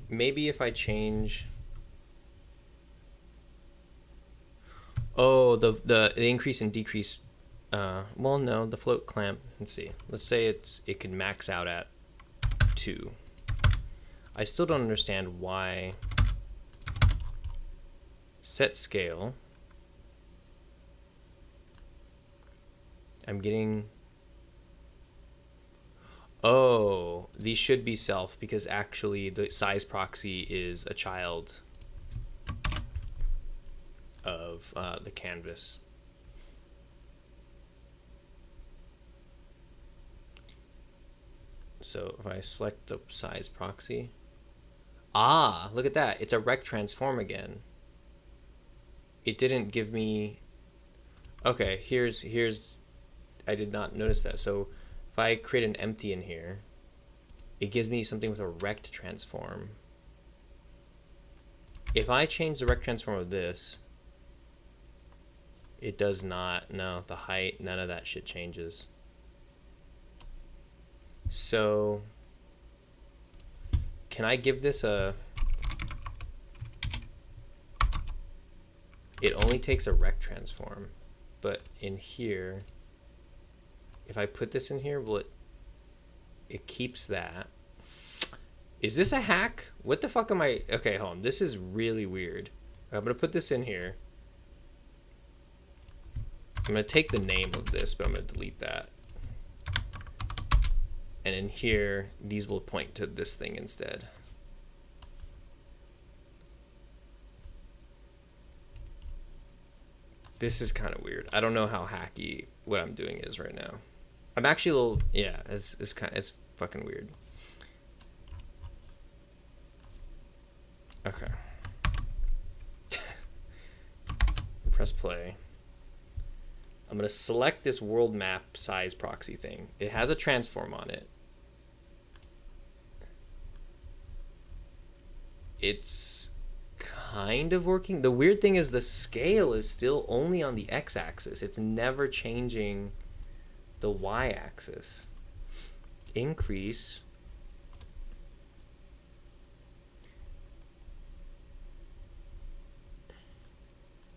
Maybe if I change... Oh, the increase and decrease. Well, no, the float clamp. Let's see. Let's say it can max out at 2. I still don't understand why set scale. I'm getting... Oh, these should be self because actually the size proxy is a child of the canvas. So if I select the size proxy, look at that, it's a rect transform again. It didn't give me... Okay, here's I did not notice that. So if I create an empty in here, it gives me something with a rect transform. If I change the rect transform of this, it does not. No, the height, none of that shit changes. So can I give this a... It only takes a rect transform, but in here, if I put this in here, will it keeps that. Is this a hack? What the fuck am I... Okay, hold on. This is really weird. I'm going to put this in here. I'm going to take the name of this, but I'm going to delete that. And in here, these will point to this thing instead. This is kind of weird. I don't know how hacky what I'm doing is right now. I'm actually a little... Yeah, it's fucking weird. Okay. Press play. I'm going to select this world map size proxy thing. It has a transform on it. It's kind of working. The weird thing is the scale is still only on the x-axis. It's never changing the y-axis. Increase.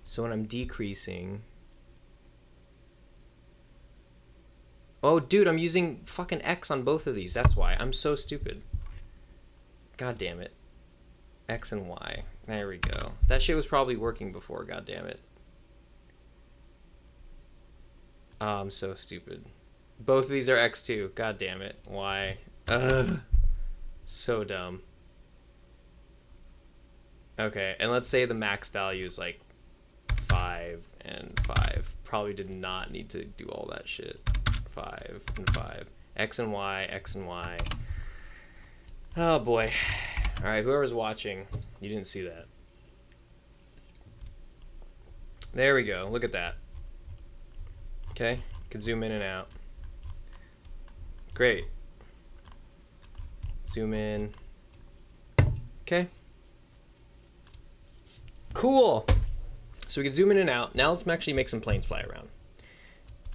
So when I'm decreasing... Oh, dude, I'm using fucking X on both of these. That's why. I'm so stupid. God damn it. X and Y. There we go. That shit was probably working before. God damn it. Oh, I'm so stupid. Both of these are X too. God damn it. Why? Ugh. So dumb. Okay, and let's say the max value is like 5 and 5. Probably did not need to do all that shit. 5 and 5. X and Y, X and Y. Oh boy. Alright, whoever's watching, you didn't see that. There we go. Look at that. Okay, can zoom in and out. Great. Zoom in. Okay. Cool. So we can zoom in and out. Now let's actually make some planes fly around.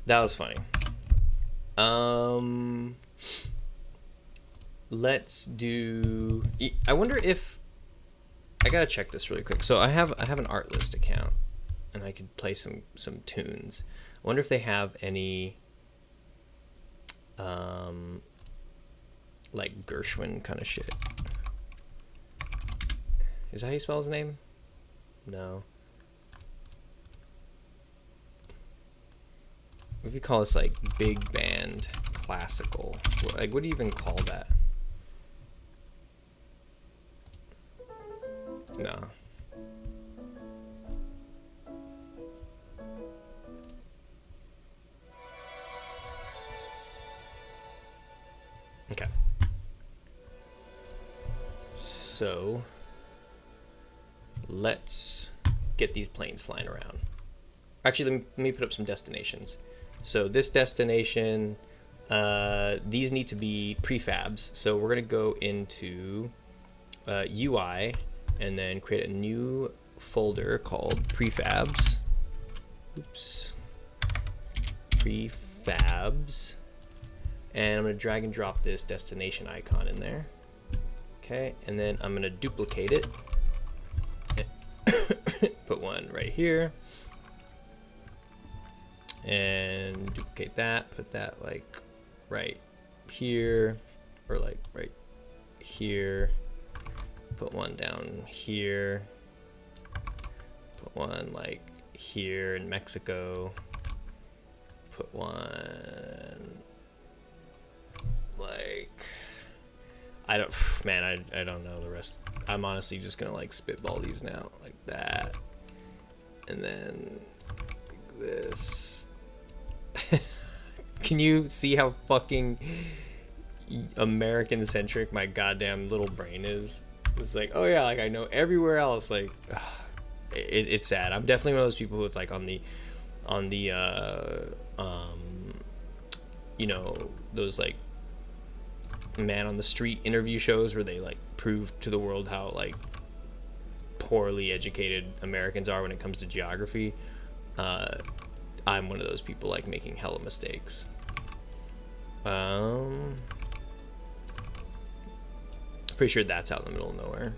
That was funny. Let's do... I wonder if... I gotta check this really quick. So I have an Artlist account, and I could play some tunes. I wonder if they have any like Gershwin kind of shit. Is that how you spell his name? No. What if you call this like big band classical? Like, what do you even call that? No. Okay. So let's get these planes flying around. Actually, let me put up some destinations. So this destination, these need to be prefabs. So we're gonna go into UI and then create a new folder called prefabs. Oops. Prefabs. And I'm gonna drag and drop this destination icon in there. Okay, and then I'm gonna duplicate it. Put one right here. And duplicate that, put that like right here, or like right here. Put one down here. Put one like here in Mexico. Put one like, I don't know the rest. I'm honestly just gonna like spitball these now, like that, and then like this. Can you see how fucking American centric my goddamn little brain is? It's like, oh yeah, like I know everywhere else. Like, it's sad. I'm definitely one of those people who's like on the you know, those like man on the street interview shows where they like prove to the world how like poorly educated Americans are when it comes to geography. I'm one of those people like making hella mistakes. Pretty sure that's out in the middle of nowhere.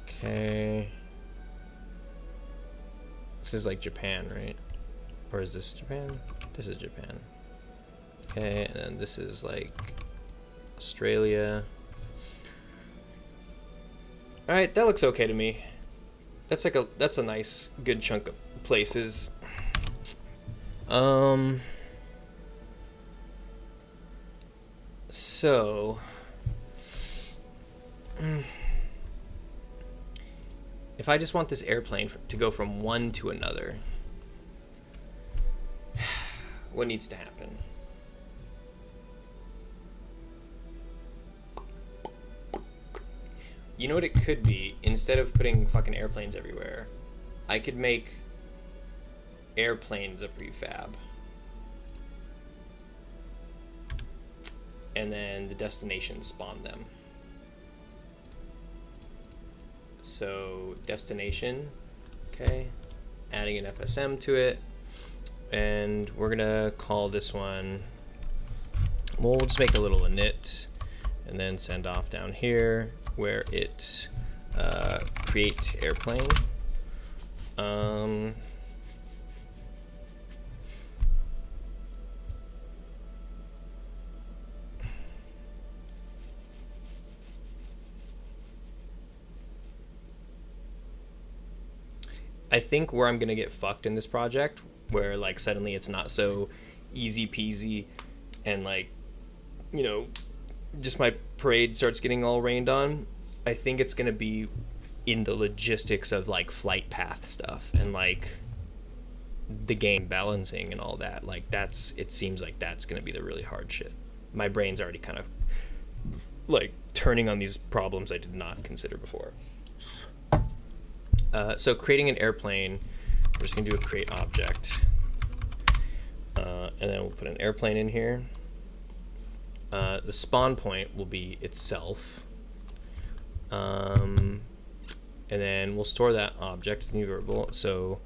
Okay. This is like Japan, right? Or is this Japan? This is Japan. Okay, and then this is like Australia. All right, that looks okay to me. That's a nice good chunk of places. So if I just want this airplane to go from one to another, what needs to happen? You know what it could be? Instead of putting fucking airplanes everywhere, I could make airplanes a prefab. And then the destinations spawn them. So destination, okay, adding an FSM to it, and we're gonna call this one, we'll just make a little init and then send off down here where it creates airplane. I think where I'm gonna get fucked in this project, where like suddenly it's not so easy peasy and like, you know, just my parade starts getting all rained on, I think it's gonna be in the logistics of like flight path stuff and like the game balancing and all that. Like it seems like that's gonna be the really hard shit. My brain's already kind of like turning on these problems I did not consider before. So creating an airplane, we're just gonna do a create object, and then we'll put an airplane in here. The spawn point will be itself, and then we'll store that object as a new variable. So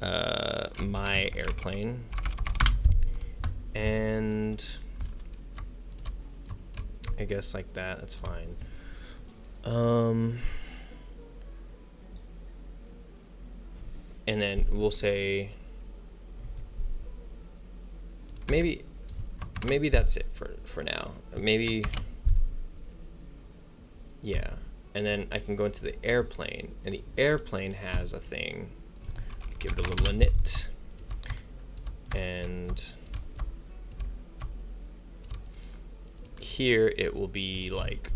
my airplane, and I guess like that. That's fine. And then we'll say maybe maybe that's it for now. Maybe, yeah. And then I can go into the airplane, and the airplane has a thing. Give it a little init, and here it will be like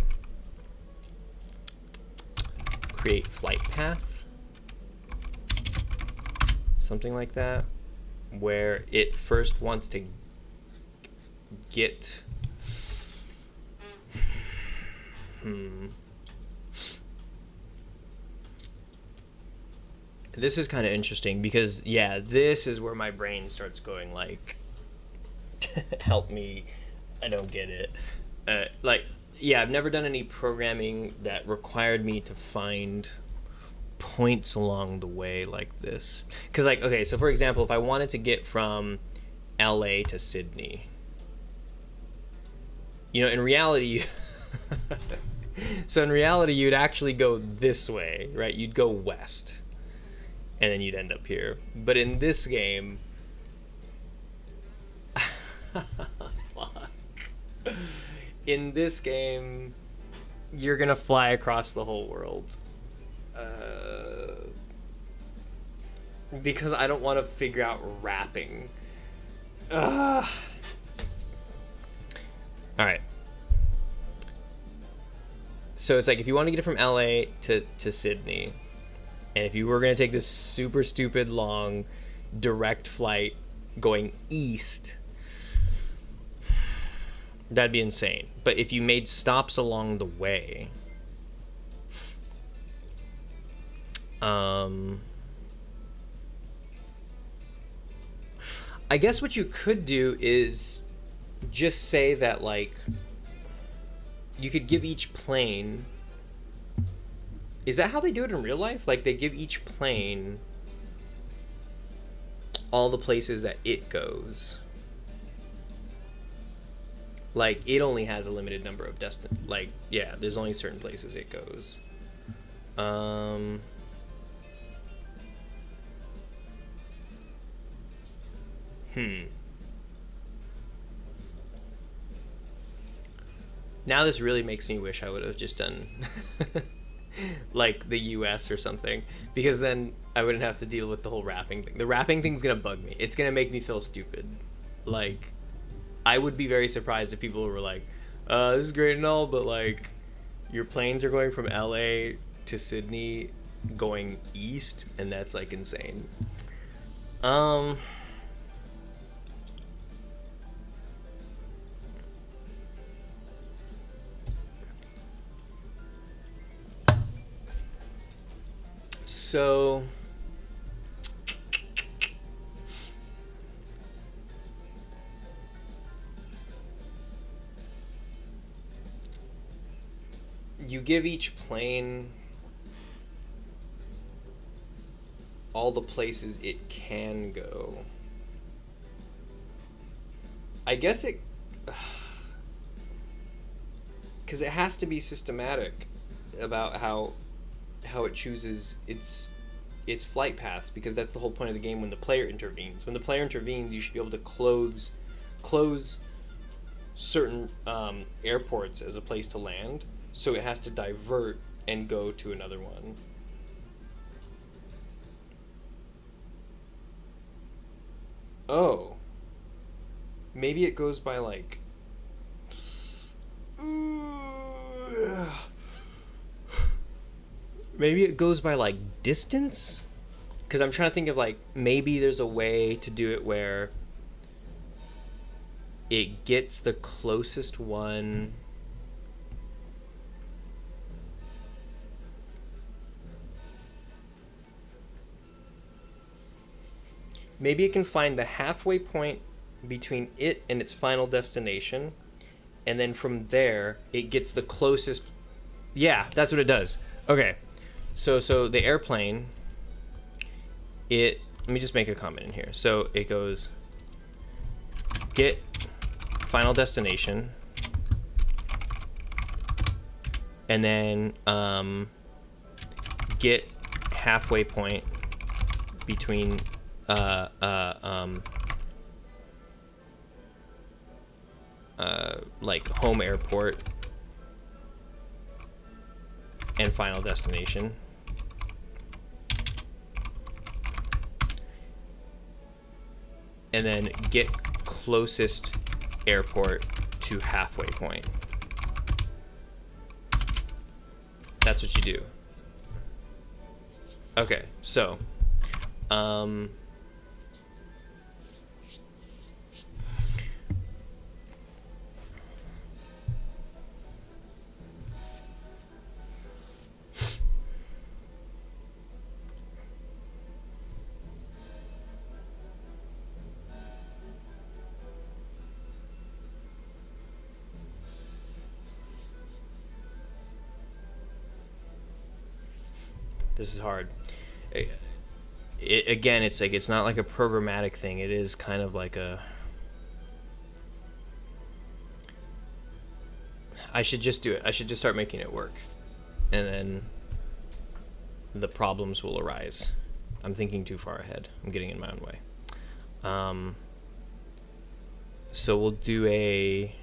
create flight path, something like that, where it first wants to get This is kind of interesting because, yeah, this is where my brain starts going like, help me, I don't get it. Like, yeah, I've never done any programming that required me to find points along the way like this. Because, like, okay, so for example, if I wanted to get from LA to Sydney, you know, in reality, so in reality, you'd actually go this way, right? You'd go west, and then you'd end up here. But in this game, fuck. In this game, you're gonna fly across the whole world. Because I don't want to figure out wrapping. All right. So it's like if you want to get it from LA to Sydney, and if you were going to take this super stupid long direct flight going east, that'd be insane. But if you made stops along the way, I guess what you could do is just say that, like, you could give each plane... Is that how they do it in real life? Like, they give each plane all the places that it goes. Like, it only has a limited number of like, yeah, there's only certain places it goes. Now this really makes me wish I would have just done like the US or something, because then I wouldn't have to deal with the whole wrapping thing. The wrapping thing's gonna bug me. It's gonna make me feel stupid. Like, I would be very surprised if people were like, this is great and all, but like, your planes are going from LA to Sydney going east, and that's like insane. So you give each plane all the places it can go. I guess it, because it has to be systematic about how it chooses its flight paths, because that's the whole point of the game. When the player intervenes, you should be able to close certain airports as a place to land, so it has to divert and go to another one. Oh, maybe it goes by like maybe it goes by like distance, because I'm trying to think of like, maybe there's a way to do it where it gets the closest one. Maybe it can find the halfway point between it and its final destination, and then from there it gets the closest. Yeah, that's what it does. Okay, so the airplane, let me just make a comment in here. So it goes get final destination, and then get halfway point between like home airport and final destination. And then get closest airport to halfway point. That's what you do. Okay, so this is hard. Again, it's like, it's not like a programmatic thing. It is kind of like a, I should just do it. I should just start making it work, and then the problems will arise. I'm thinking too far ahead. I'm getting in my own way. So we'll do a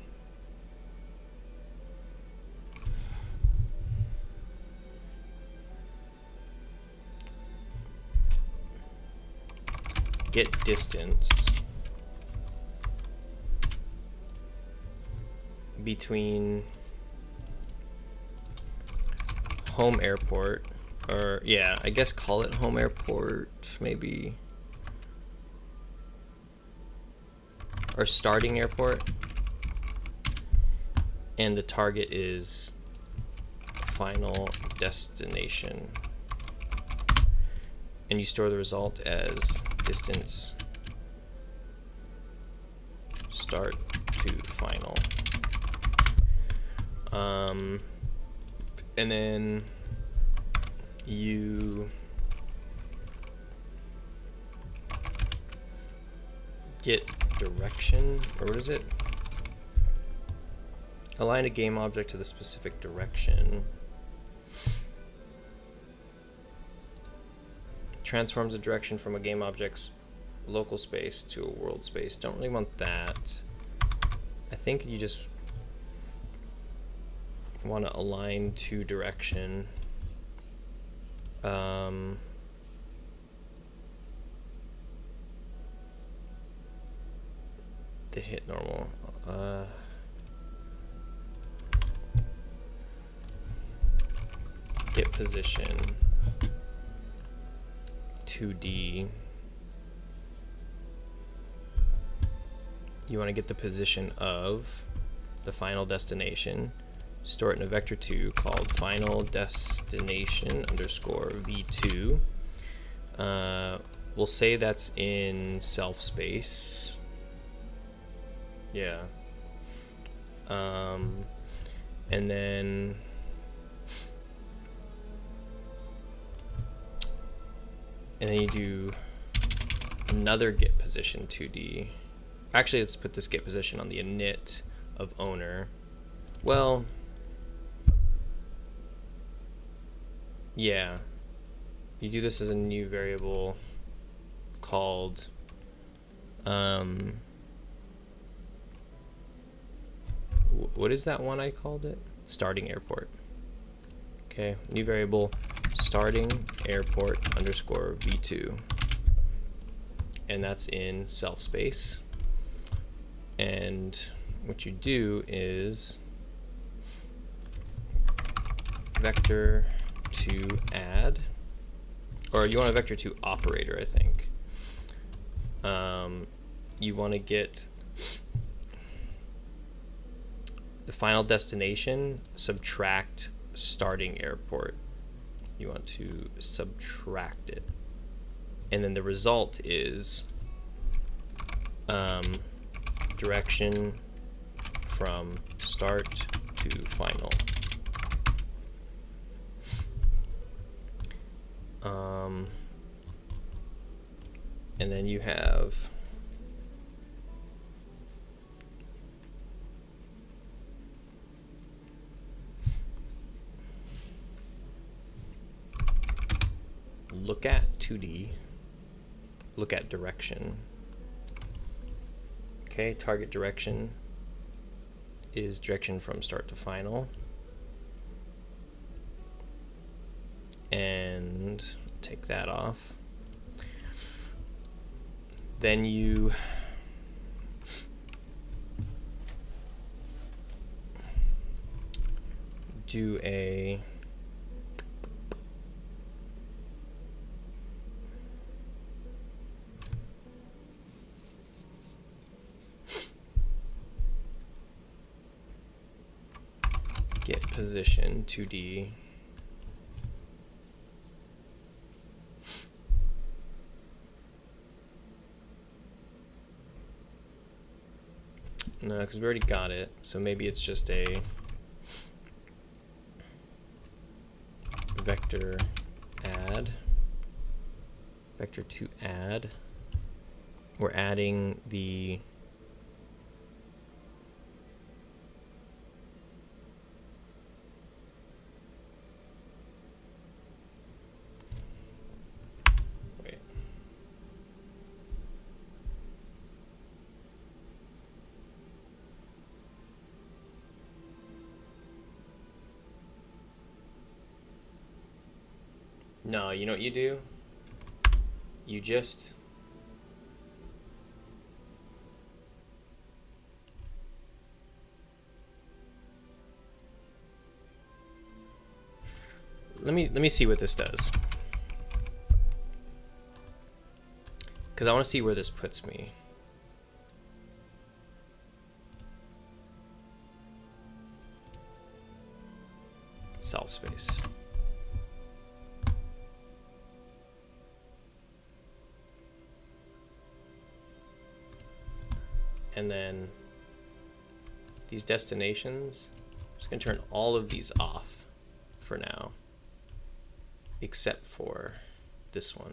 get distance between home airport, or yeah, I guess call it home airport maybe, or starting airport, and the target is final destination, and you store the result as distance start to final. And then you get direction, or what is it? Align a game object to the specific direction. Transforms the direction from a game object's local space to a world space. Don't really want that. I think you just want to align to direction. To hit normal. Get position 2D. You want to get the position of the final destination. Store it in a vector 2 called final destination underscore v2. We'll say that's in self space. Yeah. And then you do another get position 2D. Actually, let's put this get position on the init of owner. Well, yeah. You do this as a new variable called what is that one I called it? Starting airport. Okay, new variable starting airport underscore v2, and that's in self space. And what you do is vector to add, or you want a vector to operator, I think. You want to get the final destination, subtract starting airport. You want to subtract it, and then the result is direction from start to final. And then you have look at 2D, look at direction. Okay, target direction. is direction from start to final. And take that off. Then you do a get position 2D. No, because we already got it. So maybe it's just a vector add. Vector to add. We're adding the No, you know what you do? You just let me see what this does. Cuz I want to see where this puts me. Solve space. And then these destinations, I'm just going to turn all of these off for now, except for this one.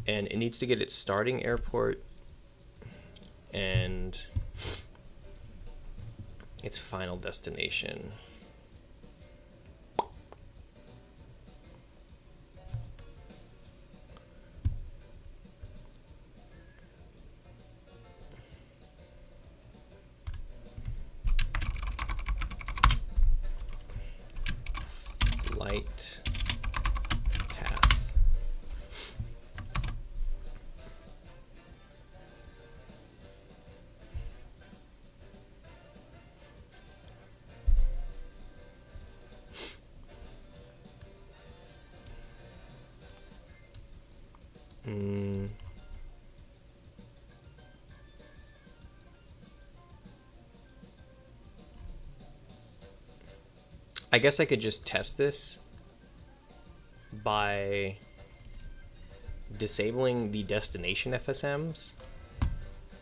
And it needs to get its starting airport and its final destination. Light path. I guess I could just test this by disabling the destination FSMs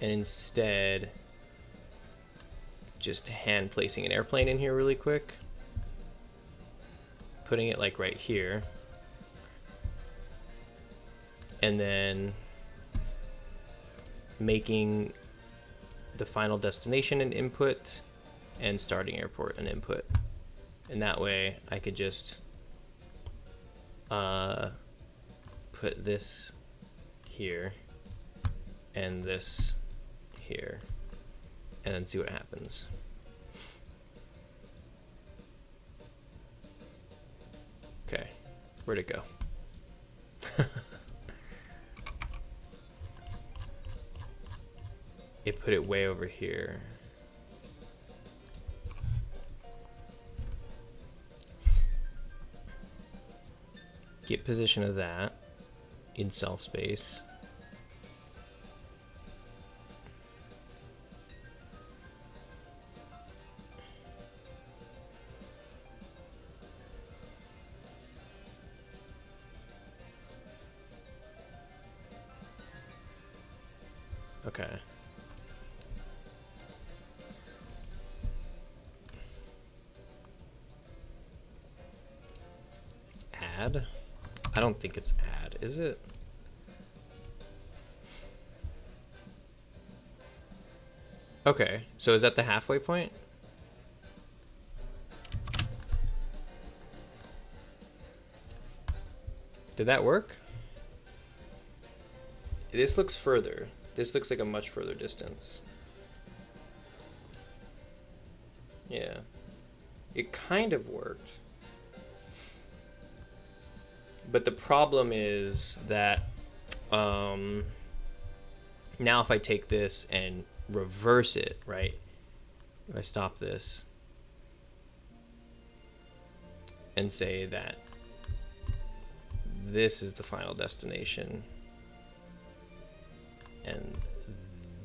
and instead just hand placing an airplane in here really quick, putting it like right here, and then making the final destination an input and starting airport an input. And that way I could just put this here and this here and then see what happens. Okay, where'd it go? It put it way over here. Get position of that in self space. Okay. Add? I don't think it's add, is it? Okay, so is that the halfway point? Did that work? This looks further. This looks like a much further distance. Yeah. It kind of worked. But the problem is that now if I take this and reverse it, right? If I stop this and say that this is the final destination and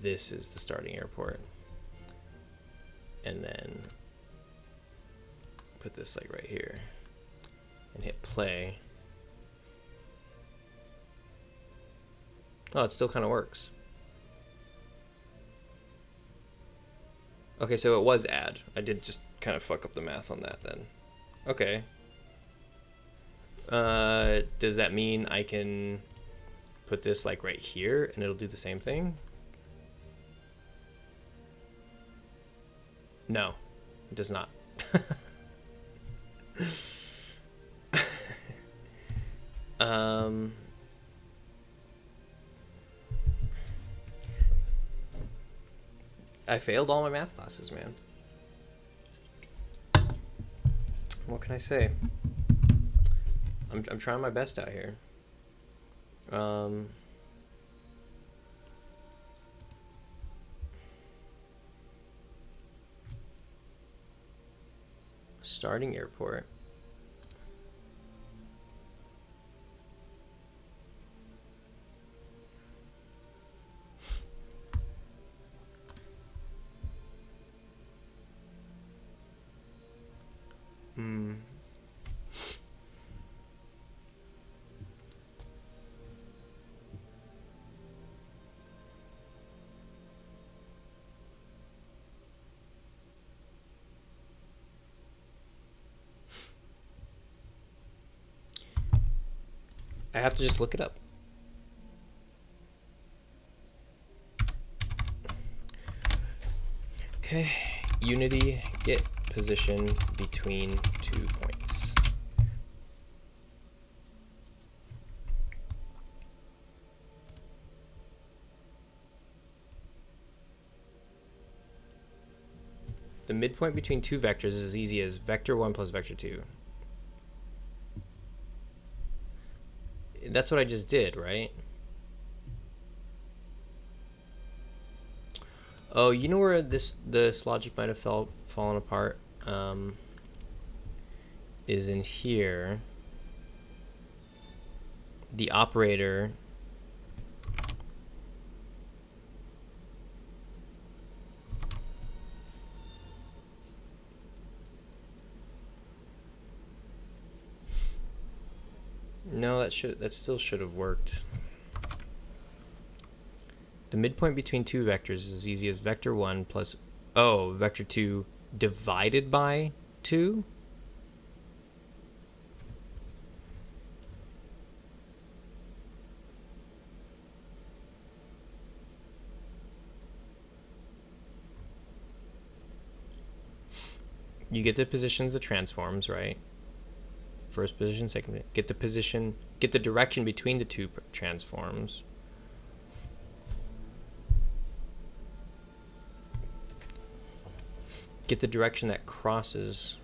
this is the starting airport, and then put this like right here and hit play. Oh, it still kind of works. Okay, so it was add. I did just kind of fuck up the math on that then. Okay. Does that mean I can put this like right here and it'll do the same thing? No, it does not. I failed all my math classes, man. What can I say? I'm trying my best out here. Starting airport. I have to just look it up. Okay, Unity get position between 2 points. The midpoint between two vectors is as easy as vector 1 plus vector 2. That's what I just did, right? Oh, you know where this logic might have fallen apart? Is in here. The operator no, that still should have worked. The midpoint between two vectors is as easy as vector 1 plus vector 2 divided by 2. You get the positions of transforms, right? First position, second, get the position, get the direction between the two transforms. Get the direction that crosses.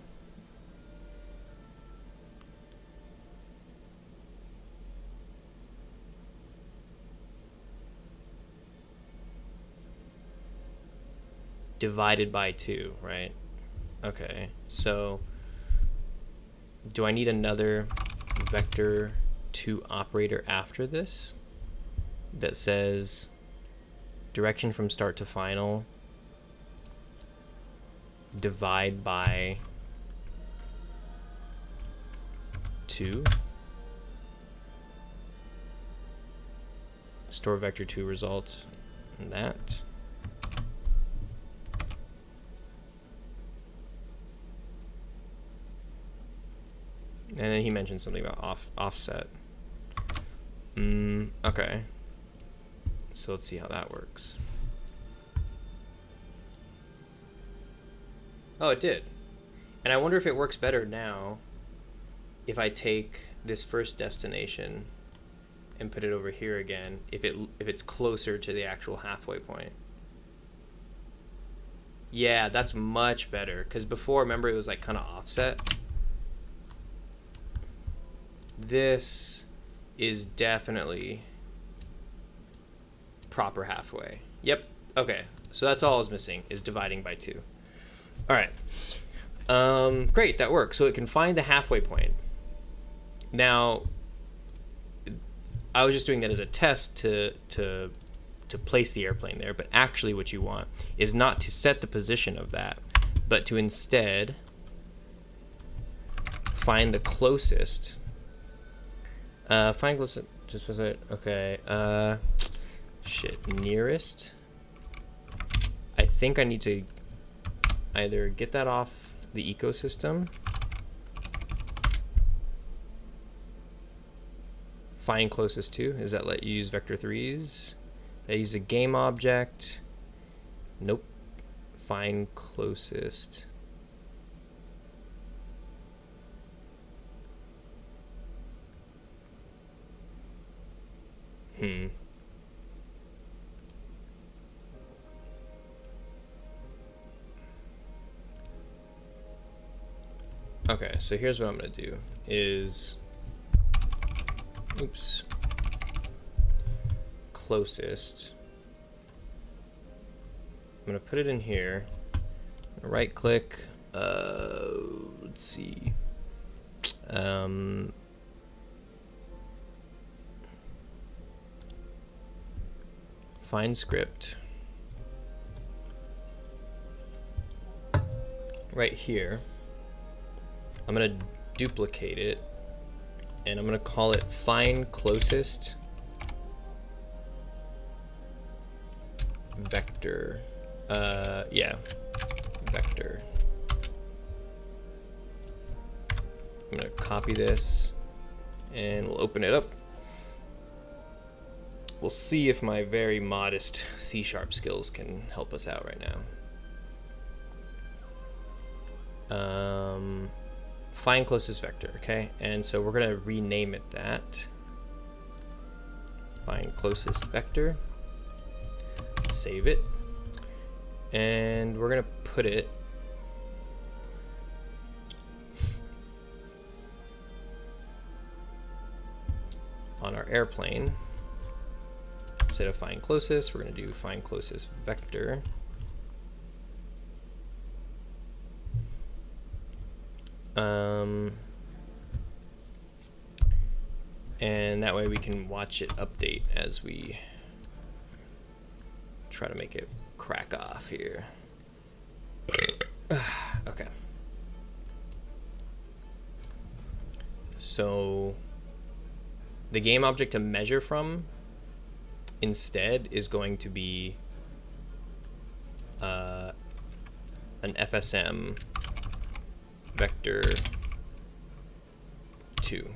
Divided by 2, right? Okay, so do I need another vector 2 operator after this that says direction from start to final divide by 2? Store vector 2 result in that. And then he mentioned something about offset. Okay. So let's see how that works. Oh, it did. And I wonder if it works better now if I take this first destination and put it over here again if it's closer to the actual halfway point. Yeah, that's much better, because before, remember, it was like kind of offset. This is definitely proper halfway. Yep. Okay, so that's all I was missing, is dividing by 2. All right. Great, that works. So it can find the halfway point. Now, I was just doing that as a test to place the airplane there, but actually what you want is not to set the position of that, but to instead find the closest. Find closest. Just was it? Okay. Shit. Nearest. I think I need to either get that off the ecosystem. Find closest to. Does that let you use vector 3s? I use a game object. Nope. Find closest. Okay, so here's what I'm gonna do is, oops, closest. I'm gonna put it in here, right click, let's see, find script, right here. I'm gonna duplicate it, and I'm gonna call it find closest vector. Yeah, vector. I'm gonna copy this, and we'll open it up. We'll see if my very modest C# skills can help us out right now. Find closest vector, okay? And so we're gonna rename it that. Find closest vector. Save it. And we're gonna put it on our airplane. Instead of find closest, we're gonna do find closest vector. And that way we can watch it update as we try to make it crack off here. Okay. So the game object to measure from instead is going to be an FSM vector 2.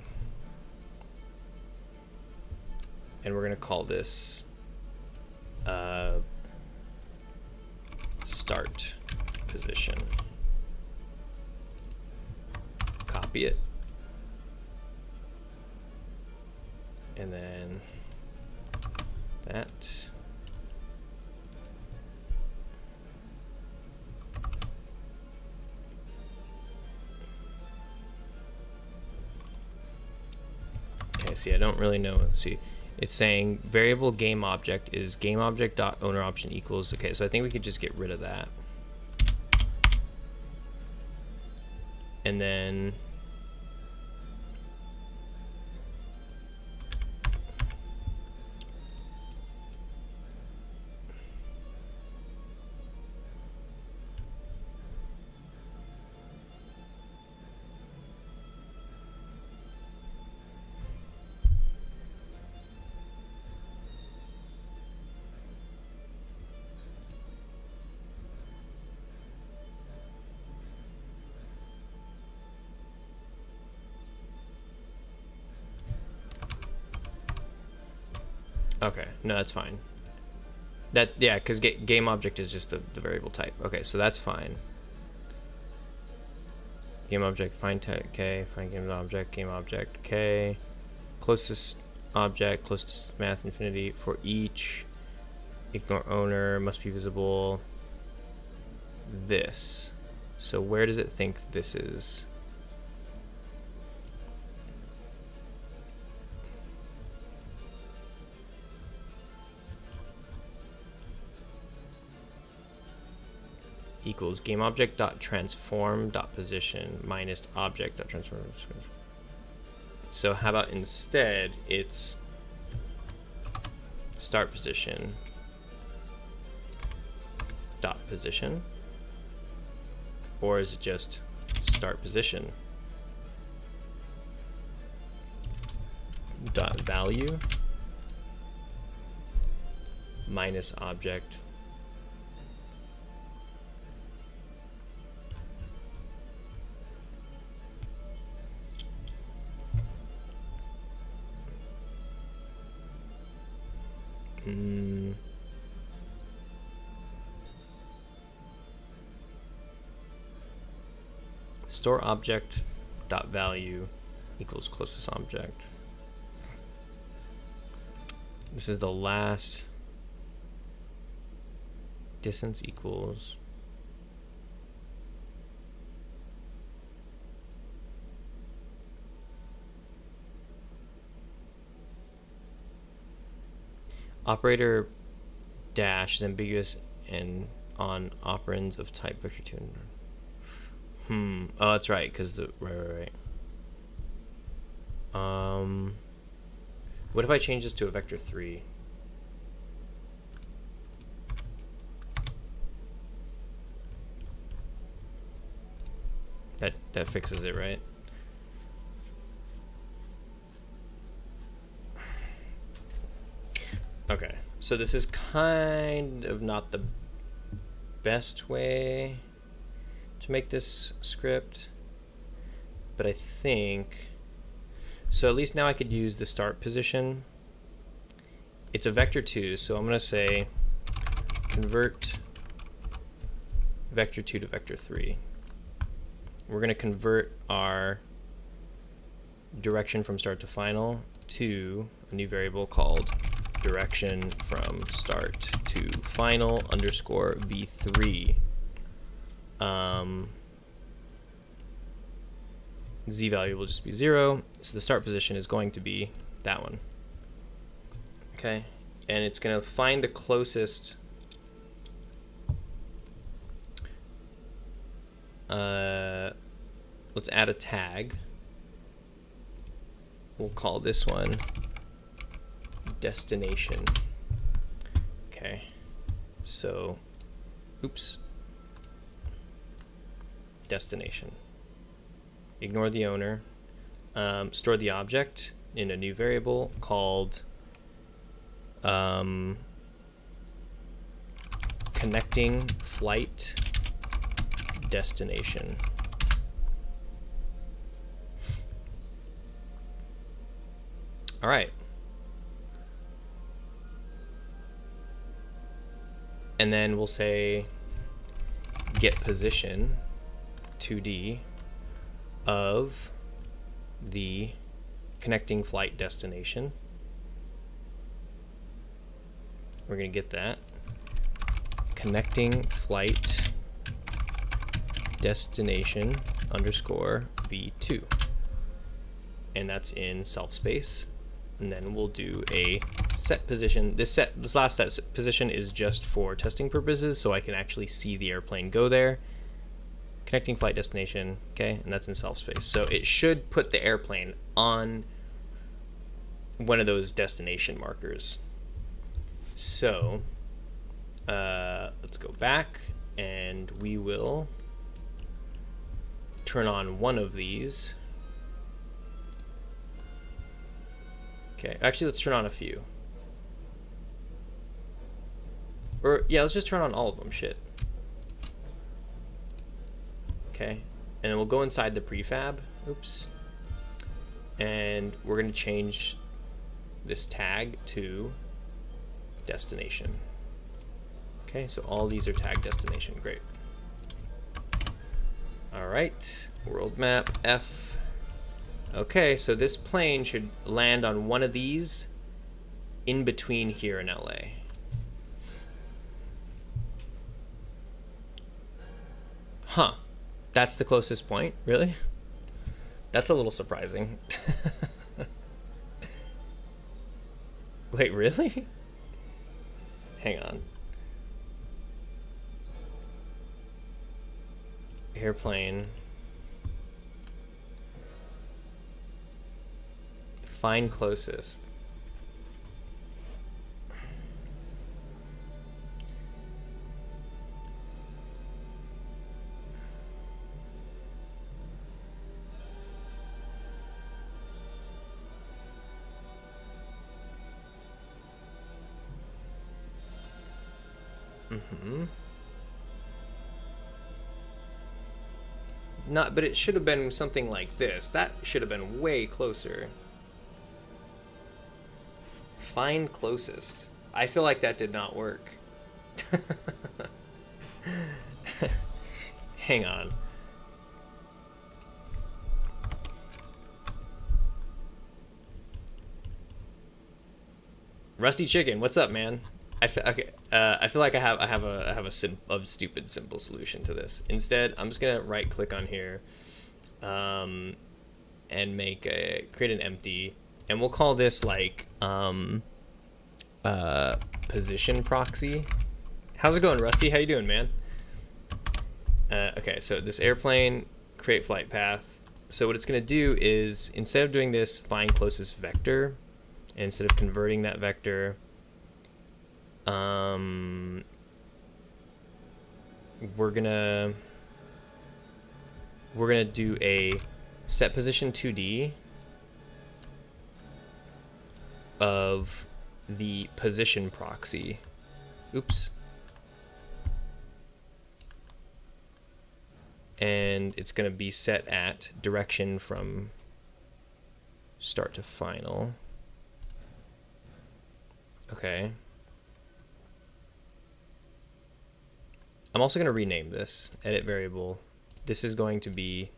And we're going to call this start position. Copy it. And then that. Okay, see, I don't really know. See, it's saying variable game object is game object dot owner option equals. Okay, so I think we could just get rid of that. And then okay, no, that's fine. That, yeah, because game object is just the variable type. Okay, so that's fine. Game object, find type, okay, find game object, okay. Closest, object close to math infinity for each. Ignore owner, must be visible. This. So where does it think this is? Equals GameObject.transform.position minus object.transform. So how about instead it's start position dot position, or is it just start position dot value minus object store object dot value equals closest object. This is the last. Distance equals operator dash is ambiguous and on operands of type vector 2. Oh, that's right, because the right. What if I change this to a vector 3? That fixes it, right? Okay, so this is kind of not the best way to make this script, but I think so. At least now I could use the start position. It's a vector 2, so I'm gonna say convert vector 2 to vector 3. We're gonna convert our direction from start to final to a new variable called direction from start to final underscore v3. Z value will just be 0, so the start position is going to be that one. Okay, and it's going to find the closest let's add a tag. We'll call this one destination. Okay, so oops, destination. Ignore the owner. Store the object in a new variable called connecting flight destination. All right. And then we'll say get position 2D of the connecting flight destination. We're going to get that. Connecting flight destination underscore v2. And that's in self space. And then we'll do a set position. This last set position is just for testing purposes, so I can actually see the airplane go there. Connecting flight destination, okay, and that's in self space. So it should put the airplane on one of those destination markers. So let's go back and we will turn on one of these. Okay, actually let's turn on a few. Or yeah, let's just turn on all of them, shit. Okay, and then we'll go inside the prefab, oops, and we're going to change this tag to destination. Okay, so all these are tag destination, great. All right, world map F Okay, so this plane should land on one of these in between here in LA. Huh. That's the closest point? Really? That's a little surprising. Wait, really? Hang on. Airplane. Find closest. Not, but it should have been something like this. That should have been way closer. Find closest. I feel like that did not work. Hang on. Rusty Chicken, what's up, man? I feel like I have a stupid simple solution to this. Instead, I'm just gonna right click on here, and create an empty, and we'll call this like position proxy. How's it going, Rusty? How you doing, man? Okay, so this airplane, create flight path. So what it's gonna do is, instead of doing this find closest vector, and instead of converting that vector, we're gonna do a set position 2D of the position proxy. Oops. And it's gonna be set at direction from start to final. Okay. I'm also going to rename this edit variable. This is going to be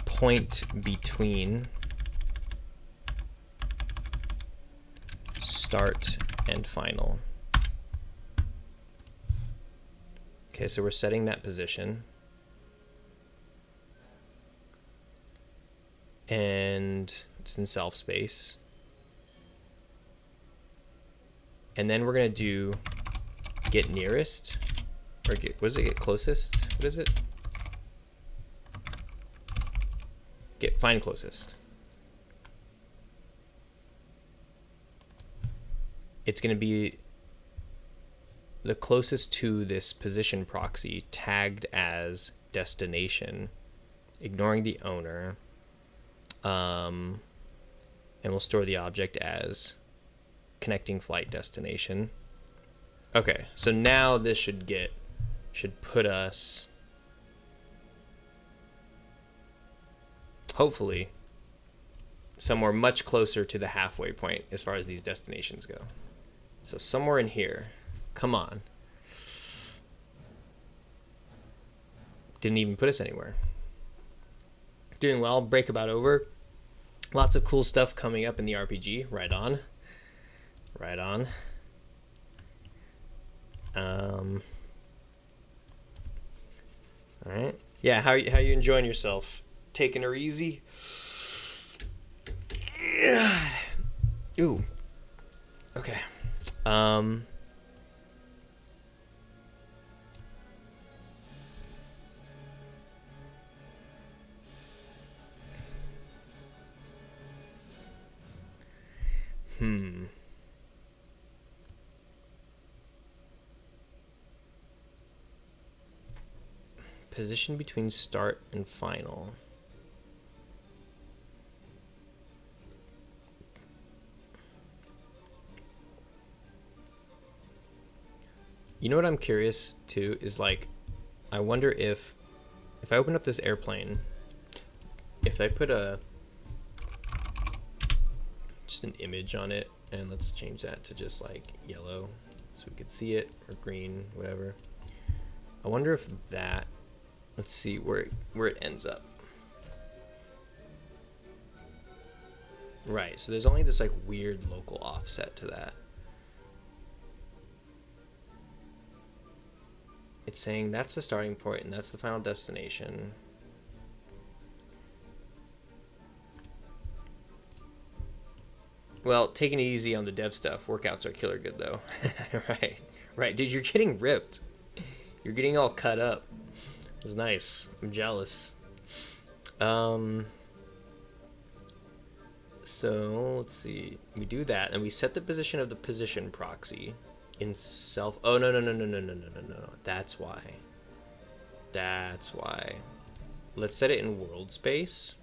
point between start and final. Okay, so we're setting that position. And it's in self space. And then we're going to do get nearest, or what does it, get closest? What is it? Find closest. It's going to be the closest to this position proxy tagged as destination, ignoring the owner, and we'll store the object as connecting flight destination. Okay, so now this should put us, hopefully, somewhere much closer to the halfway point as far as these destinations go. So somewhere in here. Come on. Didn't even put us anywhere. Doing well, break about over. Lots of cool stuff coming up in the RPG. Right on. Right on. All right. Yeah, how you enjoying yourself? Taking her easy? Ooh. Okay. Position between start and final. You know what I'm curious too is, like, I wonder if I open up this airplane, if I put just an image on it, and let's change that to just like yellow so we could see it, or green, whatever. I wonder if that, let's see where it ends up. Right, so there's only this like weird local offset to that. It's saying that's the starting point and that's the final destination. Well, taking it easy on the dev stuff. Workouts are killer good though. Right, right. Dude, you're getting ripped. You're getting all cut up. It's nice. I'm jealous. So let's see. We do that and we set the position of the position proxy in self. Oh no. That's why. That's why. Let's set it in world space.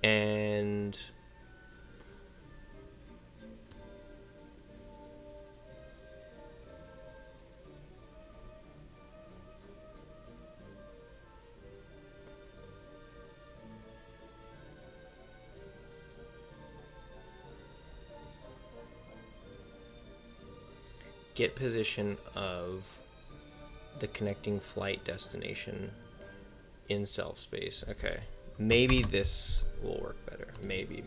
And get position of the connecting flight destination in self space. Okay. Maybe this will work better. Maybe.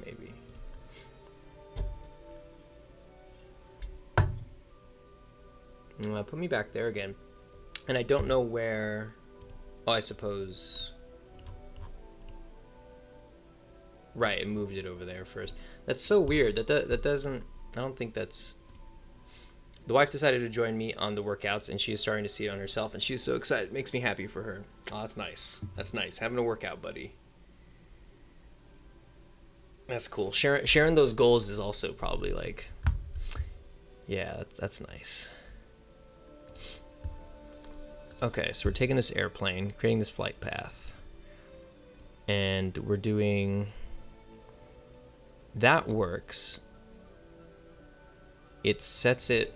Put me back there again. And I don't know where... Oh, I suppose... Right, it moved it over there first. That's so weird. That doesn't... I don't think that's... The wife decided to join me on the workouts, and she is starting to see it on herself, and she's so excited. It makes me happy for her. Oh, that's nice. That's nice. Having a workout buddy. That's cool. Sharing those goals is also probably like... Yeah, that's nice. Okay, so we're taking this airplane, creating this flight path, and we're doing... That works. It sets it...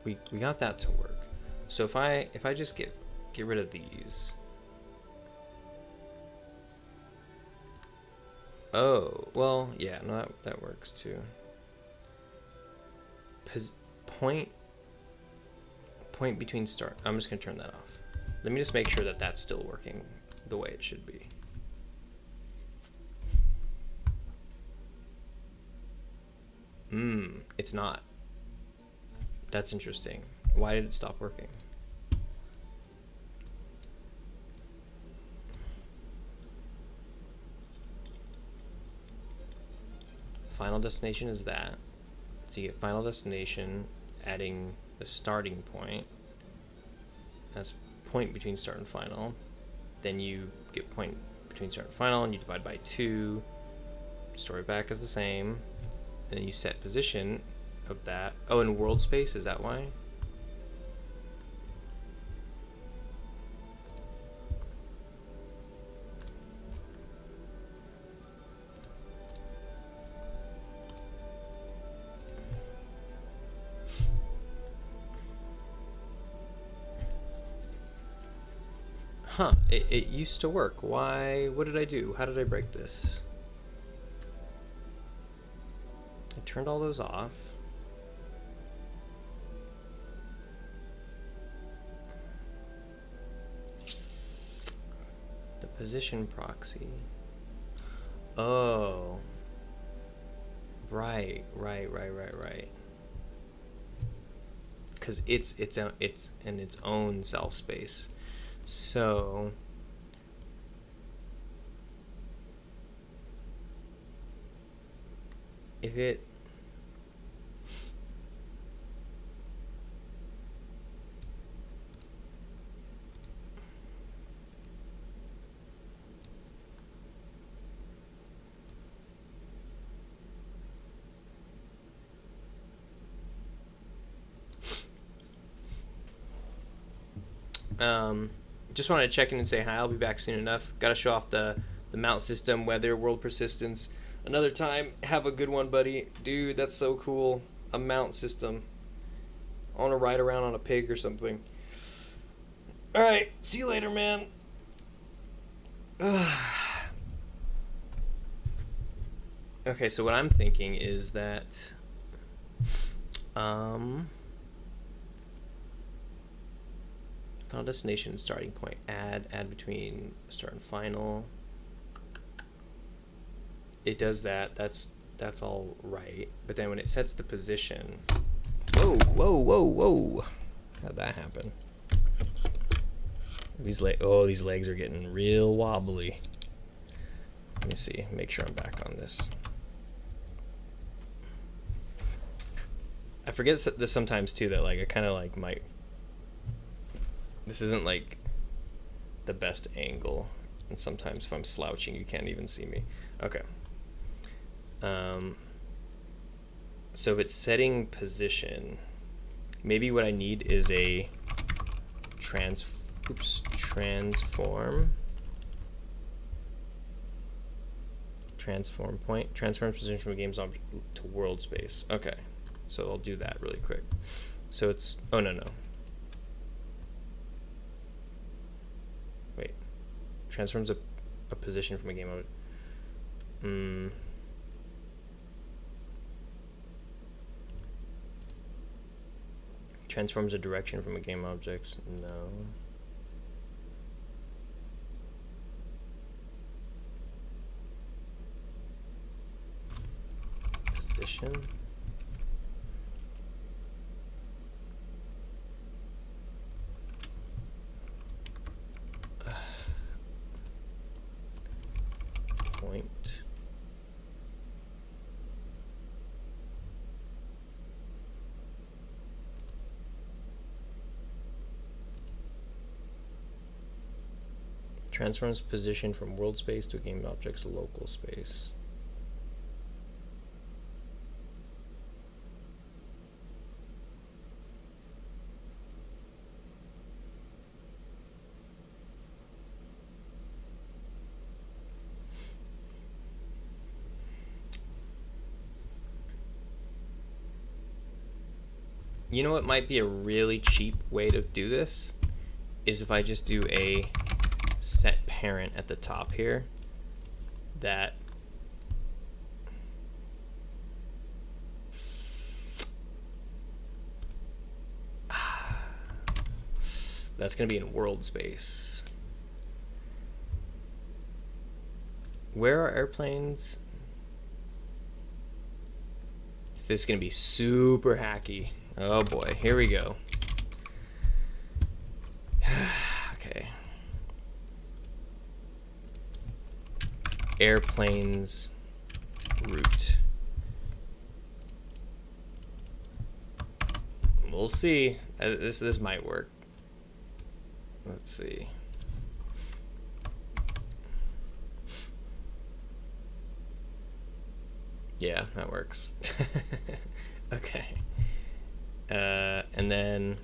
We got that to work. So if I just get rid of these... Oh, well, yeah, no, that works too. Point between start. I'm just gonna turn that off. Let me just make sure that that's still working the way it should be. It's not. That's interesting. Why did it stop working? Final destination is that. So you get final destination, adding the starting point. That's point between start and final. Then you get point between start and final, and you divide by 2. Story back is the same. And then you set position of that. Oh, in world space, is that why? Huh, it used to work. Why? What did I do? How did I break this? I turned all those off. The position proxy. Oh. Right. Because it's in its own self space. So if it just wanted to check in and say hi. I'll be back soon enough. Got to show off the mount system, weather, world persistence. Another time. Have a good one, buddy. Dude, that's so cool. A mount system. I want to ride around on a pig or something. Alright, see you later, man. Okay, so what I'm thinking is that... Final destination, starting point. Add between start and final. it does that. That's all right. But then when it sets the position, whoa. How'd that happen? These legs are getting real wobbly. Let me see. Make sure I'm back on this. I forget this sometimes too, that like I kind of like might. This isn't like the best angle, and sometimes if I'm slouching, you can't even see me. Okay. So if it's setting position, maybe what I need is a transform point. Transform position from a game's object to world space. Okay. So I'll do that really quick. So it's, oh no. Wait. Transforms a position from a game object. Transforms a direction from a game object. No. Position. Point. Transforms position from world space to a game object's local space. You know what might be a really cheap way to do this? Is if I just do a set parent at the top here that that's going to be in world space. Where are airplanes? This is going to be super hacky. Oh boy, here we go. Okay. Airplanes route. We'll see. This might work. Let's see. Yeah, that works. Okay. And then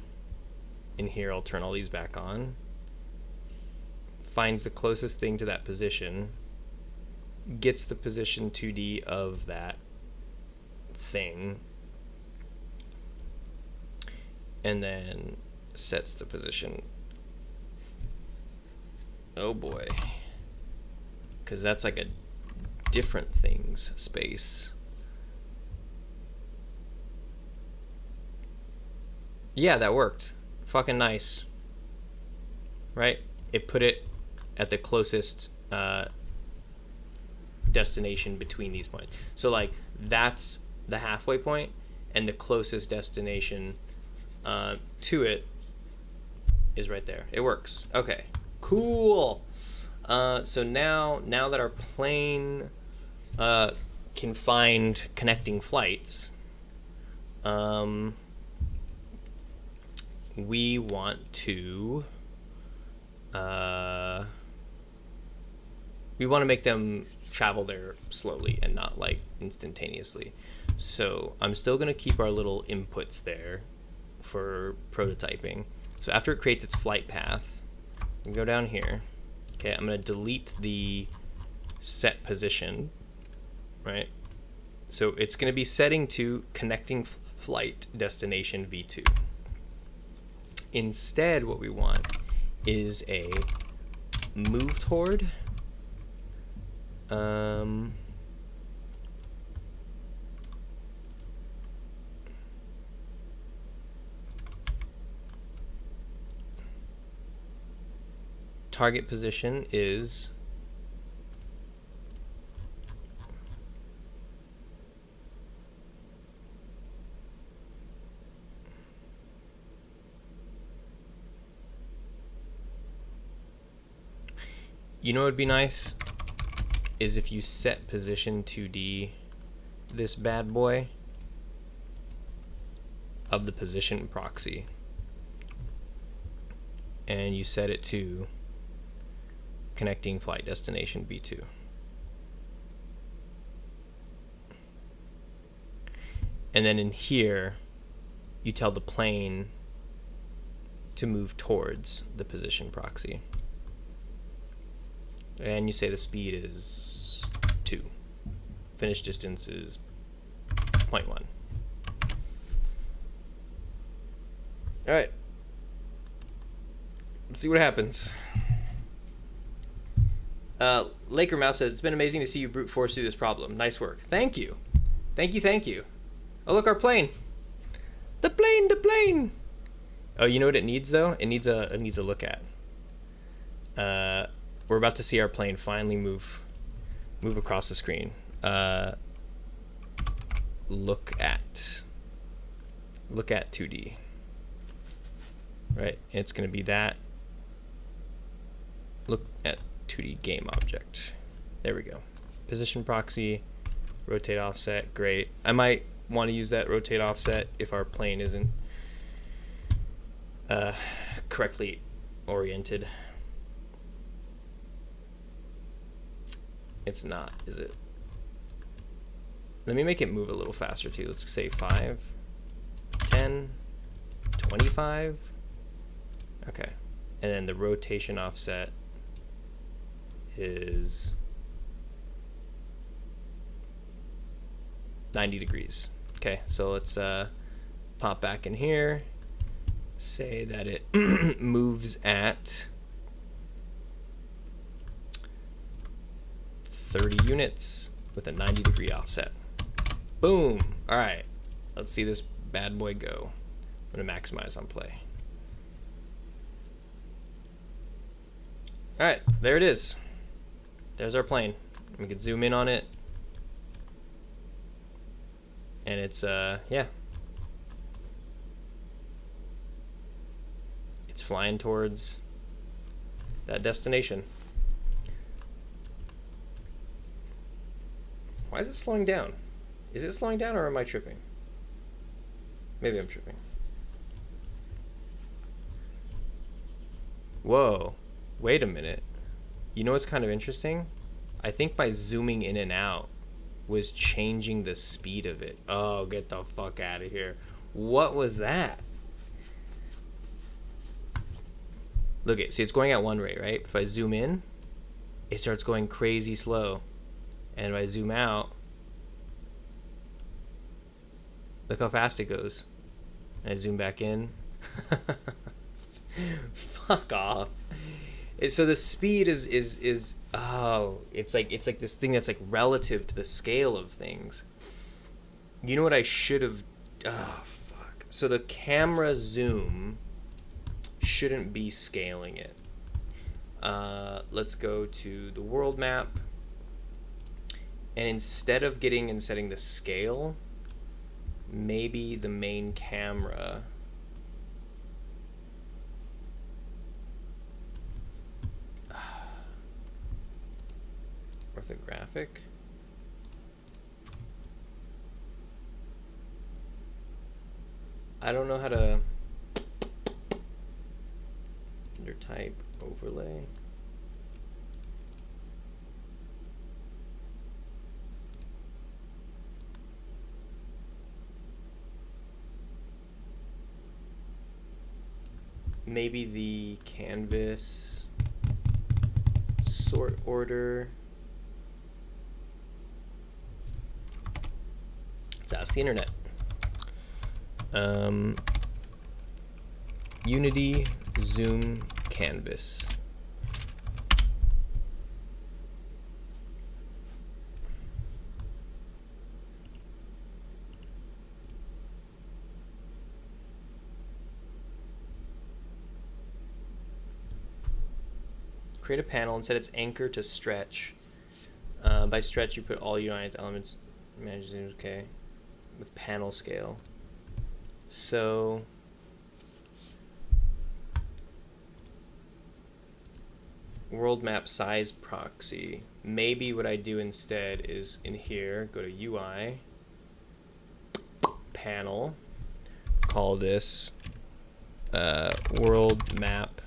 in here, I'll turn all these back on. Finds the closest thing to that position. Gets the position 2D of that thing. And then sets the position. Oh boy. Because that's like a different thing's space. Yeah, that worked. Fucking nice. Right? It put it at the closest destination between these points. So like that's the halfway point, and the closest destination to it is right there. It works. Okay, cool. So now that our plane can find connecting flights, we want to make them travel there slowly and not like instantaneously. So I'm still going to keep our little inputs there for prototyping. So after it creates its flight path, we go down here. Okay, I'm going to delete the set position, right? So it's going to be setting to connecting flight destination V2. Instead, what we want is a move toward. Target position is You know what would be nice is if you set position 2D this bad boy of the position proxy, and you set it to connecting flight destination B2. And then in here, you tell the plane to move towards the position proxy. And you say the speed is 2. Finish distance is 0.1. All right. Let's see what happens. Laker Mouse says, it's been amazing to see you brute force through this problem. Nice work. Thank you. Thank you, thank you. Oh, look, our plane. The plane, the plane. Oh, you know what it needs, though? It needs a look at. We're about to see our plane finally move across the screen. Look at 2D. Right? And it's going to be that. Look at 2D game object. There we go. Position proxy, rotate offset, great. I might want to use that rotate offset if our plane isn't correctly oriented. It's not, is it? Let me make it move a little faster too. Let's say 5, 10, 25. Okay. And then the rotation offset is 90 degrees. Okay, so let's pop back in here, say that it moves at 30 units with a 90 degree offset. Boom. All right, let's see this bad boy go. I'm gonna maximize on play. All right, there it is. There's our plane. We can zoom in on it. And it's, yeah. It's flying towards that destination. Why is it slowing down? Is it slowing down or am I tripping? Maybe I'm tripping. Whoa. Wait a minute. You know what's kind of interesting? I think by zooming in and out was changing the speed of it. Oh, get the fuck out of here. What was that? Look at, see, it's going at one rate, right? If I zoom in, it starts going crazy slow. And if I zoom out, look how fast it goes. And I zoom back in. Fuck off. So the speed is oh, it's like this thing that's like relative to the scale of things. You know what I should have, oh fuck. So the camera zoom shouldn't be scaling it. Let's go to the world map, and instead of getting and setting the scale, maybe the main camera orthographic. I don't know how to under type overlay. Maybe the canvas sort order. Let's ask the internet. Unity zoom canvas. Create a panel and set its anchor to stretch. By stretch, you put all Unite elements. Manage, okay, with panel scale. So world map size proxy. Maybe what I do instead is in here, go to UI, panel, call this world map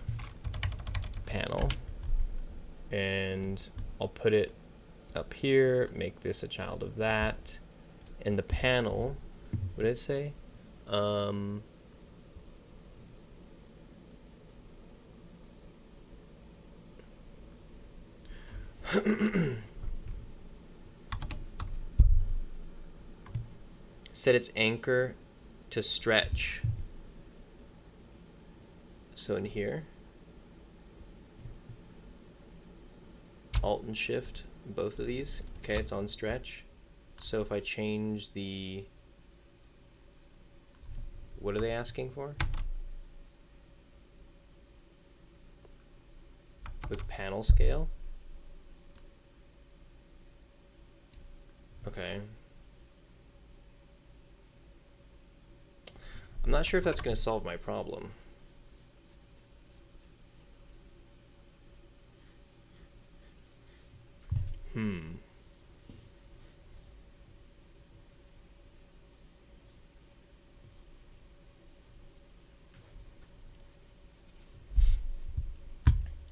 panel, and I'll put it up here, make this a child of that, and the panel, what did it say? Set its anchor to stretch. So in here, Alt and Shift, both of these. Okay, it's on stretch. So if I change the, what are they asking for? With panel scale. Okay. I'm not sure if that's going to solve my problem. I'm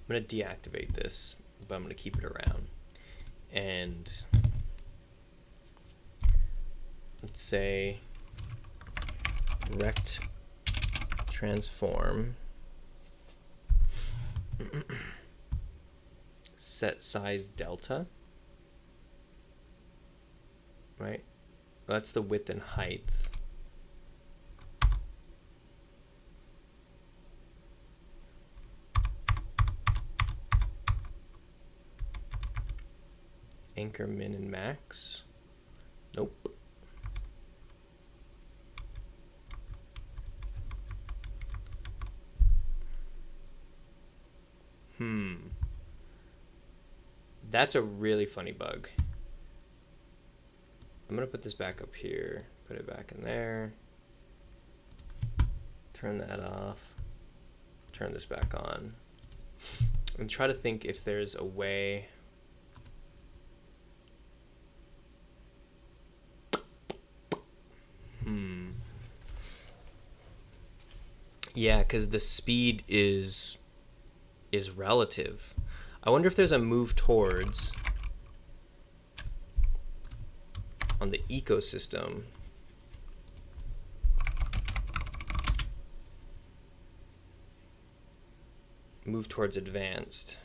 going to deactivate this, but I'm going to keep it around. And let's say rect transform set size delta, right? That's the width and height. Anchor min and max. Nope. That's a really funny bug. I'm gonna put this back up here, put it back in there, turn that off, turn this back on, and try to think if there's a way. Yeah, because the speed is relative. I wonder if there's a move towards on the ecosystem. Move towards advanced.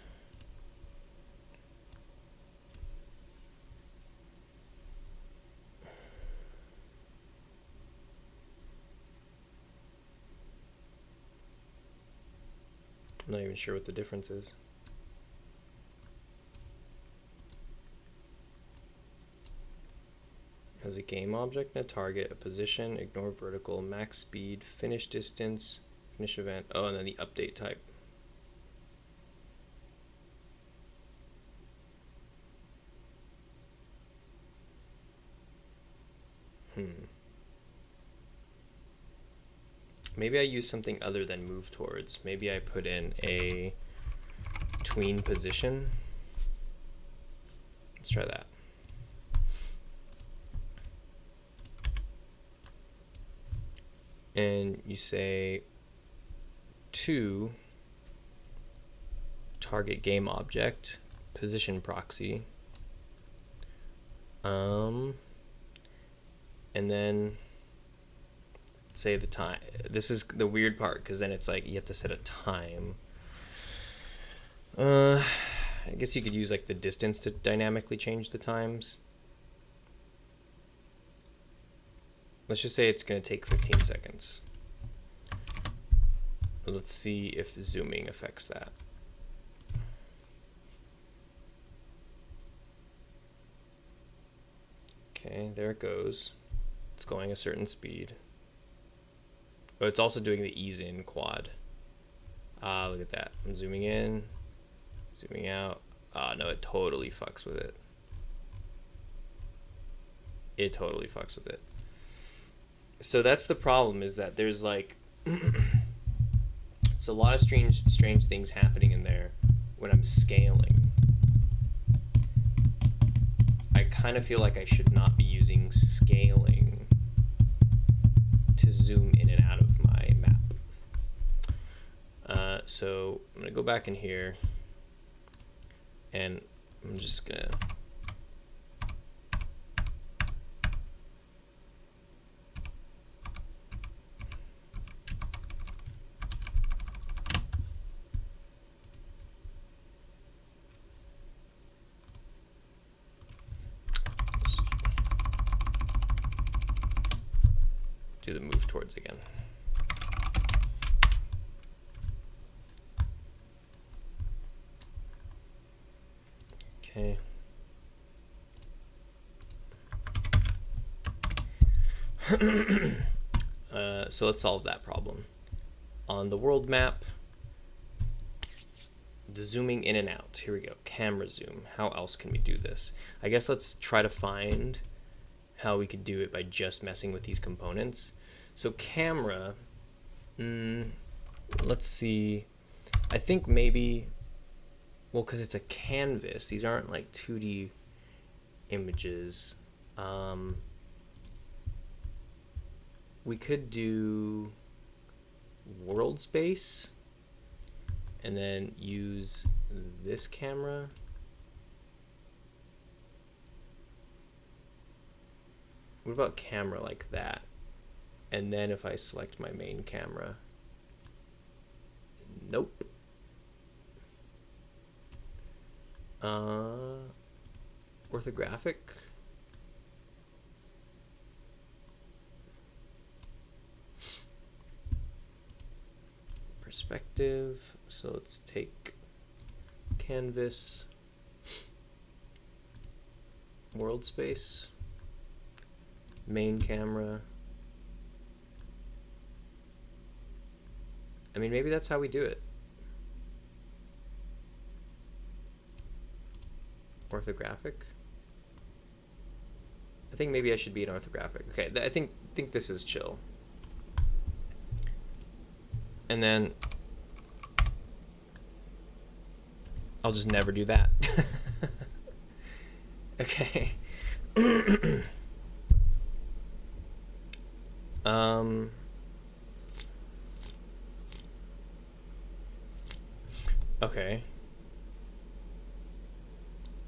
I'm not even sure what the difference is. Has a game object and a target, a position, ignore vertical, max speed, finish distance, finish event. Oh, and then the update type. Maybe I use something other than move towards. Maybe I put in a tween position. Let's try that. And you say to target game object, position proxy, and then say the time. This is the weird part, because then it's like you have to set a time. I guess you could use like the distance to dynamically change the times. Let's just say it's going to take 15 seconds. Let's see if zooming affects that. Okay, there it goes. It's going a certain speed. But it's also doing the ease in quad. Look at that. I'm zooming in, zooming out. No, it totally fucks with it. It totally fucks with it. So that's the problem, is that there's like it's a lot of strange things happening in there. when I'm scaling, I kind of feel like I should not be using scaling to zoom in and out of my map. So I'm gonna go back in here, and I'm just gonna do the move towards again. Okay. So let's solve that problem. On the world map, the zooming in and out. Here we go. Camera zoom. How else can we do this? I guess let's try to find how we could do it by just messing with these components. So camera, let's see. I think maybe, well, because it's a canvas, these aren't like 2D images. We could do world space and then use this camera. What about camera like that? And then if I select my main camera, nope. Orthographic. Perspective. So let's take canvas, world space, main camera. I mean, maybe that's how we do it. Orthographic. I think maybe I should be an orthographic. Okay, I think this is chill. And then I'll just never do that. Okay. Okay.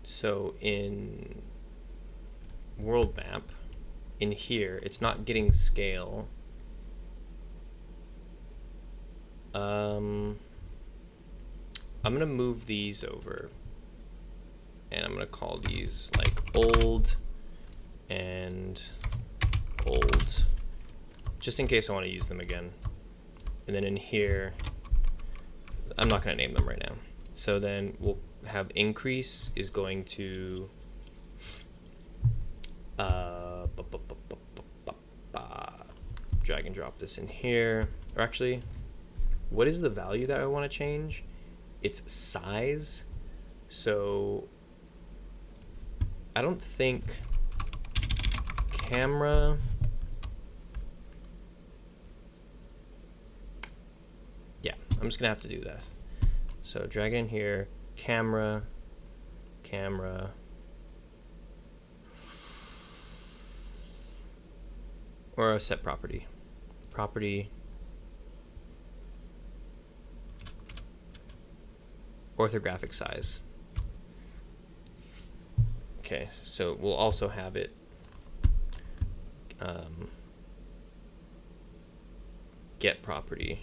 So in world map, in here, it's not getting scale. I'm gonna move these over, and I'm gonna call these like old and old, just in case I want to use them again. And then in here, I'm not gonna name them right now. So then we'll have increase is going to drag and drop this in here. Or actually, what is the value that I want to change? It's size. So I don't think camera. Yeah, I'm just gonna have to do that. So drag it in here, camera, or a set property, orthographic size. Okay, so we'll also have it get property,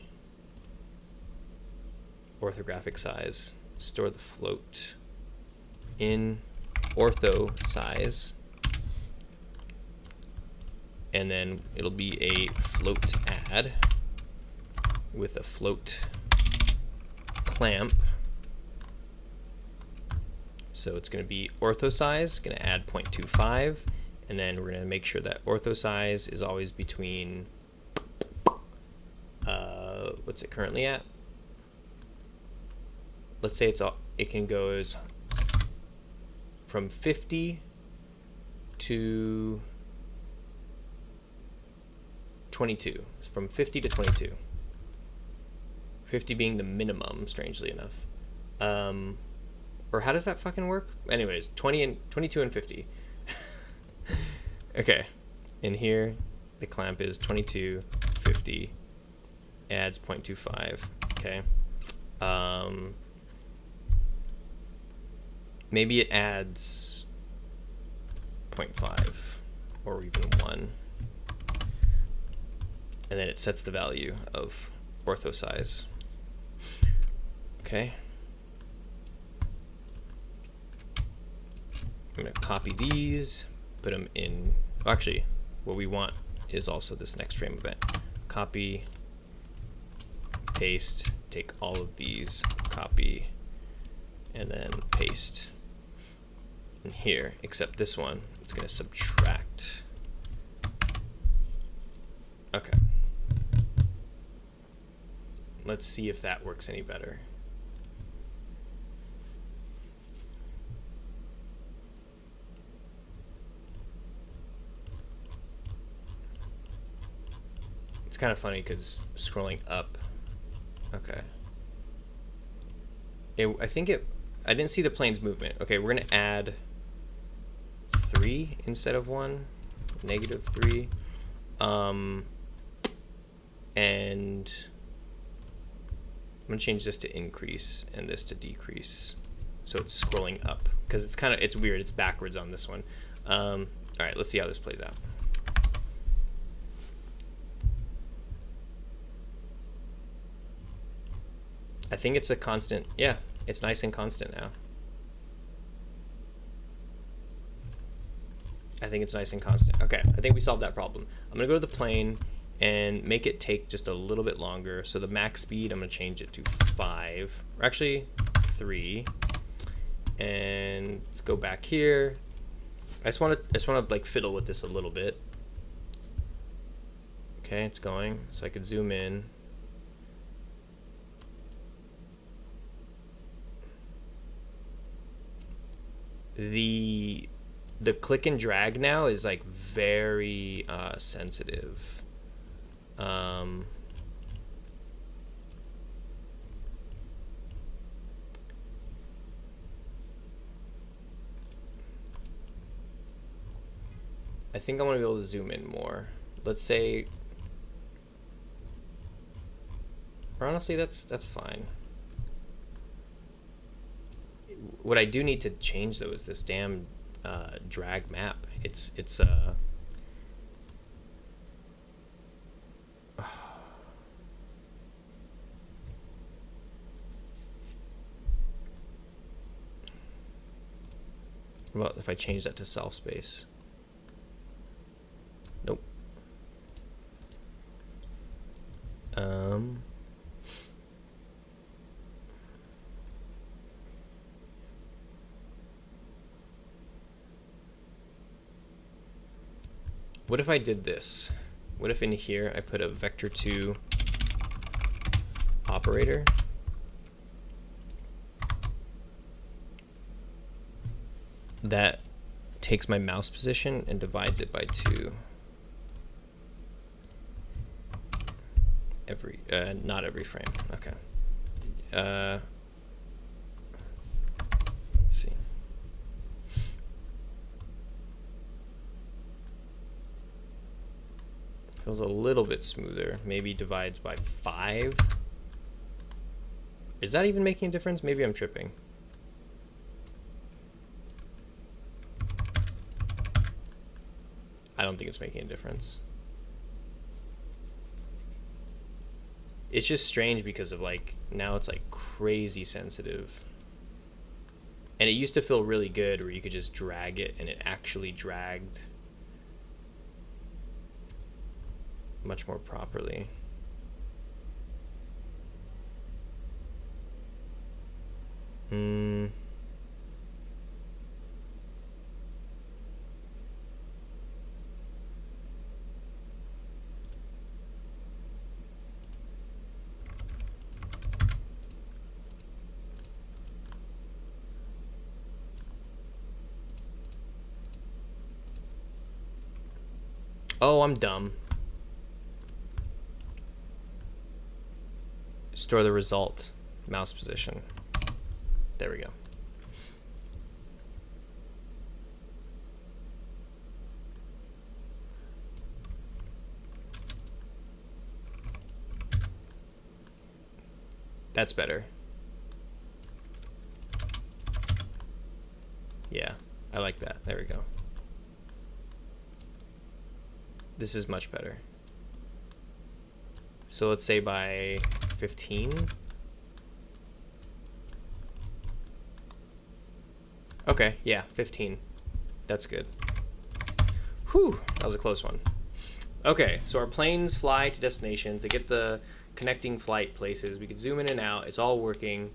orthographic size, store the float in ortho size, and then it'll be a float add with a float clamp. So it's going to be ortho size, going to add 0.25, and then we're going to make sure that ortho size is always between, what's it currently at? Let's say it can go as from 50 to 22. It's from 50 to 22. 50 being the minimum, strangely enough. Or how does that fucking work? Anyways, 22 and 50. Okay. In here, the clamp is 22, 50, adds 0.25. Okay. Maybe it adds 0.5 or even 1. And then it sets the value of ortho size. Okay. I'm going to copy these, put them in. Actually, what we want is also this next frame event. Copy, paste, take all of these, copy, and then paste in here, except this one, it's going to subtract. Okay. Let's see if that works any better. It's kind of funny because scrolling up. Okay. I didn't see the plane's movement. Okay, we're gonna add 3 instead of 1, -3. And I'm gonna change this to increase and this to decrease, so it's scrolling up because it's weird. It's backwards on this one. All right, let's see how this plays out. I think it's a constant. Yeah, it's nice and constant now. I think it's nice and constant. Okay, I think we solved that problem. I'm gonna go to the plane and make it take just a little bit longer. So the max speed, I'm gonna change it to 5, or actually 3. And let's go back here. I just wanna like fiddle with this a little bit. Okay, it's going. So I could zoom in. The click and drag now is like very sensitive. I think I want to be able to zoom in more. Let's say, or honestly, that's fine. What I do need to change though is this damn drag map. It's what about if I change that to self space? Nope. What if I did this? What if in here I put a vector2 operator? That takes my mouse position and divides it by 2. Not every frame. Okay. Let's see. Feels a little bit smoother. Maybe divides by 5. Is that even making a difference? Maybe I'm tripping. I don't think it's making a difference. It's just strange because of like, now it's like crazy sensitive. And it used to feel really good where you could just drag it and it actually dragged much more properly. Oh, I'm dumb. Store the result, mouse position. There we go. That's better. Yeah, I like that. There we go. This is much better. So let's say by 15. Okay, yeah, 15. That's good. Whew, that was a close one. Okay, so our planes fly to destinations. They get the connecting flight places. We can zoom in and out. It's all working.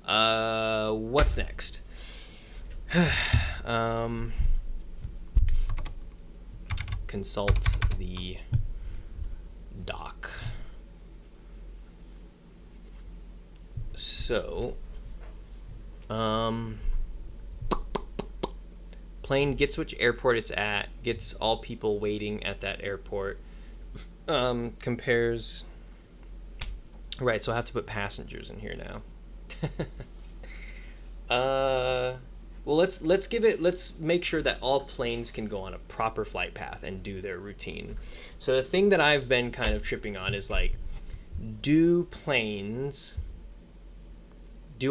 What's next? Consult the doc. So, plane gets which airport it's at, gets all people waiting at that airport, compares. Right, so I have to put passengers in here now. Well, let's make sure that all planes can go on a proper flight path and do their routine. So the thing that I've been kind of tripping on is like, do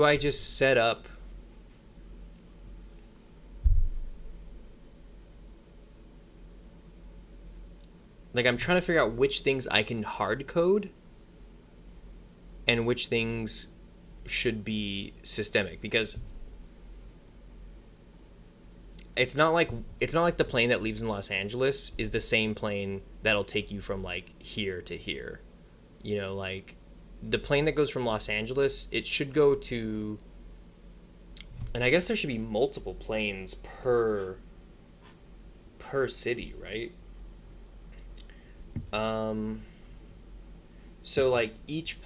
I just set up like, I'm trying to figure out which things I can hard code and which things should be systemic, because it's not like the plane that leaves in Los Angeles is the same plane that'll take you from like here to here. You know, like the plane that goes from Los Angeles, it should go to, and I guess there should be multiple planes per city, right? So like each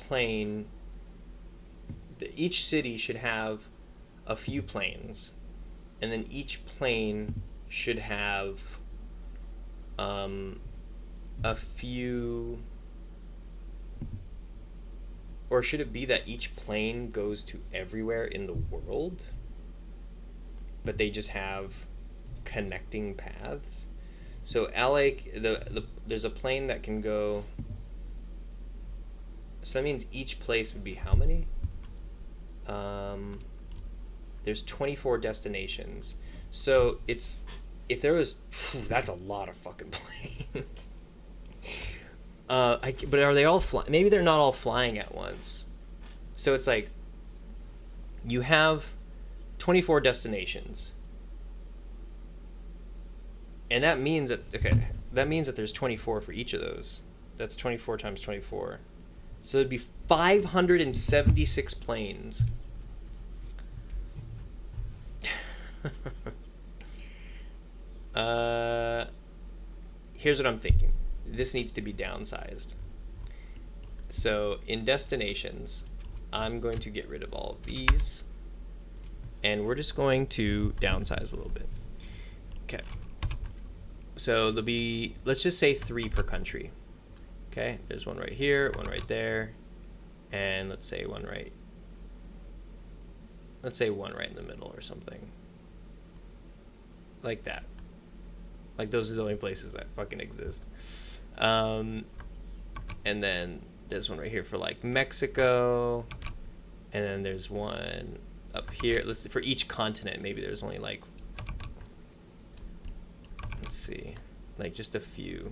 city should have a few planes, and then each plane should have a few, or should it be that each plane goes to everywhere in the world, but they just have connecting paths? So LA, there's a plane that can go. So that means each place would be how many? There's 24 destinations. So it's, if there was, that's a lot of fucking planes. But are they all flying? Maybe they're not all flying at once. So it's like, you have 24 destinations. And that means that, okay, that means that there's 24 for each of those. That's 24 times 24. So it'd be 576 planes. Here's what I'm thinking. This needs to be downsized. So in destinations, I'm going to get rid of all of these. And we're just going to downsize a little bit. Okay. So there'll be, let's just say 3 per country. Okay, there's one right here, one right there, and let's say one right in the middle or something. Like that. Like those are the only places that fucking exist. And then there's one right here for like Mexico, and then there's one up here. Let's see, for each continent, maybe there's only like, let's see, like just a few.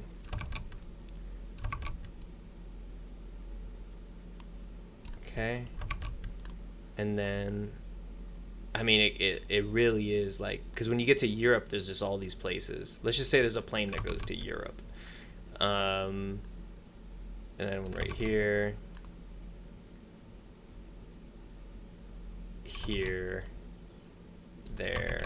Okay. And then, I mean, it really is like, because when you get to Europe, there's just all these places. Let's just say there's a plane that goes to Europe. And then one right here. Here. There.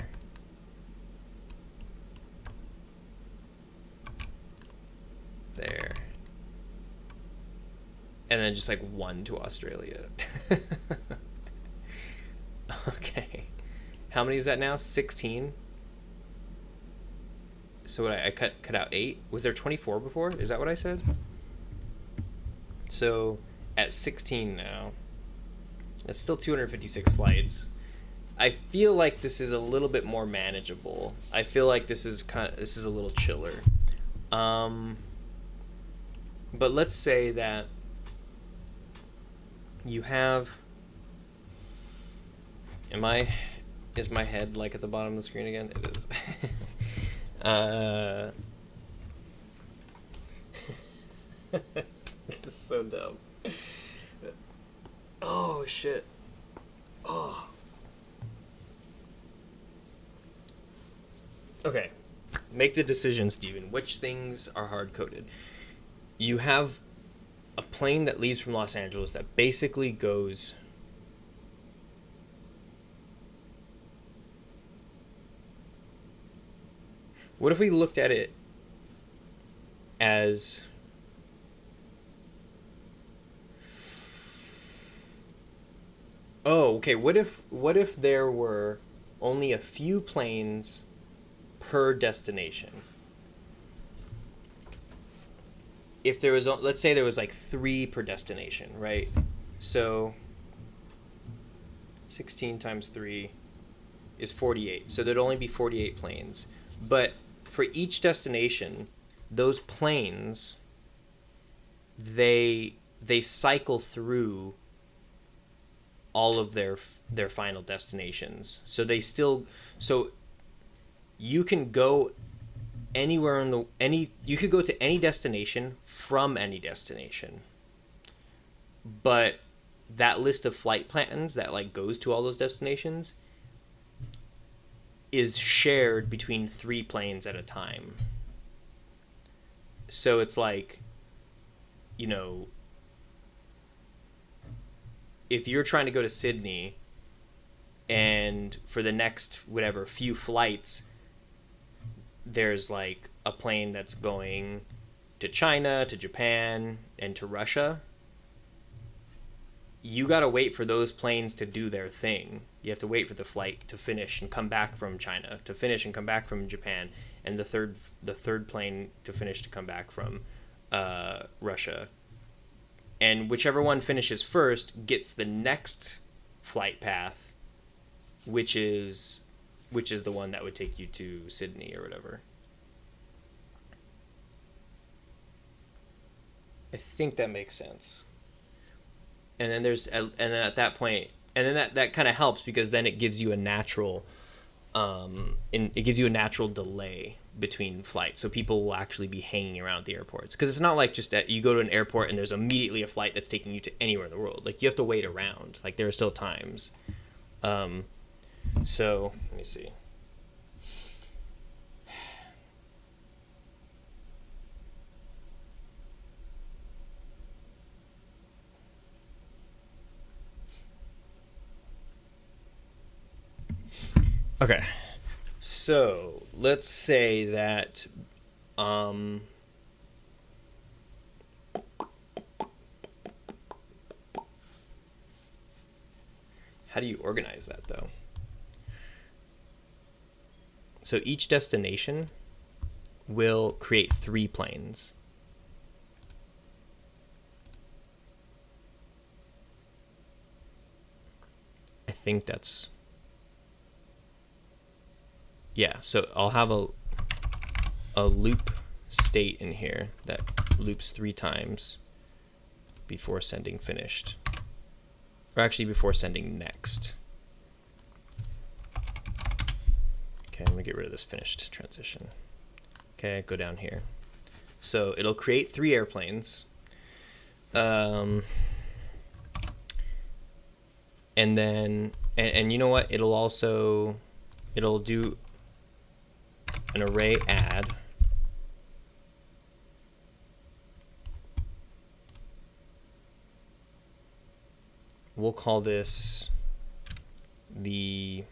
There. And then just like one to Australia. Okay. How many is that now? 16? So what, I cut out 8? Was there 24 before? Is that what I said? So at 16 now, that's still 256 flights. I feel like this is a little bit more manageable. I feel like this is a little chiller. But let's say that you have. Is my head like at the bottom of the screen again? It is. This is so dumb. Oh shit. Oh. Okay. Make the decision, Steven. Which things are hard-coded? You have a plane that leaves from Los Angeles that basically goes... What if we looked at it as... Oh, okay. What if there were only a few planes per destination? If there was, let's say there was like 3 per destination, right? So 16 times 3 is 48. So there'd only be 48 planes. But for each destination, those planes, they cycle through all of their final destinations. So you can go anywhere you could go to any destination from any destination. But that list of flight plans that like goes to all those destinations is shared between 3 planes at a time. So it's like, you know, if you're trying to go to Sydney and for the next whatever few flights there's like a plane that's going to China, to Japan, and to Russia, you got to wait for those planes to do their thing. You have to wait for the flight to finish and come back from China, to finish and come back from Japan, and the third plane to finish to come back from Russia. And whichever one finishes first gets the next flight path, which is the one that would take you to Sydney or whatever. I think that makes sense. And then at that point, and then that kind of helps because then it gives you a natural, it gives you a natural delay between flights, so people will actually be hanging around at the airports, because it's not like just that you go to an airport and there's immediately a flight that's taking you to anywhere in the world. Like you have to wait around. Like there are still times. So let me see. Okay, so let's say that how do you organize that though? So each destination will create 3 planes. I think that's... Yeah, so I'll have a loop state in here that loops 3 times before sending finished. Or actually before sending next. Okay, I'm gonna get rid of this finished transition. Okay, go down here. So it'll create 3 airplanes. And then, and you know what? It'll do an array add. We'll call this maybe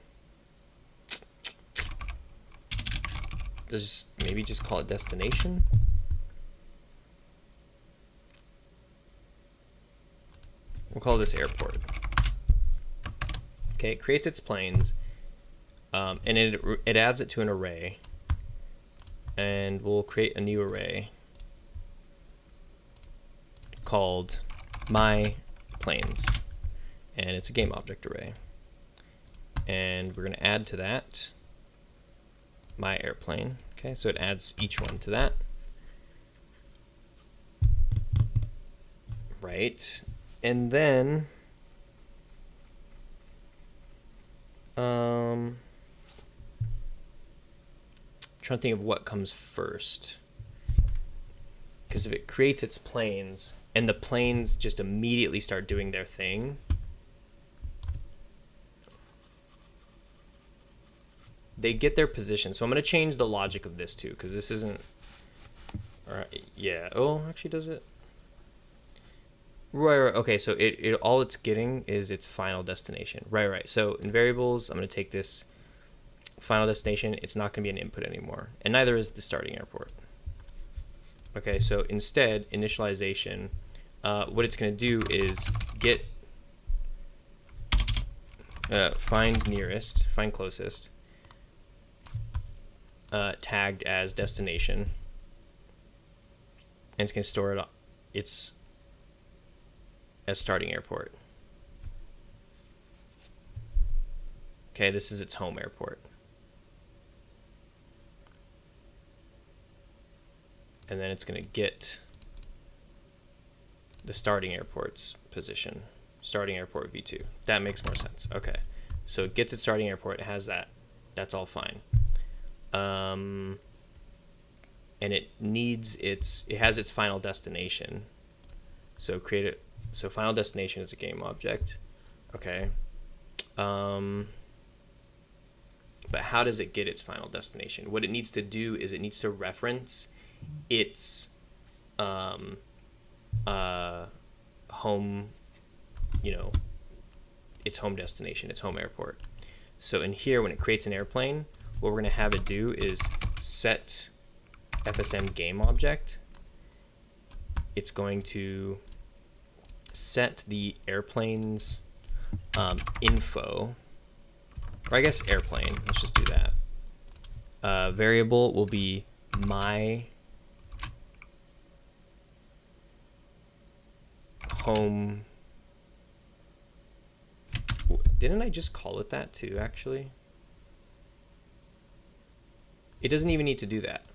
just call it destination. We'll call this airport. Okay, it creates its planes, and it adds it to an array, and we'll create a new array called my planes, and it's a game object array. and we're going to add to that my airplane. Okay, so it adds each one to that. Right, and then trying to think of what comes first, because if it creates its planes and the planes just immediately start doing their thing, they get their position. So I'm going to change the logic of this too, because this isn't, all right, yeah, oh, actually does it? Right, okay, so it all it's getting is its final destination. Right, so in variables, I'm going to take this final destination. It's not going to be an input anymore, and neither is the starting airport. Okay, so instead, initialization, what it's going to do is get, find nearest, find closest, tagged as destination, and it's going to store it as starting airport. Okay, this is its home airport. And then it's going to get the starting airport's position, starting airport V2. That makes more sense. Okay, so it gets its starting airport, it has that. That's all fine. And it has its final destination. So create it. So final destination is a game object. Okay. But how does it get its final destination? What it needs to do is it needs to reference its home, its home destination, its home airport. So in here, when it creates an airplane, what we're going to have it do is set FSM game object. It's going to set the airplane's info, or I guess airplane, let's just do that. Variable will be my home. Didn't I just call it that too, actually? It doesn't even need to do that,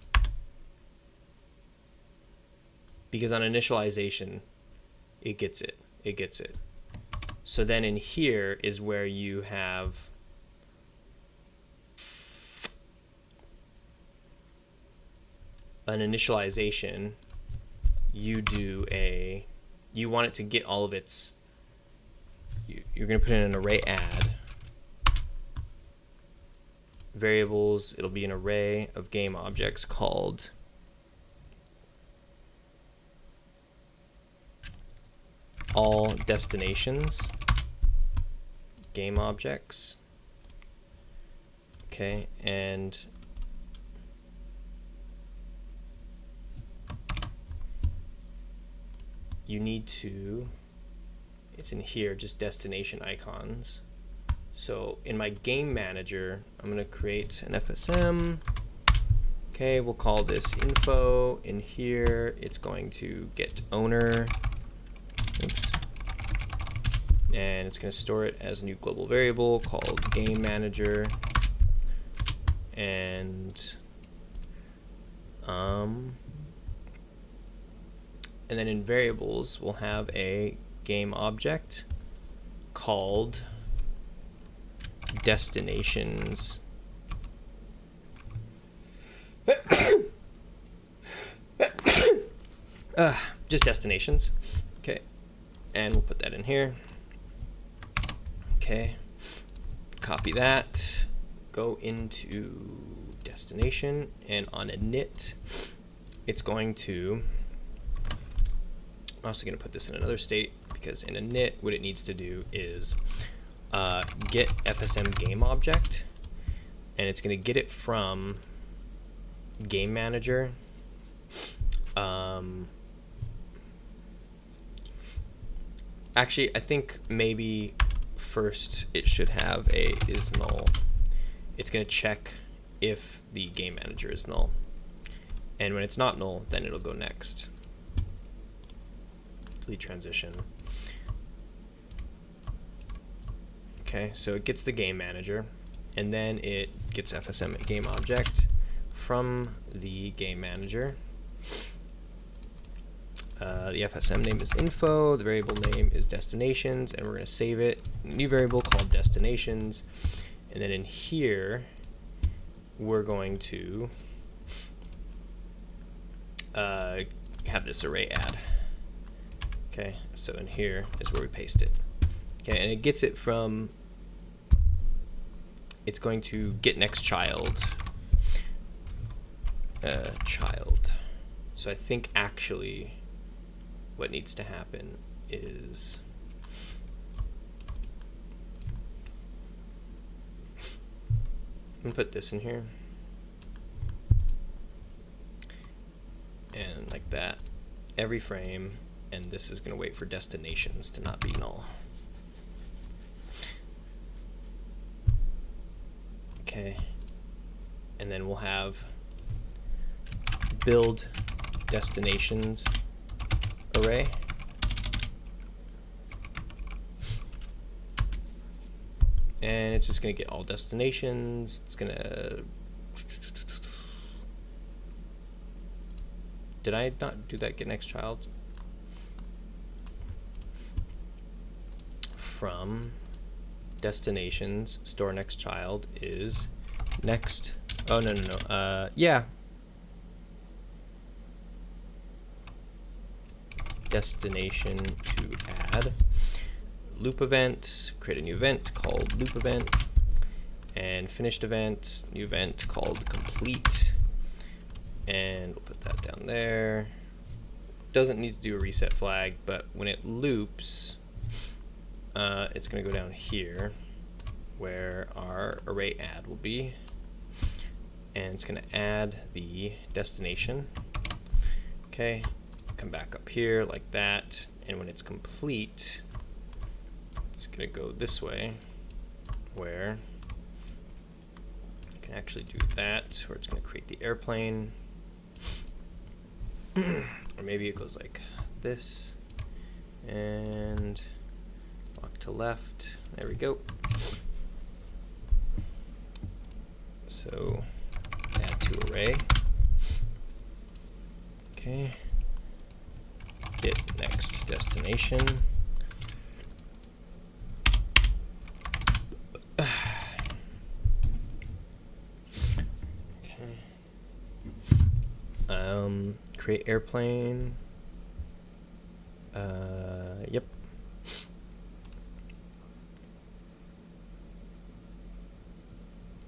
because on initialization, it gets it. So then in here is where you have an initialization. You want it to get all of its, you're going to put in an array add variables. It'll be an array of game objects called all destinations game objects. Okay, and you need to, it's in here, just destination icons. So in my game manager, I'm going to create an FSM. Okay, we'll call this info. In here, it's going to get owner. Oops. And it's going to store it as a new global variable called game manager. And then in variables, we'll have a game object called destinations. Just destinations. Okay, and we'll put that in here. Okay, copy that, go into destination, and on init, it's going to, I'm also going to put this in another state, because in init, what it needs to do is get FSM game object, and it's going to get it from game manager. Actually, I think maybe first it should have a is null. It's going to check if the game manager is null, and when it's not null, then it'll go next. Delete transition. Okay, so it gets the game manager, and then it gets FSM game object from the game manager. The FSM name is info, the variable name is destinations, and we're going to save it. New variable called destinations, and then in here we're going to have this array add. Okay, so in here is where we paste it. Okay, and it gets it from, it's going to get next child. Child. So I think actually what needs to happen is I'm gonna put this in here and like that every frame, and this is gonna wait for destinations to not be null. Okay, and then we'll have build destinations array. And it's just going to get all destinations. It's going to... Did I not do that get next child? From destinations, store next child is next. Oh, no. Yeah. Destination to add. Loop event, create a new event called loop event, and finished event, new event called complete, and we'll put that down there. Doesn't need to do a reset flag, but when it loops, it's going to go down here where our array add will be, and it's going to add the destination. Okay, come back up here like that, and when it's complete, it's going to go this way where you can actually do that, where it's going to create the airplane. Or maybe it goes like this and walk to left. There we go. So add to array. Okay. Get next destination. Create airplane. Yep.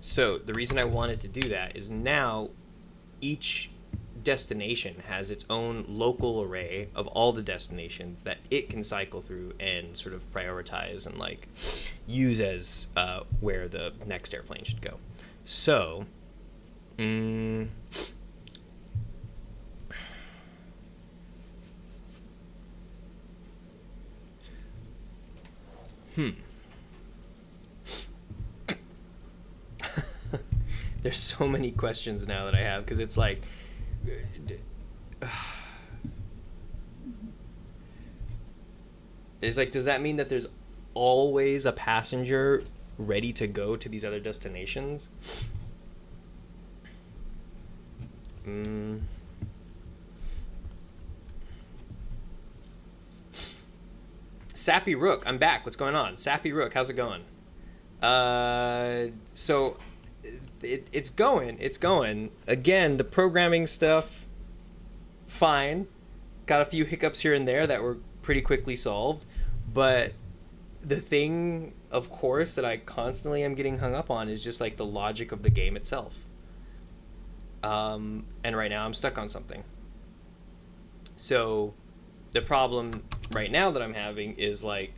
So the reason I wanted to do that is now each destination has its own local array of all the destinations that it can cycle through and sort of prioritize and like use as where the next airplane should go. So There's so many questions now that I have, because it's like does that mean that there's always a passenger ready to go to these other destinations? Sappy Rook, I'm back. What's going on? Sappy Rook, how's it going? So it's going. Again, the programming stuff, fine. Got a few hiccups here and there that were pretty quickly solved. But the thing, of course, that I constantly am getting hung up on is just like the logic of the game itself. And right now I'm stuck on something. So the problem right now that I'm having is like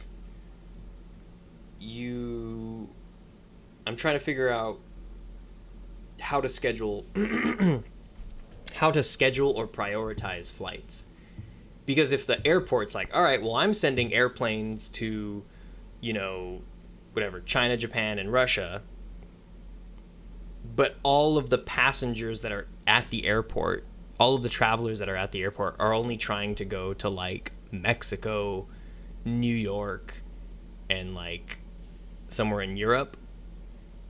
I'm trying to figure out how to schedule or prioritize flights. Because if the airport's like, all right, well, I'm sending airplanes to, whatever, China, Japan, and Russia, but all of the passengers that are at the airport, all of the travelers that are at the airport are only trying to go to like Mexico, New York, and like somewhere in Europe,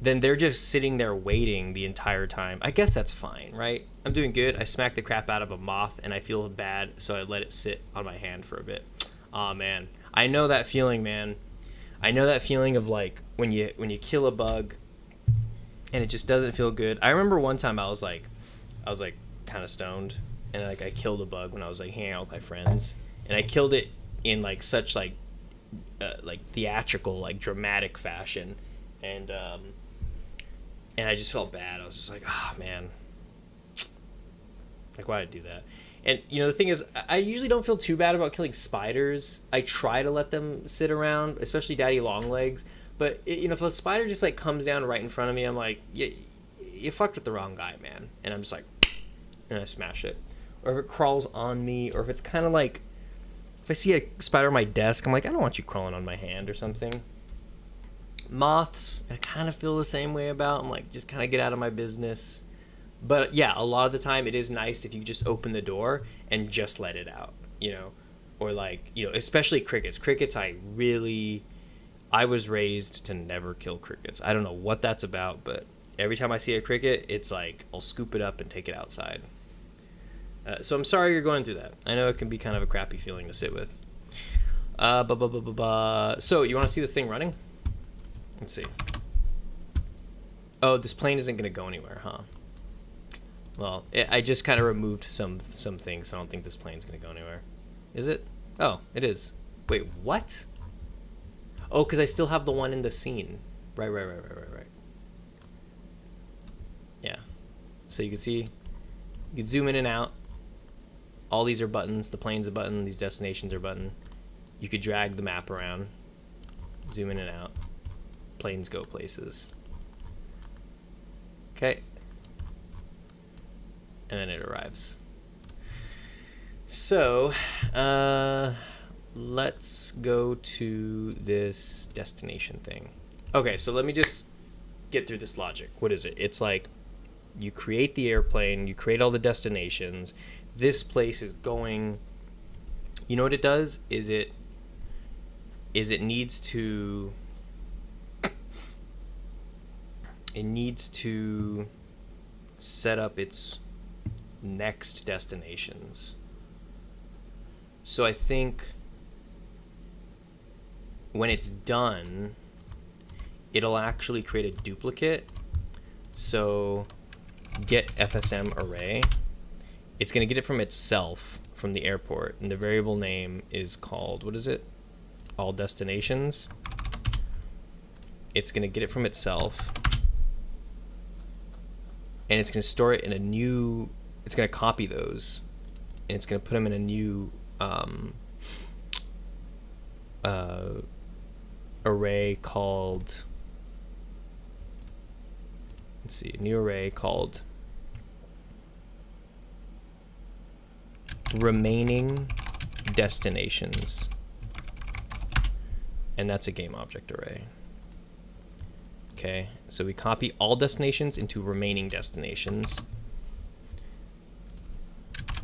then they're just sitting there waiting the entire time. I guess that's fine, right? I'm doing good. I smacked the crap out of a moth and I feel bad, so I let it sit on my hand for a bit. Aw, man. I know that feeling, man. I know that feeling of like when you kill a bug and it just doesn't feel good. I remember one time I was like kind of stoned, and like I killed a bug when I was like hanging out with my friends, and I killed it in like such like theatrical, like dramatic fashion, and I just felt bad. I was just like, oh man, like why did I do that? And you know, the thing is, I usually don't feel too bad about killing spiders. I try to let them sit around, especially daddy long legs. But you know, if a spider just like comes down right in front of me, I'm like, you fucked with the wrong guy, man. And I'm just like, and I smash it. Or if it crawls on me, or if it's kind of like, if I see a spider on my desk, I'm like, I don't want you crawling on my hand or something. Moths, I kind of feel the same way about. I'm like, just kind of get out of my business. But yeah, a lot of the time it is nice if you just open the door and just let it out, you know, or like, you know, especially crickets. Crickets, I was raised to never kill crickets. I don't know what that's about, but every time I see a cricket, it's like I'll scoop it up and take it outside. So I'm sorry you're going through that. I know it can be kind of a crappy feeling to sit with. So you want to see this thing running? Let's see. Oh, this plane isn't going to go anywhere, huh? Well, I just kind of removed some things, so I don't think this plane's going to go anywhere. Is it? Oh, it is. Wait, what? Oh, because I still have the one in the scene. Right. Yeah. So you can see, you can zoom in and out. All these are buttons. The plane's a button. These destinations are button. You could drag the map around. Zoom in and out. Planes go places. Okay. And then it arrives. So, let's go to this destination thing. Okay, so let me just get through this logic. What is it? It's like you create the airplane, you create all the destinations. This place is going, you know what it does? Is it needs to set up its next destinations. So I think when it's done, it'll actually create a duplicate. So get FSM array. It's going to get it from itself from the airport, and the variable name is called, what is it? All destinations. It's going to get it from itself, and it's going to store it in a new, it's going to copy those, and it's going to put them in a new array called, let's see, a new array called remaining destinations, and that's a game object array. Okay, so we copy all destinations into remaining destinations.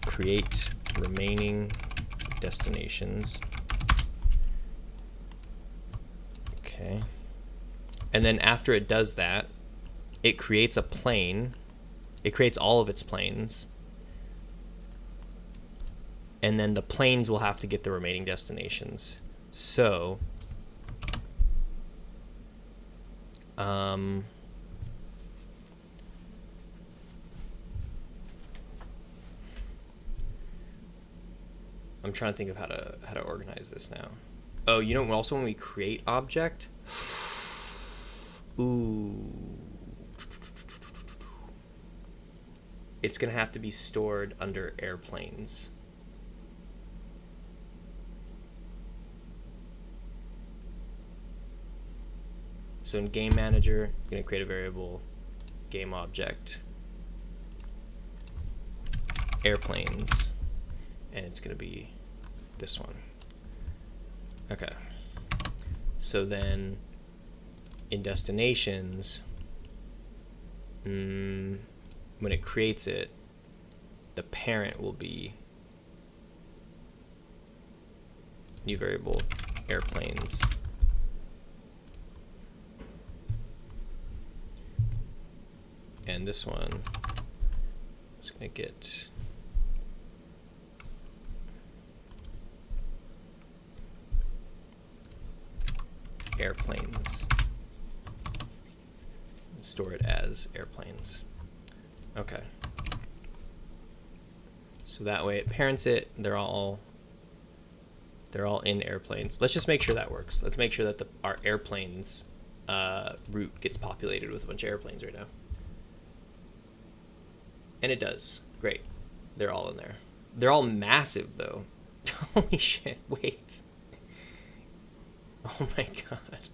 Create remaining destinations. Okay. And then after it does that, it creates a plane. It creates all of its planes. And then the planes will have to get the remaining destinations. So I'm trying to think of how to organize this now. Oh, you know, also when we create object, it's gonna have to be stored under airplanes. So in Game Manager, I'm going to create a variable game object airplanes, and it's going to be this one. Okay. So then in destinations, when it creates it, the parent will be new variable airplanes. And this one is going to get airplanes. And store it as airplanes. Okay. So that way it parents it. They're all in airplanes. Let's just make sure that works. Let's make sure that our airplanes root gets populated with a bunch of airplanes right now. And it does. Great. They're all in there. They're all massive though. Holy shit. Wait. Oh my god.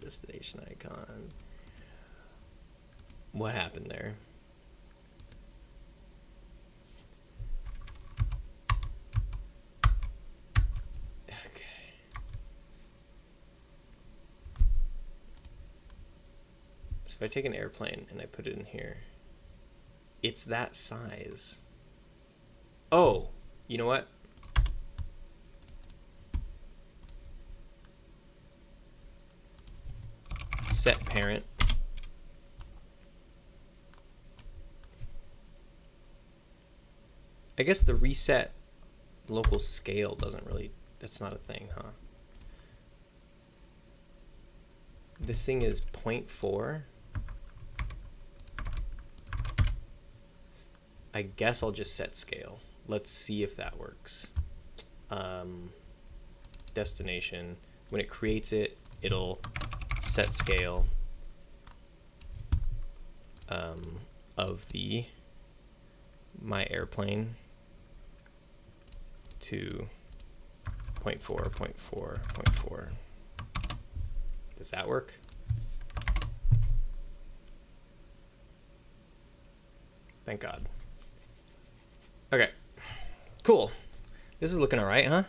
Destination icon. What happened there? Okay. So if I take an airplane and I put it in here, it's that size. Oh, you know what? Set parent. I guess the reset local scale doesn't really, that's not a thing, huh? This thing is 0.4. I guess I'll just set scale. Let's see if that works. Destination, when it creates it, it'll set scale of my airplane to 0.4, 0.4, 0.4. Does that work? Thank God. Okay, cool. This is looking all right, huh?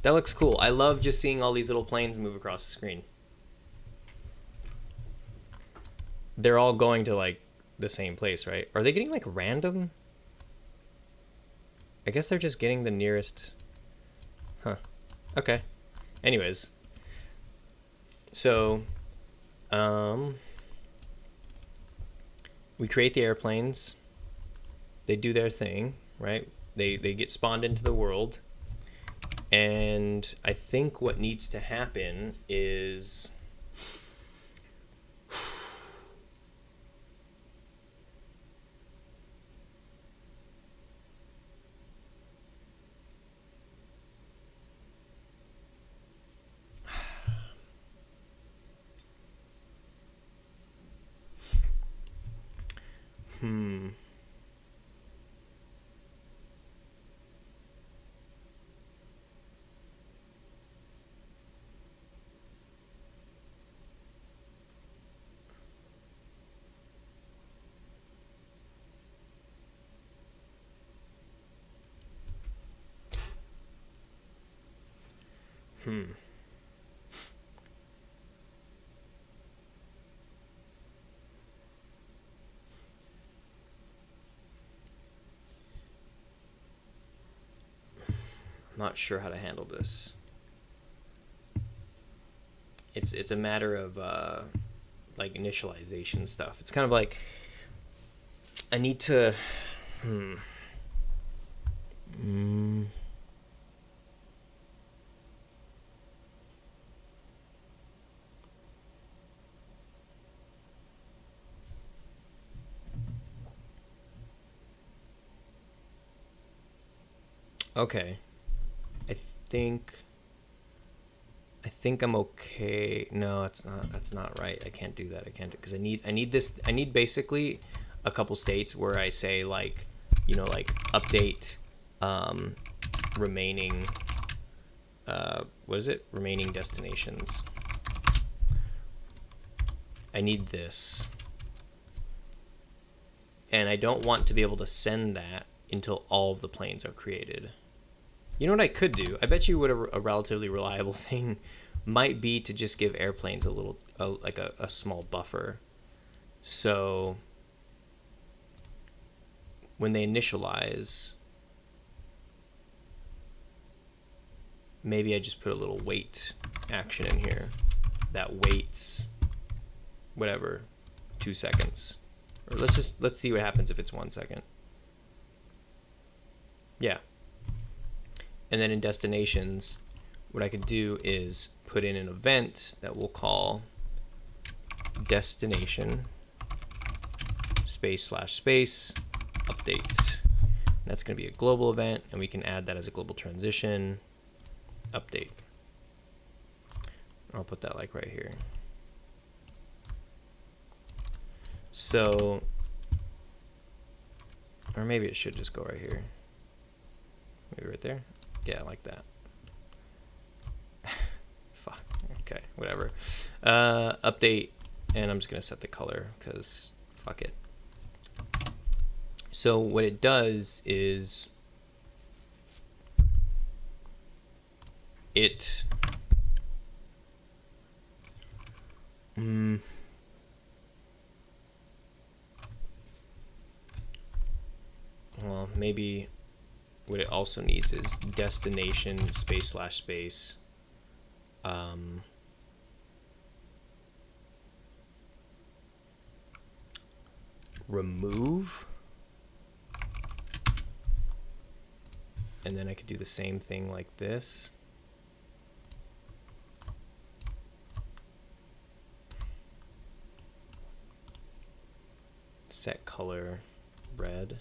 That looks cool. I love just seeing all these little planes move across the screen. They're all going to like the same place, right? Are they getting like random? I guess they're just getting the nearest. Huh. Okay. Anyways. So, we create the airplanes. They do their thing, right? They get spawned into the world. And I think what needs to happen is not sure how to handle this. It's a matter of like initialization stuff. It's kind of like I need to Okay. I think I'm okay. No, that's not right. I can't do that. I can't, because I need basically a couple states where I say like, like update remaining what is it? Remaining destinations. I need this. And I don't want to be able to send that until all of the planes are created. You know what I could do? I bet you what a relatively reliable thing might be to just give airplanes a little, like a small buffer. So when they initialize, maybe I just put a little wait action in here that waits, whatever, 2 seconds. Or let's see what happens if it's 1 second. Yeah. And then in destinations, what I could do is put in an event that we'll call destination space / space update. And that's going to be a global event, and we can add that as a global transition update. I'll put that like right here. So, or maybe it should just go right here. Maybe right there. Yeah, like that. Fuck. Okay, whatever. Update, and I'm just gonna set the color because fuck it. So what it does is it well, maybe what it also needs is destination space / space remove, and then I could do the same thing like this. Set color red,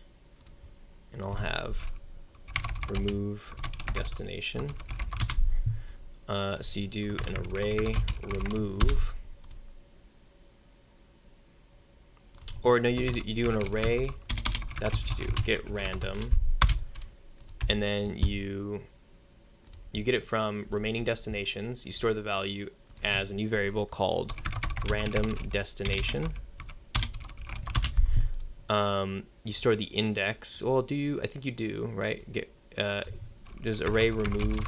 and I'll have remove destination. So you do an array remove, or no, you do an array. That's what you do. Get random, and then you get it from remaining destinations. You store the value as a new variable called random destination. You store the index. Well, do you? I think you do, right? Get does array remove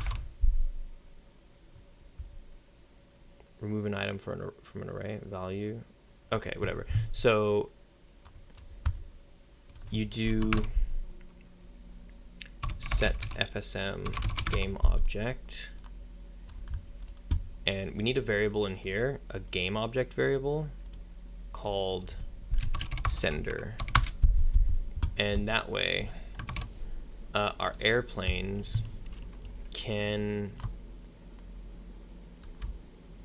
an item from an array value? Okay, whatever. So you do set FSM game object, and we need a variable in here, a game object variable called sender, and that way our airplanes can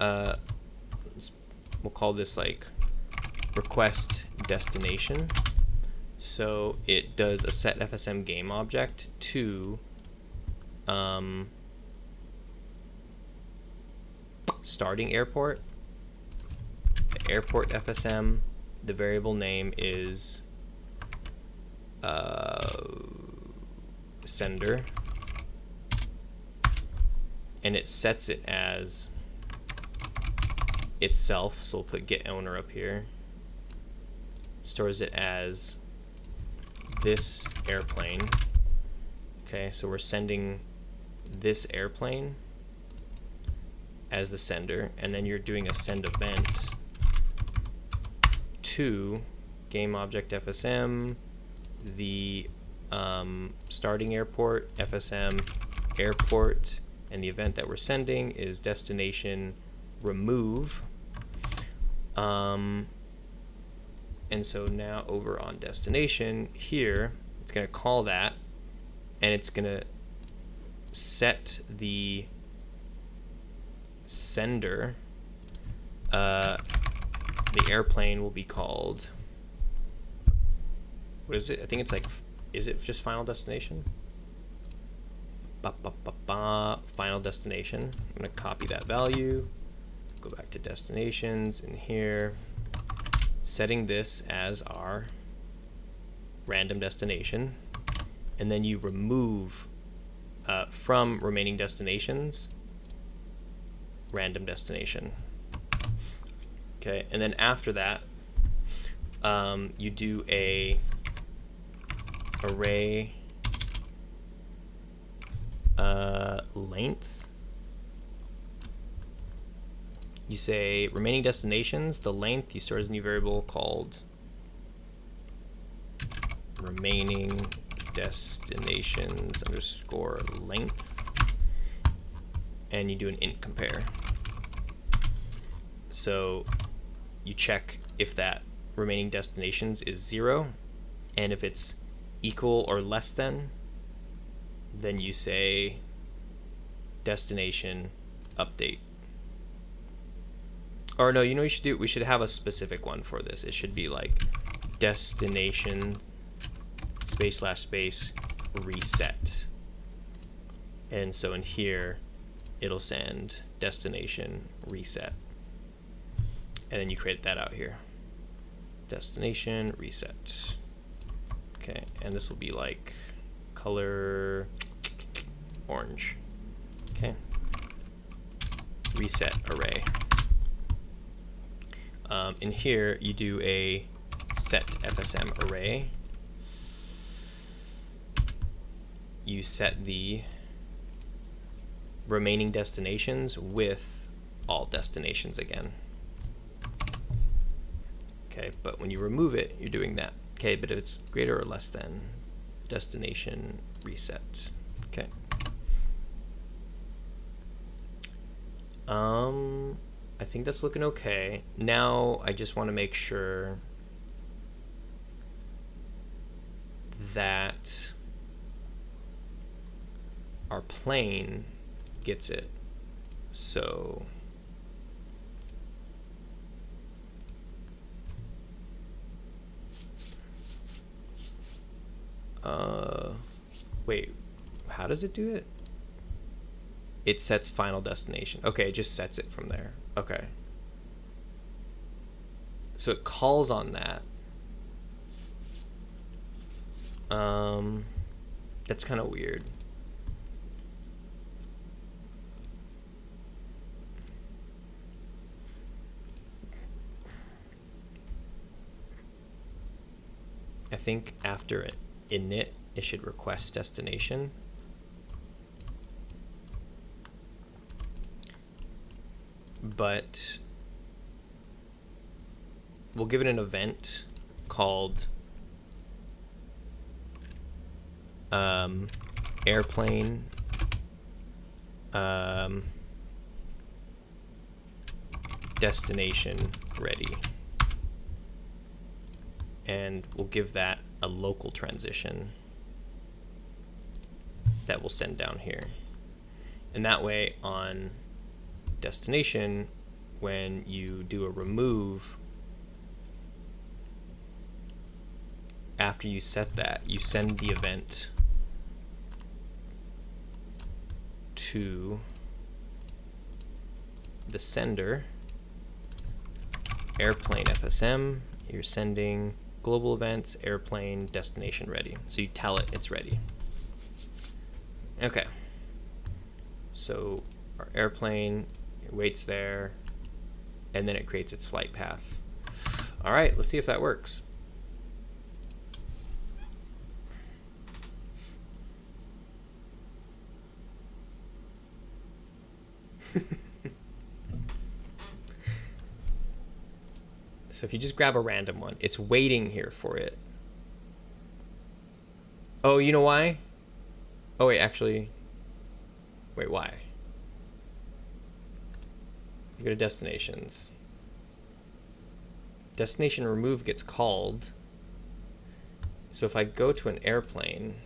we'll call this like request destination. So it does a set FSM game object to starting airport, the airport FSM. The variable name is sender, and it sets it as itself, so we'll put get owner up here. Stores it as this airplane. Okay, so we're sending this airplane as the sender, and then you're doing a send event to game object FSM, the starting airport FSM airport, and the event that we're sending is destination remove. And so now over on destination here, it's going to call that, and it's going to set the sender. The airplane will be called, what is it? I think it's like, is it just final destination? Final destination. I'm going to copy that value, go back to destinations, and here, setting this as our random destination, and then you remove from remaining destinations random destination. Okay, and then after that, you do a array length you say remaining destinations, the length, you store as a new variable called remaining destinations underscore length, and you do an int compare. So you check if that remaining destinations is 0, and if it's equal or less than, then you say destination update. Or no, you know what we should have a specific one for this. It should be like destination space / space reset. And so in here it'll send destination reset, and then you create that out here, destination reset. Okay, and this will be like color orange. Okay, reset array. In here you do a set FSM array. You set the remaining destinations with all destinations again. Okay, but when you remove it, you're doing that. Okay, but if it's greater or less than, destination reset. Okay. I think that's looking okay. Now I just want to make sure that our plane gets it. So wait, how does it do it? It sets final destination. Okay, it just sets it from there. Okay. So it calls on that. That's kind of weird. I think after init, it should request destination. But we'll give it an event called airplane destination ready, and we'll give that a local transition that we'll send down here. And that way on destination, when you do a remove, after you set that, you send the event to the sender, airplane FSM, you're sending global events, airplane destination ready. So you tell it it's ready. Okay. So our airplane, it waits there, and then it creates its flight path. All right, let's see if that works. So if you just grab a random one, it's waiting here for it. Oh, you know why? Oh, wait, actually. Wait, why? You go to destinations. Destination remove gets called. So if I go to an airplane,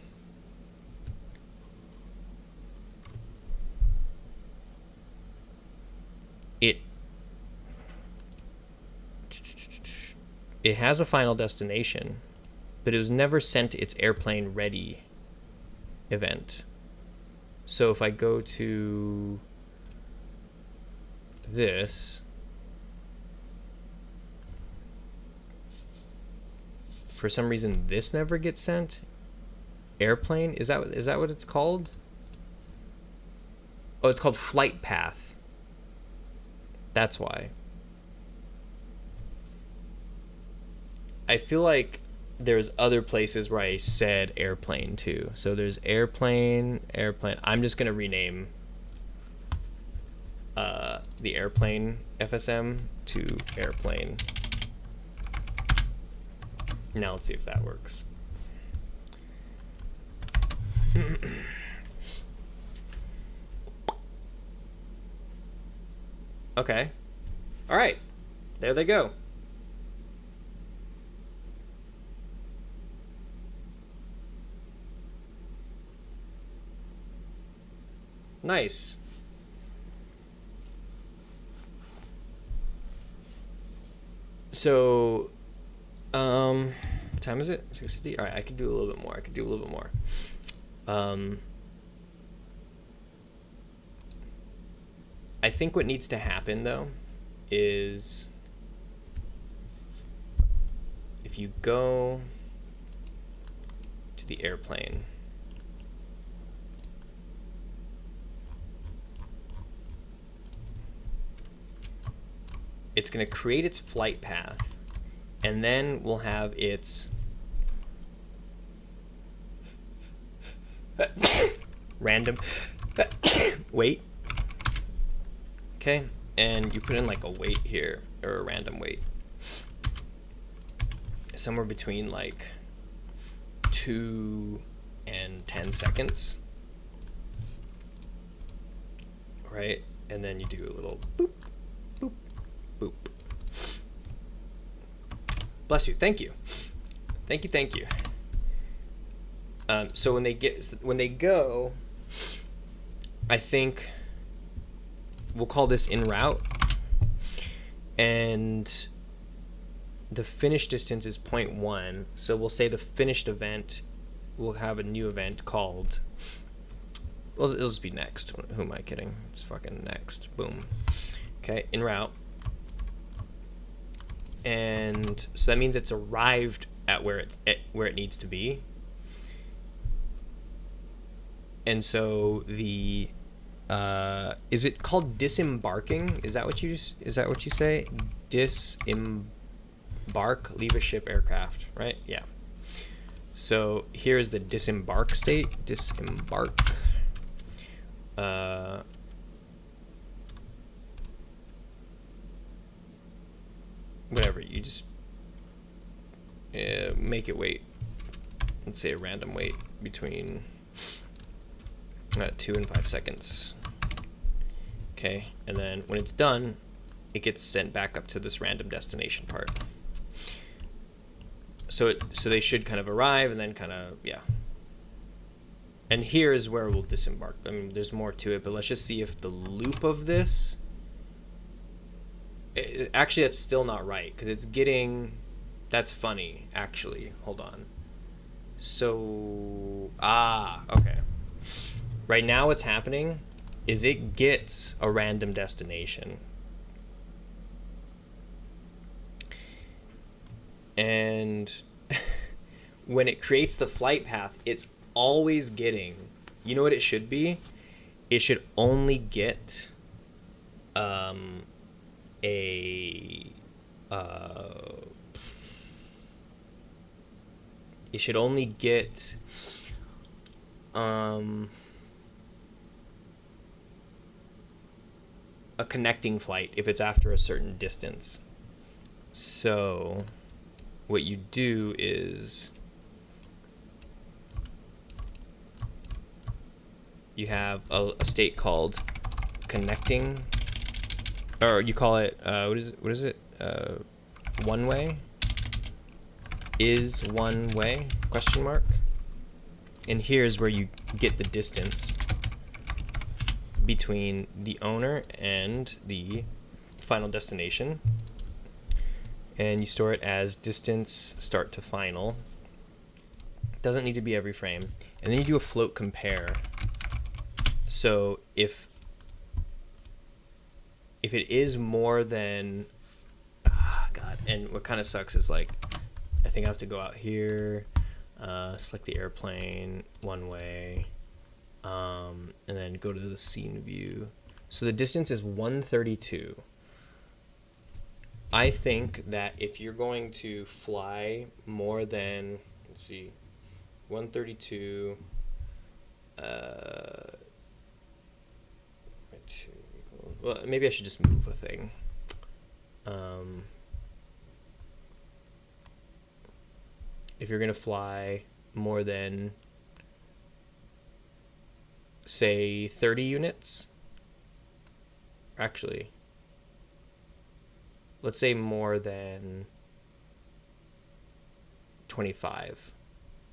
it has a final destination, but it was never sent its airplane ready event. So if I go to this, for some reason this never gets sent. Airplane, is that what it's called? Oh, it's called flight path. That's why. I feel like there's other places where I said airplane too. So there's airplane. I'm just gonna rename the airplane FSM to airplane. Now let's see if that works. Okay. All right. There they go. Nice. So, what time is it? 6:50? All right, I could do a little bit more. I think what needs to happen, though, is if you go to the airplane, it's going to create its flight path, and then we'll have its random weight. Okay, and you put in like a weight here, or a random weight, somewhere between like 2 and 10 seconds, right? And then you do a little boop, boop, boop. Bless you. Thank you. Thank you. So when they go, I think we'll call this en route, and the finish distance is 0.1. So we'll say the finished event will have a new event called, well, it'll just be next. Who am I kidding? It's fucking next. Boom. Okay, en route. And so that means it's arrived at where it needs to be. And so the is it called disembarking? Is that what you say? Disembark, leave a ship, aircraft, right? Yeah. So here's the disembark state. Disembark. Whatever, you just make it wait. Let's say a random wait between 2 and 5 seconds. Okay, and then when it's done, it gets sent back up to this random destination part. So they should kind of arrive and then kind of, yeah. And here is where we'll disembark. I mean, there's more to it, but let's just see if the loop of this. Actually, that's still not right, because it's getting. That's funny, actually. Hold on. So, okay. Right now what's happening is it gets a random destination. And when it creates the flight path, it's always getting, you know what it should be? It should only get it should only get a connecting flight if it's after a certain distance. So what you do is you have a state called connecting, or you call it what is it one way, is one way, question mark. And here's where you get the distance between the owner and the final destination, and you store it as distance start to final. Doesn't need to be every frame. And then you do a float compare. So if it is more than, God, and what kind of sucks is like, I think I have to go out here, select the airplane one way, and then go to the scene view. So the distance is 132. I think that if you're going to fly more than, let's see, 132, Well, maybe I should just move a thing. If you're gonna fly more than, say, 30 units, actually, let's say more than 25.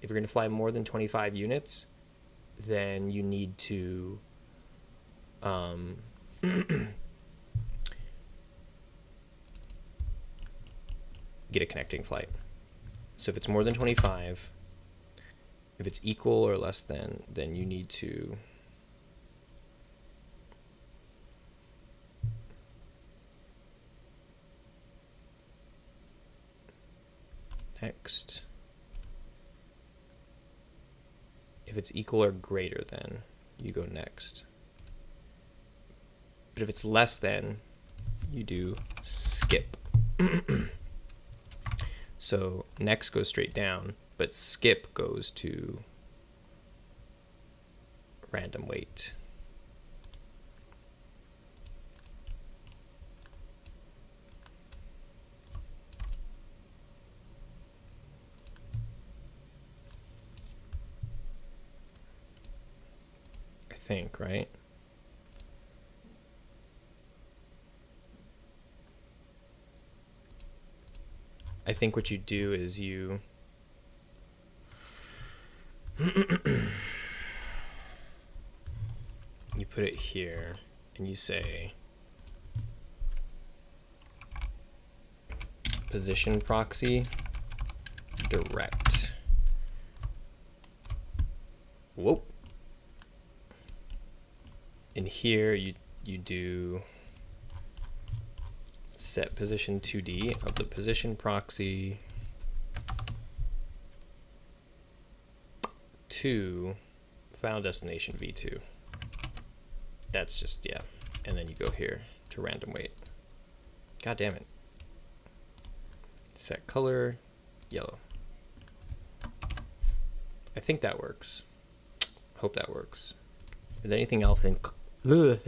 If you're gonna fly more than 25 units, then you need to get a connecting flight. So if it's more than 25, if it's equal or less than, then you need to next. If it's equal or greater than, you go next. But if it's less than, you do skip. So next goes straight down, but skip goes to random weight. I think, right? I think what you do is you you put it here and you say position proxy direct. Whoa. In here you do set position 2D of the position proxy to final destination v2. That's just, yeah. And then you go here to random weight. God damn it. Set color yellow. I think that works. Hope that works. Is there anything else in is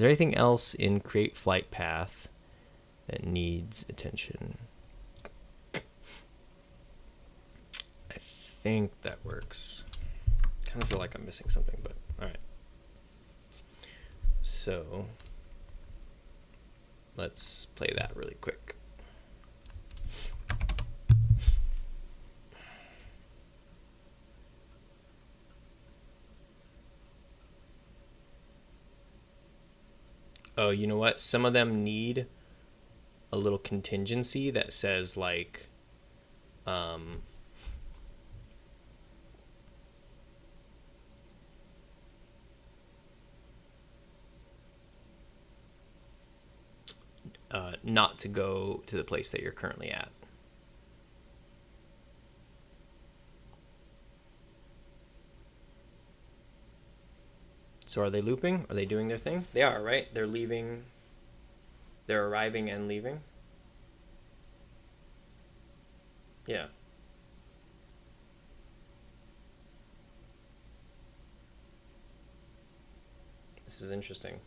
there anything else in create flight path that needs attention? I think that works. Kind of feel like I'm missing something, but all right. So let's play that really quick. Oh, you know what? Some of them need a little contingency that says like, not to go to the place that you're currently at. So are they looping? Are they doing their thing? They are, right? They're leaving. They're arriving and leaving. Yeah. This is interesting.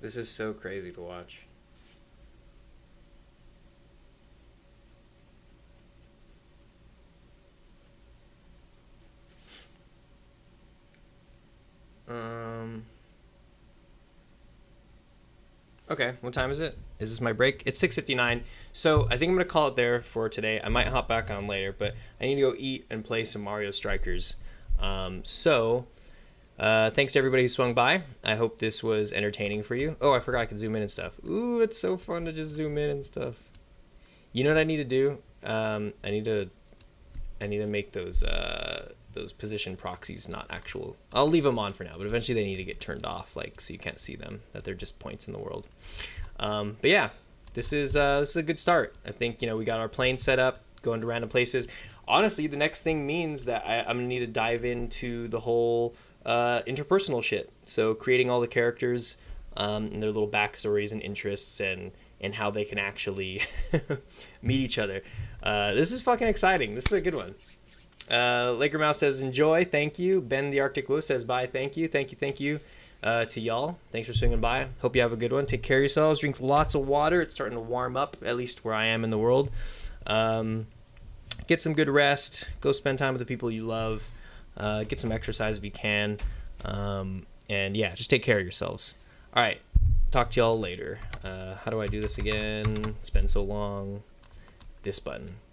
This is so crazy to watch. Okay, what time is it? Is this my break? It's 6:59. So I think I'm gonna call it there for today. I might hop back on later, but I need to go eat and play some Mario Strikers. Thanks to everybody who swung by. I hope this was entertaining for you. Oh, I forgot I can zoom in and stuff. Ooh, it's so fun to just zoom in and stuff. You know what I need to do? I need to make those position proxies not actual. I'll leave them on for now, but eventually they need to get turned off, like so you can't see them, that they're just points in the world. But yeah, this is a good start. I think we got our plane set up, going to random places. Honestly, the next thing means that I'm gonna need to dive into the whole interpersonal shit. So creating all the characters and their little backstories and interests and and how they can actually meet each other. This is fucking exciting. This is a good one. Laker Mouse says enjoy, thank you. Ben the Arctic Wolf says bye, thank you to y'all. Thanks for swinging by. Hope you have a good one. Take care of yourselves. Drink lots of water. It's starting to warm up, at least where I am in the world. Get some good rest. Go spend time with the people you love. Get some exercise if you can. And yeah, just take care of yourselves. All right. Talk to y'all later. How do I do this again? It's been so long. This button.